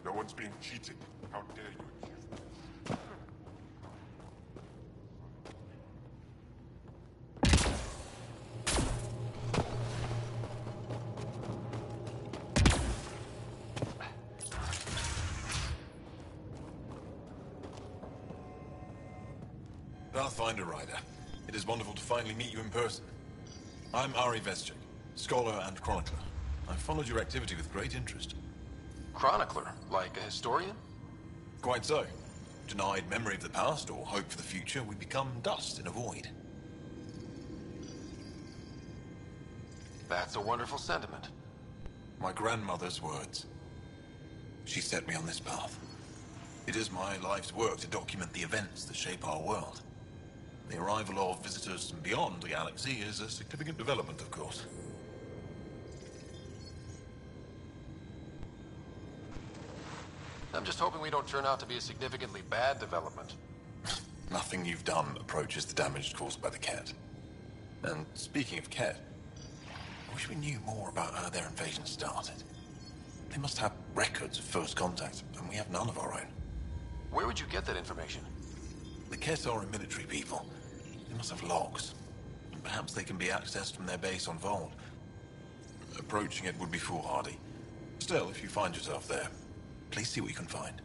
No one's being cheated. How dare you accuse me? Pathfinder Rider, it is wonderful to finally meet you in person. I'm Ari Vestchik, scholar and chronicler. I've followed your activity with great interest. Chronicler? Like a historian? Quite so. Denied memory of the past or hope for the future, we become dust in a void. That's a wonderful sentiment. My grandmother's words. She set me on this path. It is my life's work to document the events that shape our world. The arrival of visitors from beyond the galaxy is a significant development, of course. I'm just hoping we don't turn out to be a significantly bad development. Nothing you've done approaches the damage caused by the Ket. And speaking of Ket, I wish we knew more about how their invasion started. They must have records of first contact, and we have none of our own. Where would you get that information? The Ket are a military people. They must have logs. And perhaps they can be accessed from their base on Vold. Approaching it would be foolhardy. Still, if you find yourself there, please see what you can find.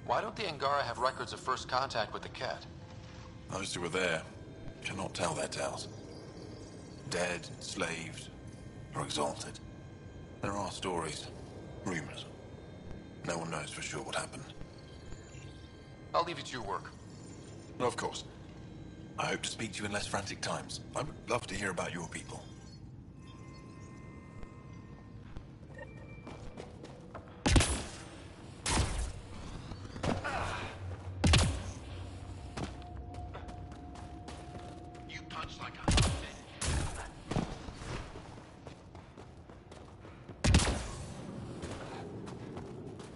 Why don't the Angara have records of first contact with the Ket? Those who were there cannot tell their tales. Dead, enslaved, or exalted. There are stories, rumors. No one knows for sure what happened. I'll leave it to your work. Of course. I hope to speak to you in less frantic times. I would love to hear about your people. You punch like a hot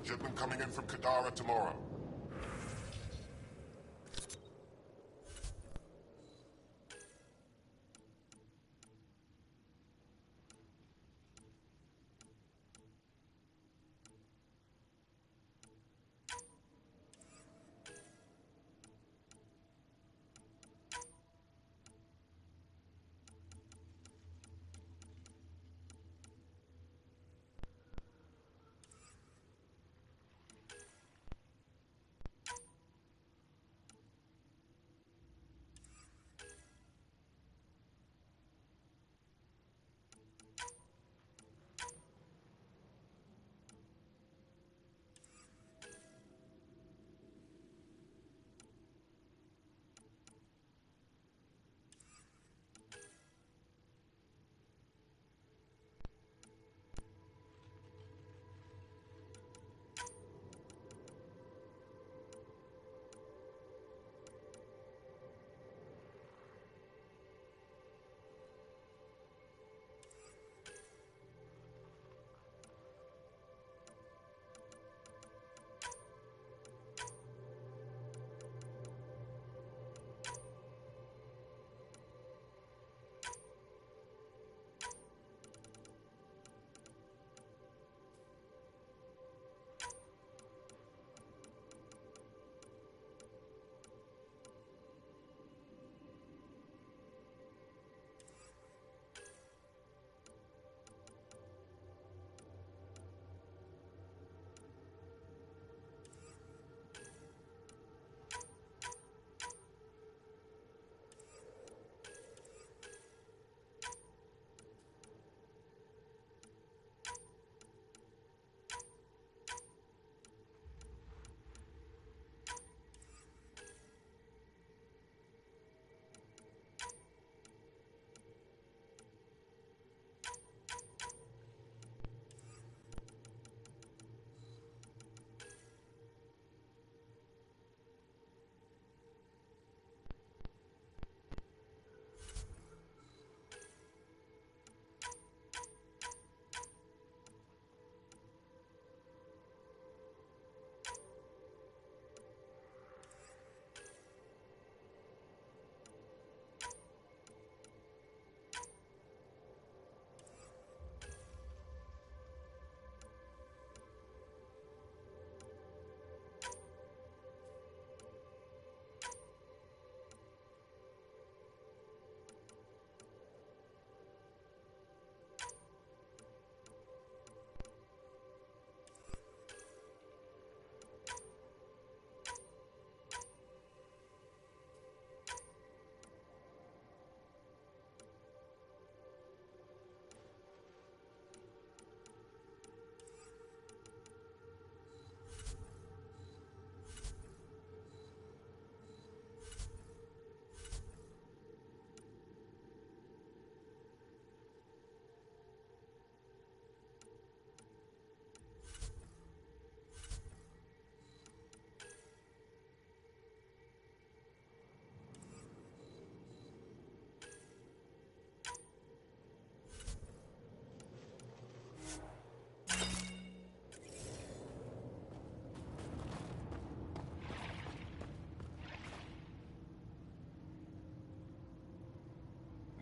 Shipment coming in from Kadara tomorrow.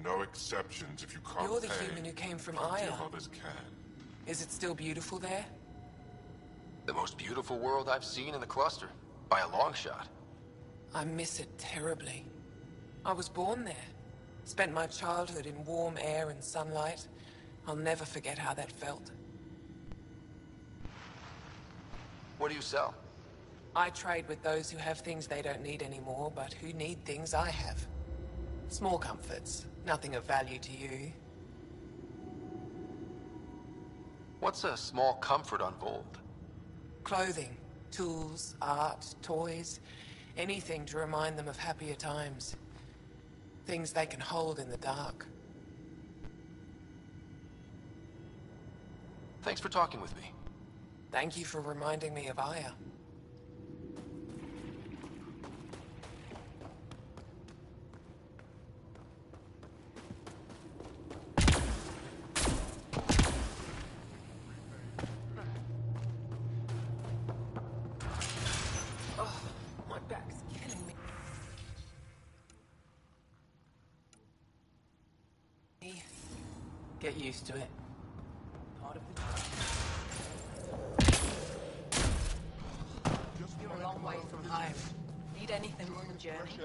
No exceptions if you can't You're the pay. human who came from Come to your Aya. mother's can. Is it still beautiful there? The most beautiful world I've seen in the cluster, by a long shot. I miss it terribly. I was born there. Spent my childhood in warm air and sunlight. I'll never forget how that felt. What do you sell? I trade with those who have things they don't need anymore, but who need things I have. Small comforts, nothing of value to you. What's a small comfort on Vold? Clothing, tools, art, toys, anything to remind them of happier times. Things they can hold in the dark. Thanks for talking with me. Thank you for reminding me of Aya. Oh, my back's killing me. Get used to it. Part of the You're a long way from home. Need anything on the journey?